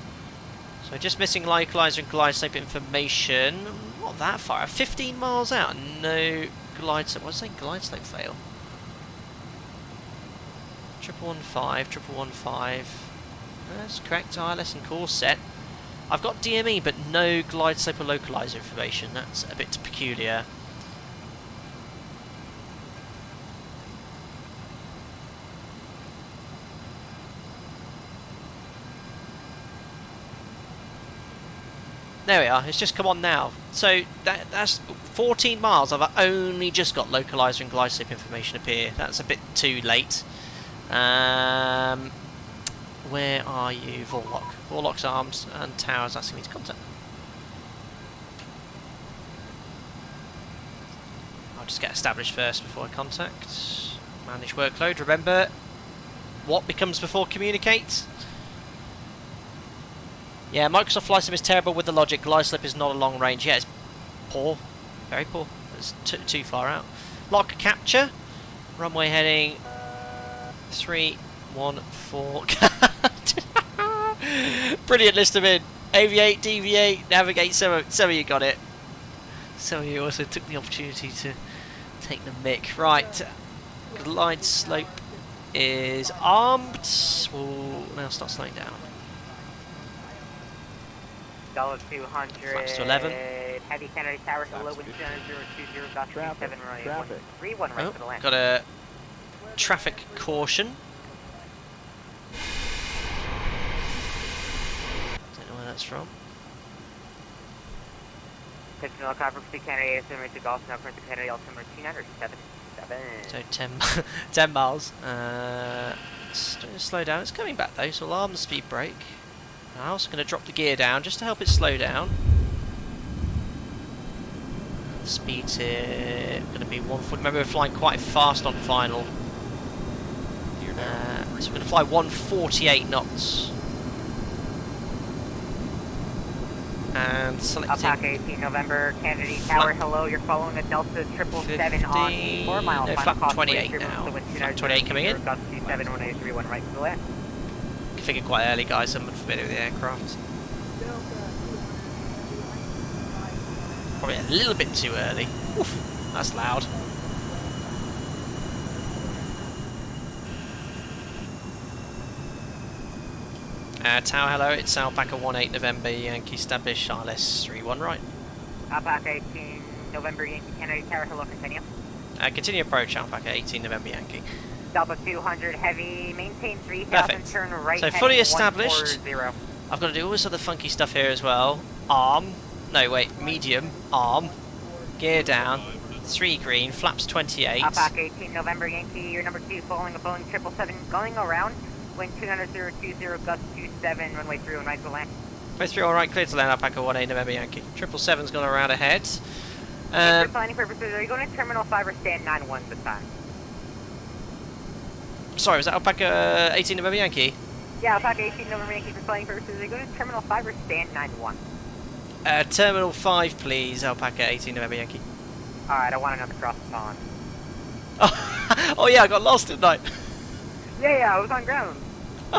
So just missing localizer and glide slope information. Not that far. 15 miles out. No glide slope. What was I saying? Glide slope fail. 115. That's correct. ILS and course set. I've got DME, but no glide slope or localizer information. That's a bit peculiar. There we are, it's just come on now. So that's 14 miles. I've only just got localizer and glide slope information appear. That's a bit too late. Where are you? Vorlock. Vorlock's arms and Tower's asking me to contact them. I'll just get established first before I contact. Manage workload. Remember, what becomes before communicate? Yeah, Microsoft Flight Sim is terrible with the logic. Glide slip is not a long range. Yeah, it's poor. Very poor. It's too far out. Lock capture. Runway heading 314. Brilliant list of in. Aviate, deviate, navigate. Some of you got it. Some of you also took the opportunity to take the mic. Right. Glide slope is armed. We'll now start slowing down. $200. Flaps to 11. Heavy Kennedy Tower, hello, wind 2020, gust 27 runway 31 right for the land. Got a traffic caution. Don't know where that's from. Pitching all cover for Kennedy, similar to Gulf, now current to Kennedy, altimeter 277. So 10 miles. Slow down. It's coming back though, so alarm the speed brake. I'm also going to drop the gear down just to help it slow down. The speed's here going to be 140. Remember, we're flying quite fast on final. So we're going to fly 148 knots. And selecting. Alpaca 18 November, Kennedy Tower, hello. You're following a Delta 777 on the 4 mile no, final flap cost 28 now. Flap 28 coming in. Gust 27 1831 right for the land. Configured quite early, guys. I'm unfamiliar with the aircraft. Probably a little bit too early. Oof, that's loud. Tower, hello. It's Alpaca 18 November Yankee established RLS 31 right. Alpaca 18 November Yankee Kennedy Tower, hello. Continue. Continue approach Alpaca 18 November Yankee. Delta 200 heavy, maintain 3000, Perfect. turn right. So fully heading established. 140. I've got to do all this other funky stuff here as well. Arm. No, wait. Medium. Arm. Gear down. 3 green. Flaps 28. Alpaca 18 November Yankee, you're number 2, following a Boeing 777, going around. Wind 20020, gust 27, runway 31 right to land. Runway 3 all right, clear to land. Alpaca 18 November Yankee. 777's gone around ahead. For planning purposes, are you going to Terminal 5 or stand 9-1 this time? Sorry, was that Alpaca 18 November Yankee? Yeah, Alpaca 18 November Yankee for planning purposes. Are you going to Terminal 5 or stand 9-1? Terminal 5, please. Alpaca 18 November Yankee. Alright, I want another cross the pond. Oh yeah, I got lost, didn't I? Yeah, I was on ground.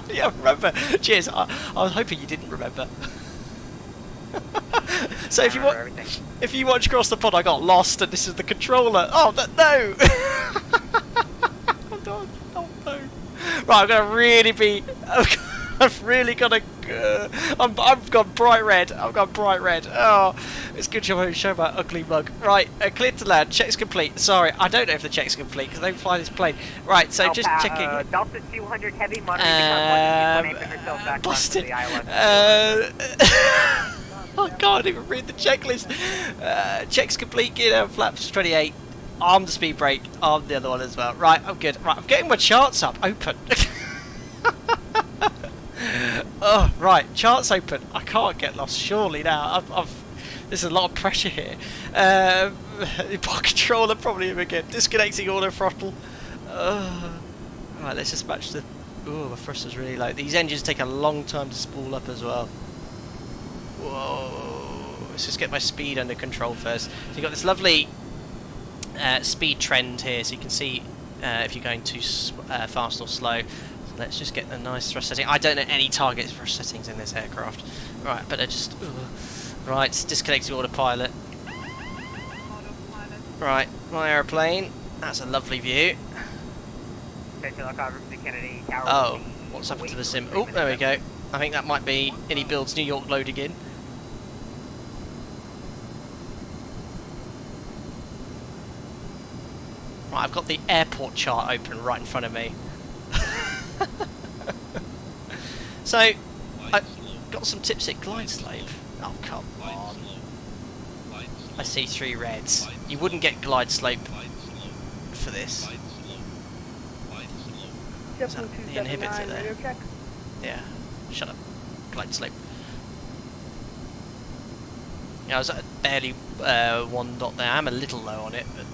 Yeah, I remember. Cheers. I was hoping you didn't remember. So if you watch Cross the Pod, I got lost, and this is the controller. Oh no! Oh no! Right, I'm gonna really be. I've really got to. I've gone bright red. I've gone bright red. Oh, it's a good job I don't show about ugly mug. Right, cleared to land. Check's complete. Sorry, I don't know if the check's complete because I don't fly this plane. Right, so just checking. Delta 200 heavy monitoring. Busted. I can't even read the checklist. Check's complete. Gear down. Flaps 28. Arm the speed brake. Arm the other one as well. Right, I'm good. Right, I'm getting my charts up. Open. Oh, right, charts open. I can't get lost, surely now. There's a lot of pressure here. Pod controller probably again. Disconnecting auto throttle. Right, let's just match the. Oh, my thruster's really low. These engines take a long time to spool up as well. Whoa. Let's just get my speed under control first. So you've got this lovely speed trend here, so you can see if you're going too fast or slow. Let's just get the nice thrust setting. I don't know any target thrust settings in this aircraft. Right, but I just... Right, disconnecting autopilot. Right, my aeroplane. That's a lovely view. Oh, what's happened to the sim? Oh, there we go. I think that might be iniBuilds New York loading in. Right, I've got the airport chart open right in front of me. So, I got some tips at glide slope. Oh, come on. I see 3 reds. You wouldn't get glide slope for this. Is that the inhibitor there? Yeah, shut up. Glide slope. Yeah, I was at barely 1 knot there. I'm a little low on it, but...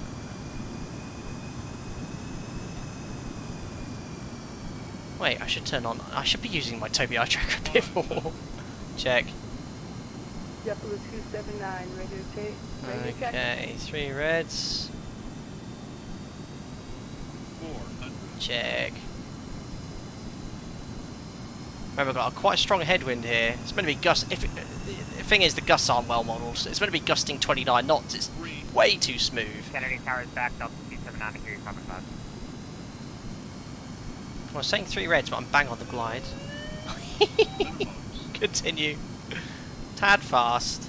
Wait, I should turn on... I should be using my Tobii eye tracker a bit more. Check. JetBlue 279, ready to take. Okay, 3 reds. 400. Check. Remember, I've got quite a strong headwind here. It's meant to be gust. The thing is, the gusts aren't well modelled. It's meant to be gusting 29 knots. It's way too smooth. Kennedy Tower's back, Delta 279, and Geary Common Cloud. I was saying 3 reds, but I'm bang on the glide. Continue. Tad fast.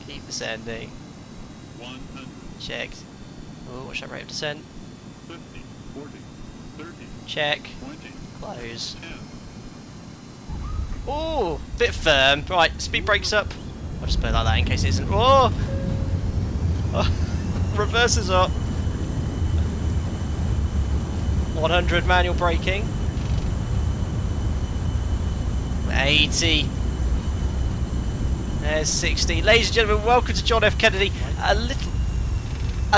Keep descending. 100. Checked. Oh, what's that rate of descent? 50. 40. 30. Check. 20. Close. 10. Oh, bit firm. Right, speed brakes up. I'll just put it like that in case it isn't. Oh! Reverses up. 100 manual braking. 80. There's 60. Ladies and gentlemen, welcome to John F. Kennedy. A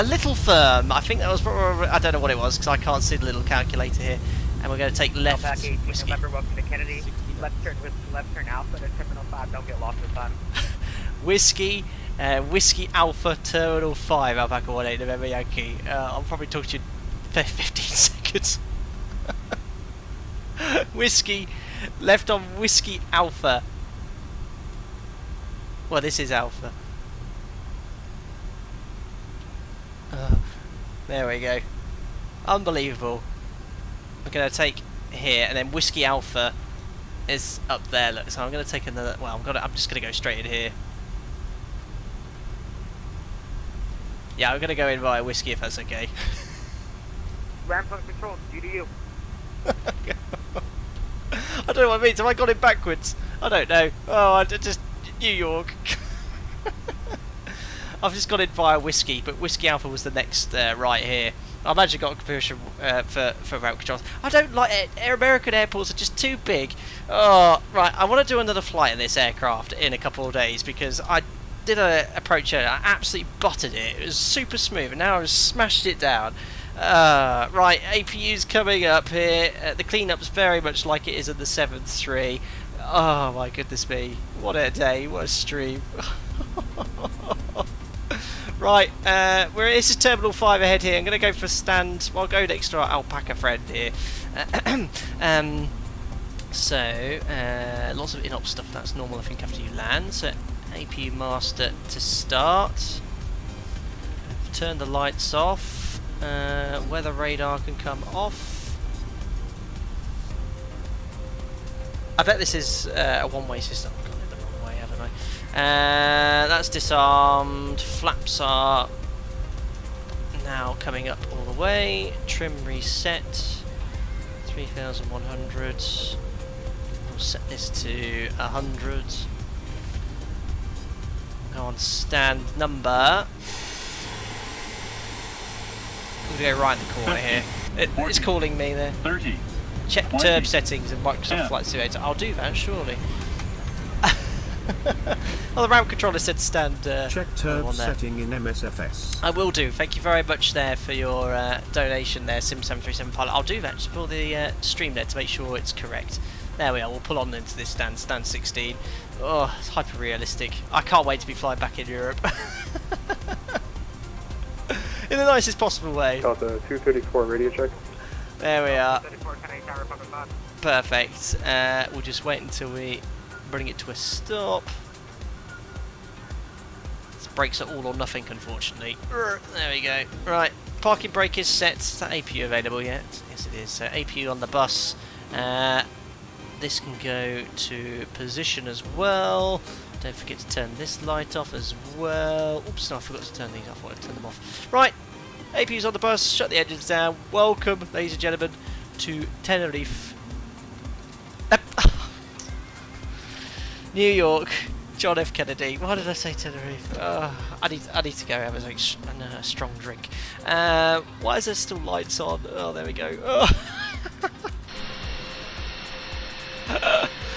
little firm. I think that was probably, I don't know what it was because I can't see the little calculator here. And we're going to take left. Back 18 Whiskey. November, welcome to Kennedy. Left turn Alpha to Terminal 5, don't get lost this time. Whiskey, Whiskey Alpha Terminal 5, Alpaca 18 November Yankee. I'll probably talk to you for 15 seconds. Whiskey, left on Whiskey Alpha. Well, this is Alpha. There we go. Unbelievable. I'm going to take here, and then Whiskey Alpha is up there. Look, so I'm going to take another. Well, I'm just going to go straight in here. Yeah, I'm going to go in via Whiskey if that's okay. Ramp up control, due to you. I don't know what it means. Have I got it backwards? I don't know. Oh, I just New York. I've just got in via Whiskey, but Whiskey Alpha was the next right here. I've actually got a conversion for route controls. I don't like it. American airports are just too big. Oh, right. I want to do another flight in this aircraft in a couple of days because I did an approach earlier. I absolutely buttered it. It was super smooth, and now I've smashed it down. Right, APU's coming up here. The cleanup's very much like it is in the 7.3. Oh my goodness me. What a day. What a stream. Right, this is Terminal 5 ahead here. I'm going to go for stand. Well, I'll go next to our alpaca friend here. Lots of in-op stuff. That's normal, I think, after you land. So, APU master to start. Turn the lights off. Weather radar can come off. I bet this is a one-way system. I've gone in the wrong way, haven't I? That's disarmed. Flaps now coming up all the way. Trim reset. 3,100. We'll set this to 100. Go on stand number. We're going to go right in the corner here. It's calling me there. 30. Check 20. turb settings in Microsoft Yeah. Flight Simulator. I'll do that, surely. Well, the ramp controller said stand Check turb on there. setting in MSFS. I will do. Thank you very much there for your donation there, Sim737 Pilot. I'll do that just for the stream there to make sure it's correct. There we are. We'll pull on into this stand 16. Oh, it's hyper realistic. I can't wait to be flying back in Europe. In the nicest possible way. Delta 234 radio check. There we are. 34 Kennedy Tower, Papa 5. Perfect. We'll just wait until we bring it to a stop. This brakes are all or nothing, unfortunately. There we go. Right, parking brake is set. Is that APU available yet? Yes, it is. So APU on the bus. This can go to position as well. Don't forget to turn this light off as well. Oops, no, I forgot to turn these off. I want to turn them off. Right, APU's on the bus. Shut the engines down. Welcome, ladies and gentlemen, to Tenerife. New York. John F. Kennedy. Why did I say Tenerife? I need to go have a strong drink. Why is there still lights on? Oh, there we go. Oh.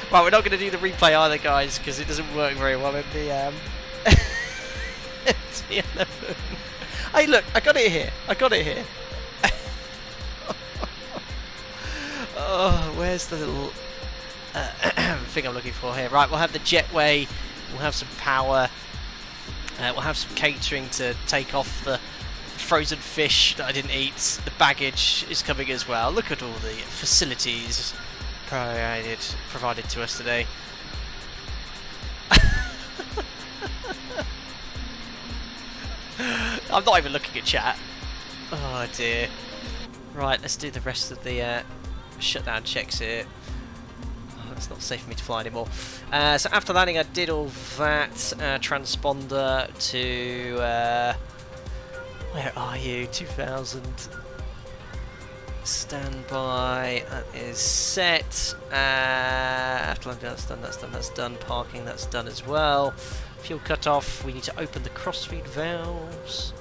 Right, we're not going to do the replay either, guys, because it doesn't work very well in the MD-11. Hey, look, I got it here. Oh, where's the little thing I'm looking for here? Right, we'll have the jetway. We'll have some power. We'll have some catering to take off the frozen fish that I didn't eat. The baggage is coming as well. Look at all the facilities provided to us today. I'm not even looking at chat. Oh dear. Right, let's do the rest of the shutdown checks here. Oh, it's not safe for me to fly anymore. So after landing I did all that. Transponder to... where are you? 2000. Standby, that is set. After landing that's done. Parking, that's done as well. Fuel cut-off, we need to open the crossfeed valves.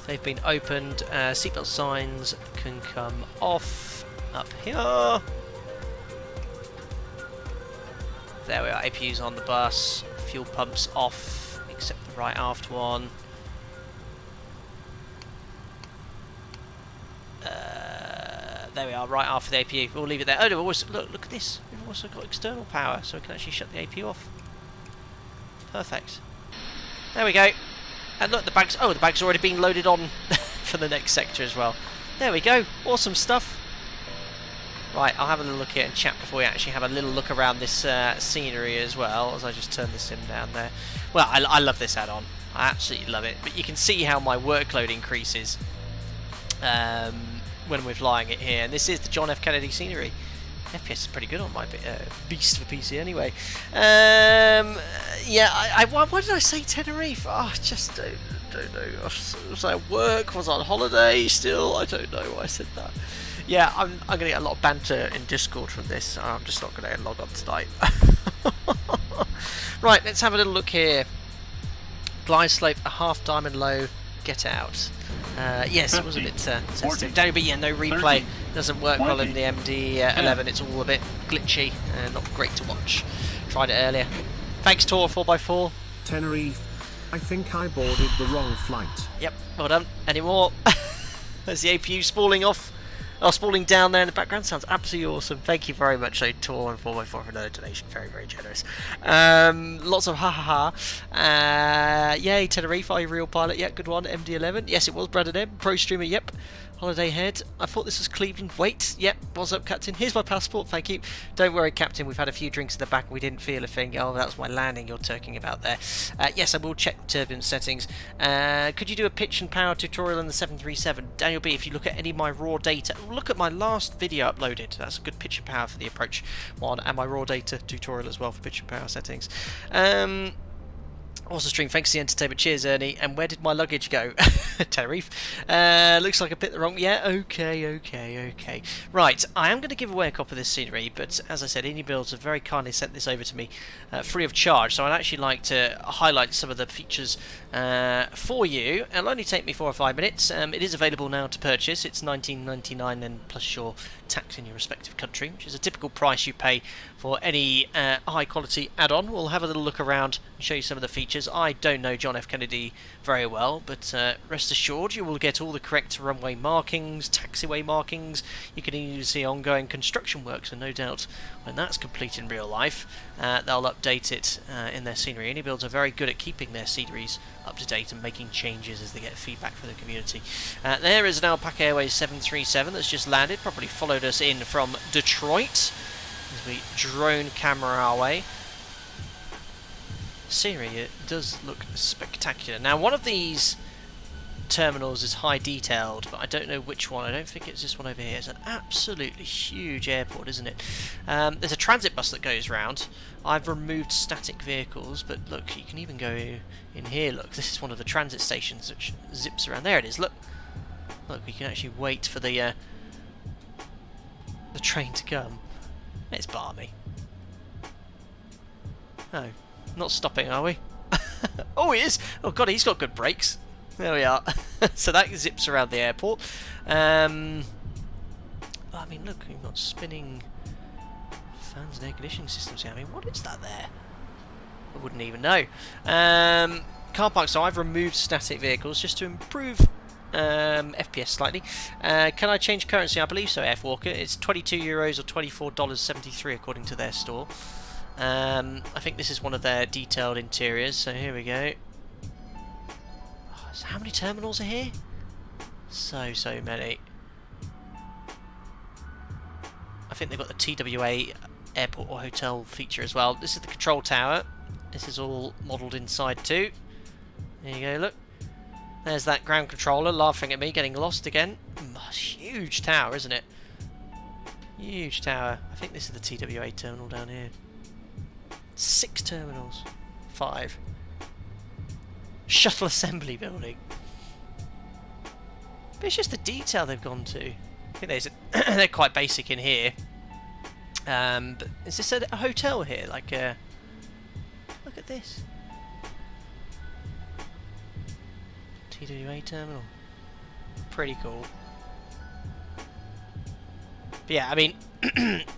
They've been opened. Seatbelt signs can come off up here. There we are, APU's on the bus. Fuel pumps off, except the right aft one. There we are, right after the APU. We'll leave it there. Oh no, look at this. We've also got external power, so we can actually shut the APU off. Perfect. There we go. And look, the bag's already being loaded on for the next sector as well. There we go. Awesome stuff. Right, I'll have a little look here and chat before we actually have a little look around this scenery as well, as I just turn the sim down there. Well, I love this add-on. I absolutely love it. But you can see how my workload increases when we're flying it here. And this is the John F. Kennedy Scenery. FPS is pretty good on my beast for PC anyway. Yeah, why did I say Tenerife? Oh, I just don't know. Was I at work? Was I on holiday still? I don't know why I said that. Yeah, I'm going to get a lot of banter in Discord from this. I'm just not going to log on tonight. Right, let's have a little look here. Glide slope, a half diamond low, get out. Yes, it was a bit sensitive. Don't be, yeah, no replay. 30, doesn't work well in 20, the MD-11. It's all a bit glitchy and not great to watch. Tried it earlier. Thanks, Tor 4x4. Tenerife. I think I boarded the wrong flight. Yep, well done. Any more? There's the APU spooling off. Oh, spooling down there in the background. Sounds absolutely awesome. Thank you very much, Tor and 4x4 for another donation. Very, very generous. Lots of ha. Yay, Tenerife, are you real pilot? Yeah, good one. MD-11. Yes, it was Brandon M. Pro streamer, yep. Holiday head. I thought this was Cleveland. Wait, yep. What's up, Captain? Here's my passport, thank you. Don't worry, Captain, we've had a few drinks in the back and we didn't feel a thing. Oh, that was my landing you're talking about there. Yes, I will check turbulence settings. Could you do a pitch and power tutorial on the 737? Daniel B, if you look at any of my raw data, look at my last video uploaded. That's a good pitch and power for the approach one, and my raw data tutorial as well for pitch and power settings. Awesome stream, thanks for the entertainment. Cheers, Ernie. And where did my luggage go? Tenerife. Looks like I picked the wrong... Yeah, okay. Right, I am going to give away a copy of this scenery, but as I said, iniBuilds have very kindly sent this over to me free of charge, so I'd actually like to highlight some of the features for you. It'll only take me 4 or 5 minutes. It is available now to purchase. It's $19.99 and plus your tax in your respective country, which is a typical price you pay for any high quality add-on. We'll have a little look around and show you some of the features. I don't know John F. Kennedy very well, but rest assured you will get all the correct runway markings, taxiway markings. You can even see ongoing construction works, and no doubt when that's complete in real life, they'll update it in their scenery. iniBuilds are very good at keeping their sceneries up to date and making changes as they get feedback from the community. There is an Alpaca Airways 737 that's just landed, probably followed us in from Detroit as we drone camera our way. Scenery, it does look spectacular. Now, one of these terminals is high detailed, but I don't know which one. I don't think it's this one over here. It's an absolutely huge airport, isn't it? There's a transit bus that goes round. I've removed static vehicles, but look, you can even go in here. Look, this is one of the transit stations which zips around. There it is. Look, we can actually wait for the train to come. It's balmy. Oh, not stopping, are we? Oh, he is! Oh god, he's got good brakes. There we are. So that zips around the airport. I mean, look, we've got spinning fans and air conditioning systems here. I mean, what is that there? I wouldn't even know. Car park, so I've removed static vehicles just to improve FPS slightly. Can I change currency? I believe so, F Walker. It's €22 or $24.73 according to their store. I think this is one of their detailed interiors, so here we go. Oh, so how many terminals are here? So many. I think they've got the TWA airport or hotel feature as well. This is the control tower. This is all modelled inside too. There you go, look. There's that ground controller laughing at me, getting lost again. Huge tower, isn't it? Huge tower. I think this is the TWA terminal down here. 6 terminals. 5. Shuttle assembly building. But it's just the detail they've gone to. I think they're quite basic in here. But is this a hotel here? Like a... Look at this. TWA terminal. Pretty cool. But yeah, I mean,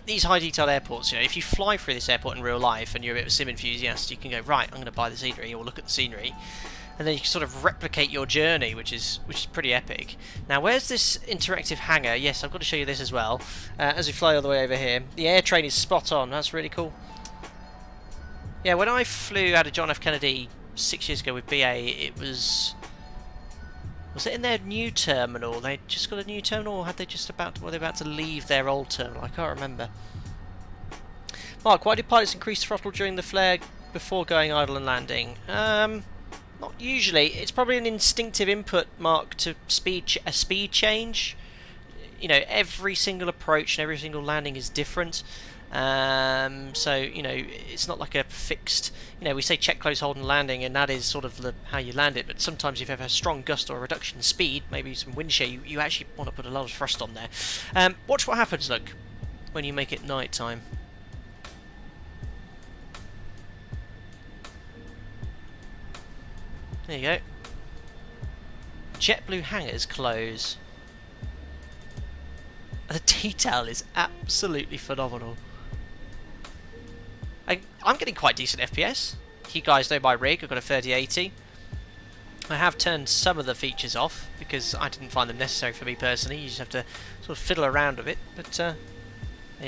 these high detail airports, you know, if you fly through this airport in real life and you're a bit of a sim enthusiast, you can go, right, I'm going to buy the scenery or look at the scenery, and then you can sort of replicate your journey, which is pretty epic. Now, where's this interactive hangar? Yes, I've got to show you this as well. As we fly all the way over here, the air train is spot on. That's really cool. Yeah, when I flew out of John F. Kennedy 6 years ago with BA, it was it in their new terminal? They just got a new terminal, or were they about to leave their old terminal? I can't remember. Mark, why do pilots increase throttle during the flare before going idle and landing? Not usually. It's probably an instinctive input, Mark, to a speed change. You know, every single approach and every single landing is different. So, you know, it's not like a fixed, you know, we say check, close, hold and landing, and that is sort of how you land it, but sometimes if you have a strong gust or a reduction in speed, maybe some wind shear, you actually want to put a lot of thrust on there. Watch what happens, look, when you make it night time. There you go. JetBlue hangars close. The detail is absolutely phenomenal. I'm getting quite decent FPS. You guys know my rig, I've got a 3080. I have turned some of the features off because I didn't find them necessary for me personally. You just have to sort of fiddle around with it, but there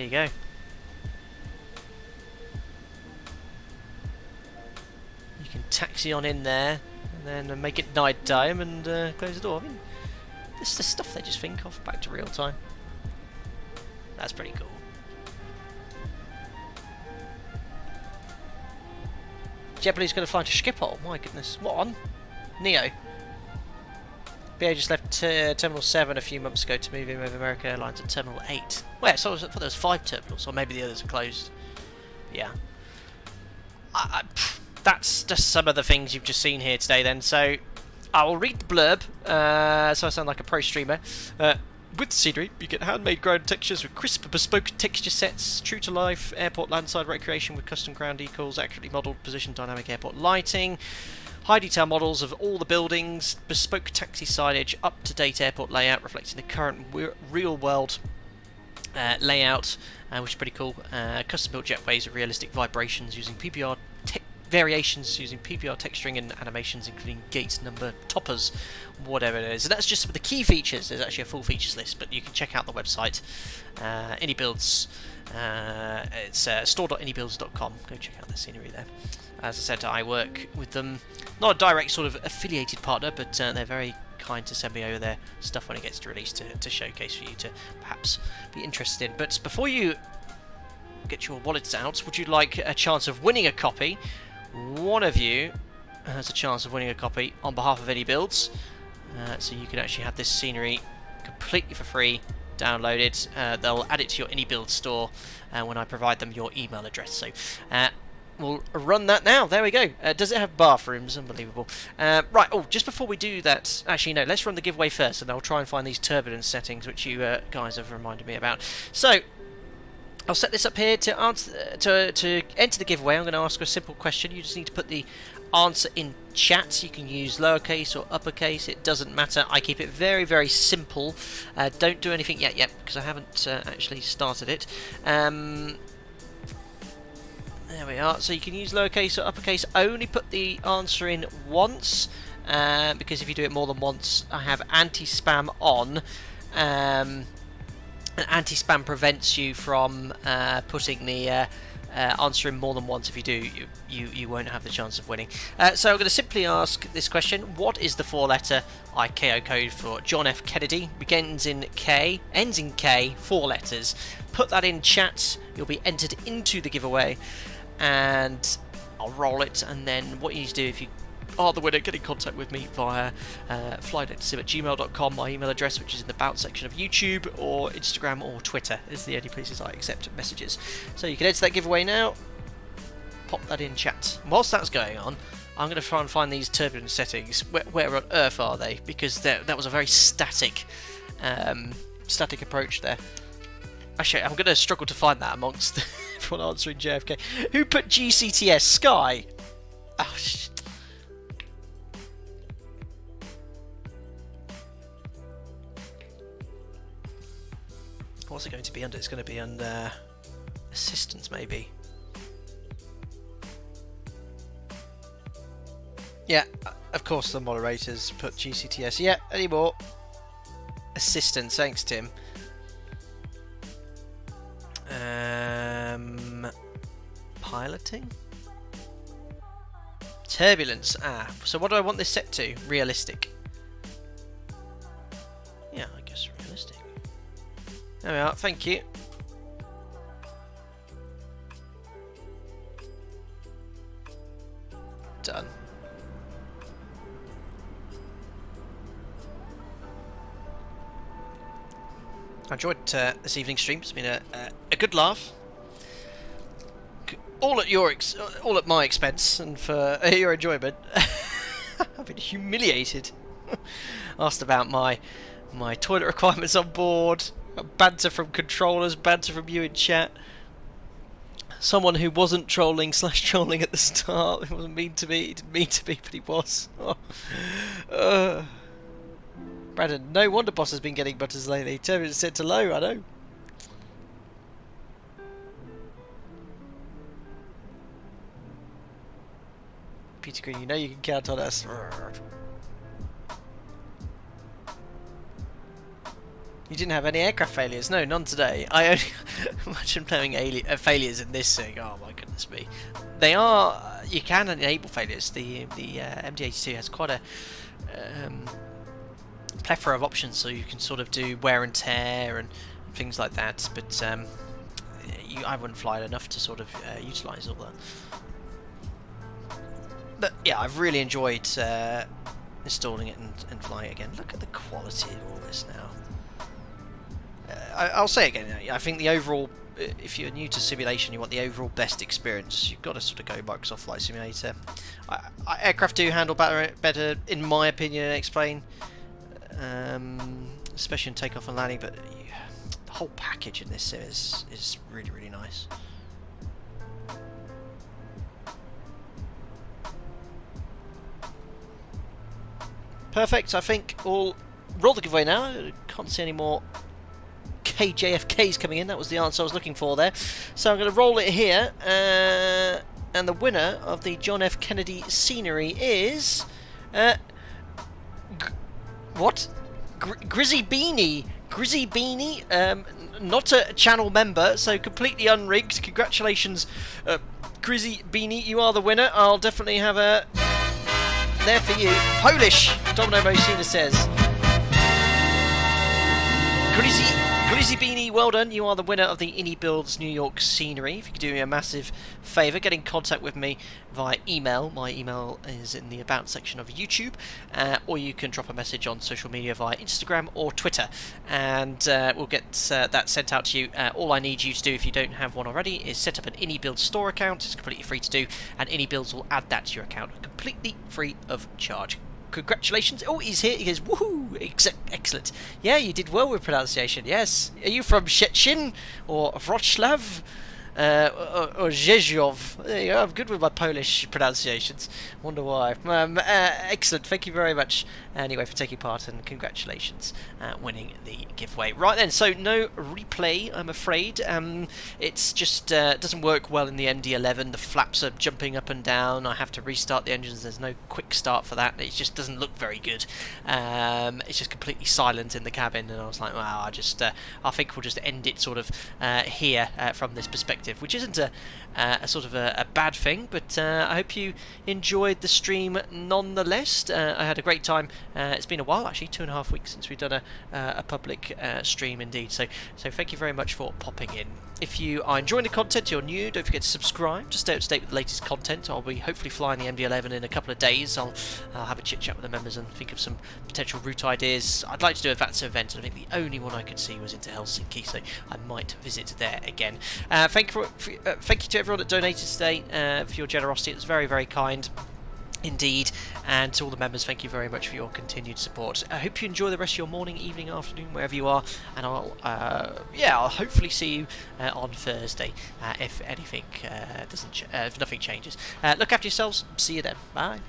you go. You can taxi on in there and then make it night time and close the door. I mean, this is the stuff they just think of back to real time. That's pretty cool. JetBlue's going to fly to Schiphol. My goodness. What on? Neo. BA just left Terminal 7 a few months ago to move in with American Airlines at Terminal 8. Well, so I thought there was 5 terminals, or maybe the others are closed. Yeah. That's just some of the things you've just seen here today then. So, I will read the blurb, so I sound like a pro streamer. With the scenery, you get handmade ground textures with crisp, bespoke texture sets, true to life, airport landside recreation with custom ground decals, accurately modelled position dynamic airport lighting, high detail models of all the buildings, bespoke taxi signage, up-to-date airport layout reflecting the current real-world layout, which is pretty cool. Custom-built jetways with realistic vibrations using PPR variations using PPR texturing and animations, including gate number, toppers, whatever it is. And that's just some of the key features. There's actually a full features list, but you can check out the website, iniBuilds. It's store.inibuilds.com. Go check out the scenery there. As I said, I work with them, not a direct sort of affiliated partner, but they're very kind to send me over their stuff when it gets released to showcase for you to perhaps be interested in. But before you get your wallets out, would you like a chance of winning a copy? One of you has a chance of winning a copy on behalf of iniBuilds, so you can actually have this scenery completely for free downloaded. They'll add it to your iniBuilds store when I provide them your email address. So we'll run that now. There we go. Does it have bathrooms? Unbelievable. Right, just before we do that, actually no, let's run the giveaway first, and I'll try and find these turbulence settings which you guys have reminded me about. So I'll set this up here to answer to enter the giveaway. I'm going to ask a simple question. You just need to put the answer in chat. You can use lowercase or uppercase. It doesn't matter. I keep it very, very simple. Don't do anything yet because I haven't actually started it. There we are. So you can use lowercase or uppercase. Only put the answer in once because if you do it more than once, I have anti-spam on. Anti-spam prevents you from putting the answer in more than once. If you do, you won't have the chance of winning. So I'm going to simply ask this question: what is the 4-letter ICAO code for John F. Kennedy? Begins in K, ends in K, 4 letters. Put that in chat. You'll be entered into the giveaway, and I'll roll it. And then what you need to do if you are the winner, get in contact with me via flydecsim@gmail.com, my email address, which is in the About section of YouTube, or Instagram or Twitter is the only places I accept messages. So you can enter that giveaway now, pop that in chat. And whilst that's going on, I'm going to try and find these turbulence settings. Where on earth are they? Because that was a very static approach there. Actually, I'm going to struggle to find that amongst everyone answering JFK. Who put GCTS? Sky? Oh, shit. What's it going to be under? It's going to be under assistance, maybe. Yeah, of course the moderators put GCTS. Yeah, anymore. Assistance, thanks Tim. Piloting? Turbulence. So what do I want this set to? Realistic. Yeah, I guess realistic. There we are, thank you. Done. I enjoyed this evening's stream. It's been a good laugh. All at my expense and for your enjoyment. I've been humiliated. Asked about my toilet requirements on board. Banter from controllers, banter from you in chat. Someone who wasn't trolling / trolling at the start. It wasn't mean to me. He didn't mean to be, but he was. Brandon, no wonder boss has been getting butters lately. Turbulence set to low, I know. Peter Green, you know you can count on us. You didn't have any aircraft failures? No, none today. I only imagine having failures in this thing. Oh my goodness me. They are. You can enable failures. The MD-82 has quite a plethora of options, so you can sort of do wear and tear and things like that. But I wouldn't fly it enough to sort of utilise all that. But yeah, I've really enjoyed installing it and flying it again. Look at the quality of all this now. I'll say again, I think the overall, if you're new to simulation, you want the overall best experience, you've got to sort of go Microsoft Flight Simulator. Aircraft do handle better, in my opinion, and explain, especially in takeoff and landing, but the whole package in this sim is really, really nice. Perfect, I think we'll roll the giveaway now. Can't see any more KJFKs coming in. That was the answer I was looking for there. So I'm going to roll it here. And the winner of the John F. Kennedy Scenery is... what? Grizzy Beanie. Grizzy Beanie. Not a channel member, so completely unrigged. Congratulations, Grizzy Beanie. You are the winner. I'll definitely have a... there for you. Polish, Domino Mosina says. Grizzy Beanie, well done. You are the winner of the iniBuilds New York Scenery. If you could do me a massive favour, get in contact with me via email. My email is in the About section of YouTube. Or you can drop a message on social media via Instagram or Twitter. And we'll get that sent out to you. All I need you to do, if you don't have one already, is set up an iniBuilds store account. It's completely free to do. And iniBuilds will add that to your account completely free of charge. congratulations. Oh, he's here. He goes, woohoo! Excellent. Yeah, you did well with pronunciation. Yes. Are you from Szczecin or Wrocław? Or Rzeszów. There you go. I'm good with my Polish pronunciations. Wonder why. Excellent. Thank you very much anyway for taking part, and congratulations winning the giveaway. Right then, so no replay, I'm afraid. It's just doesn't work well in the MD-11. The flaps are jumping up and down. I have to restart the engines. There's no quick start for that. It just doesn't look very good. It's just completely silent in the cabin, and I was like, wow, I think we'll just end it sort of here from this perspective, which isn't a sort of a bad thing, but I hope you enjoyed the stream nonetheless. I had a great time. It's been a while, actually, 2.5 weeks since we've done a public stream indeed, so thank you very much for popping in. If you are enjoying the content, you're new, don't forget to subscribe to stay up to date with the latest content. I'll be hopefully flying the MD-11 in a couple of days. I'll have a chit chat with the members and think of some potential route ideas. I'd like to do a VATSA event, and I think the only one I could see was into Helsinki, so I might visit there again. Thank you to everyone that donated today for your generosity. It was very, very kind indeed, and to all the members, thank you very much for your continued support. I hope you enjoy the rest of your morning, evening, afternoon, wherever you are, and I'll hopefully see you on Thursday if anything if nothing changes. Look after yourselves. See you then. Bye.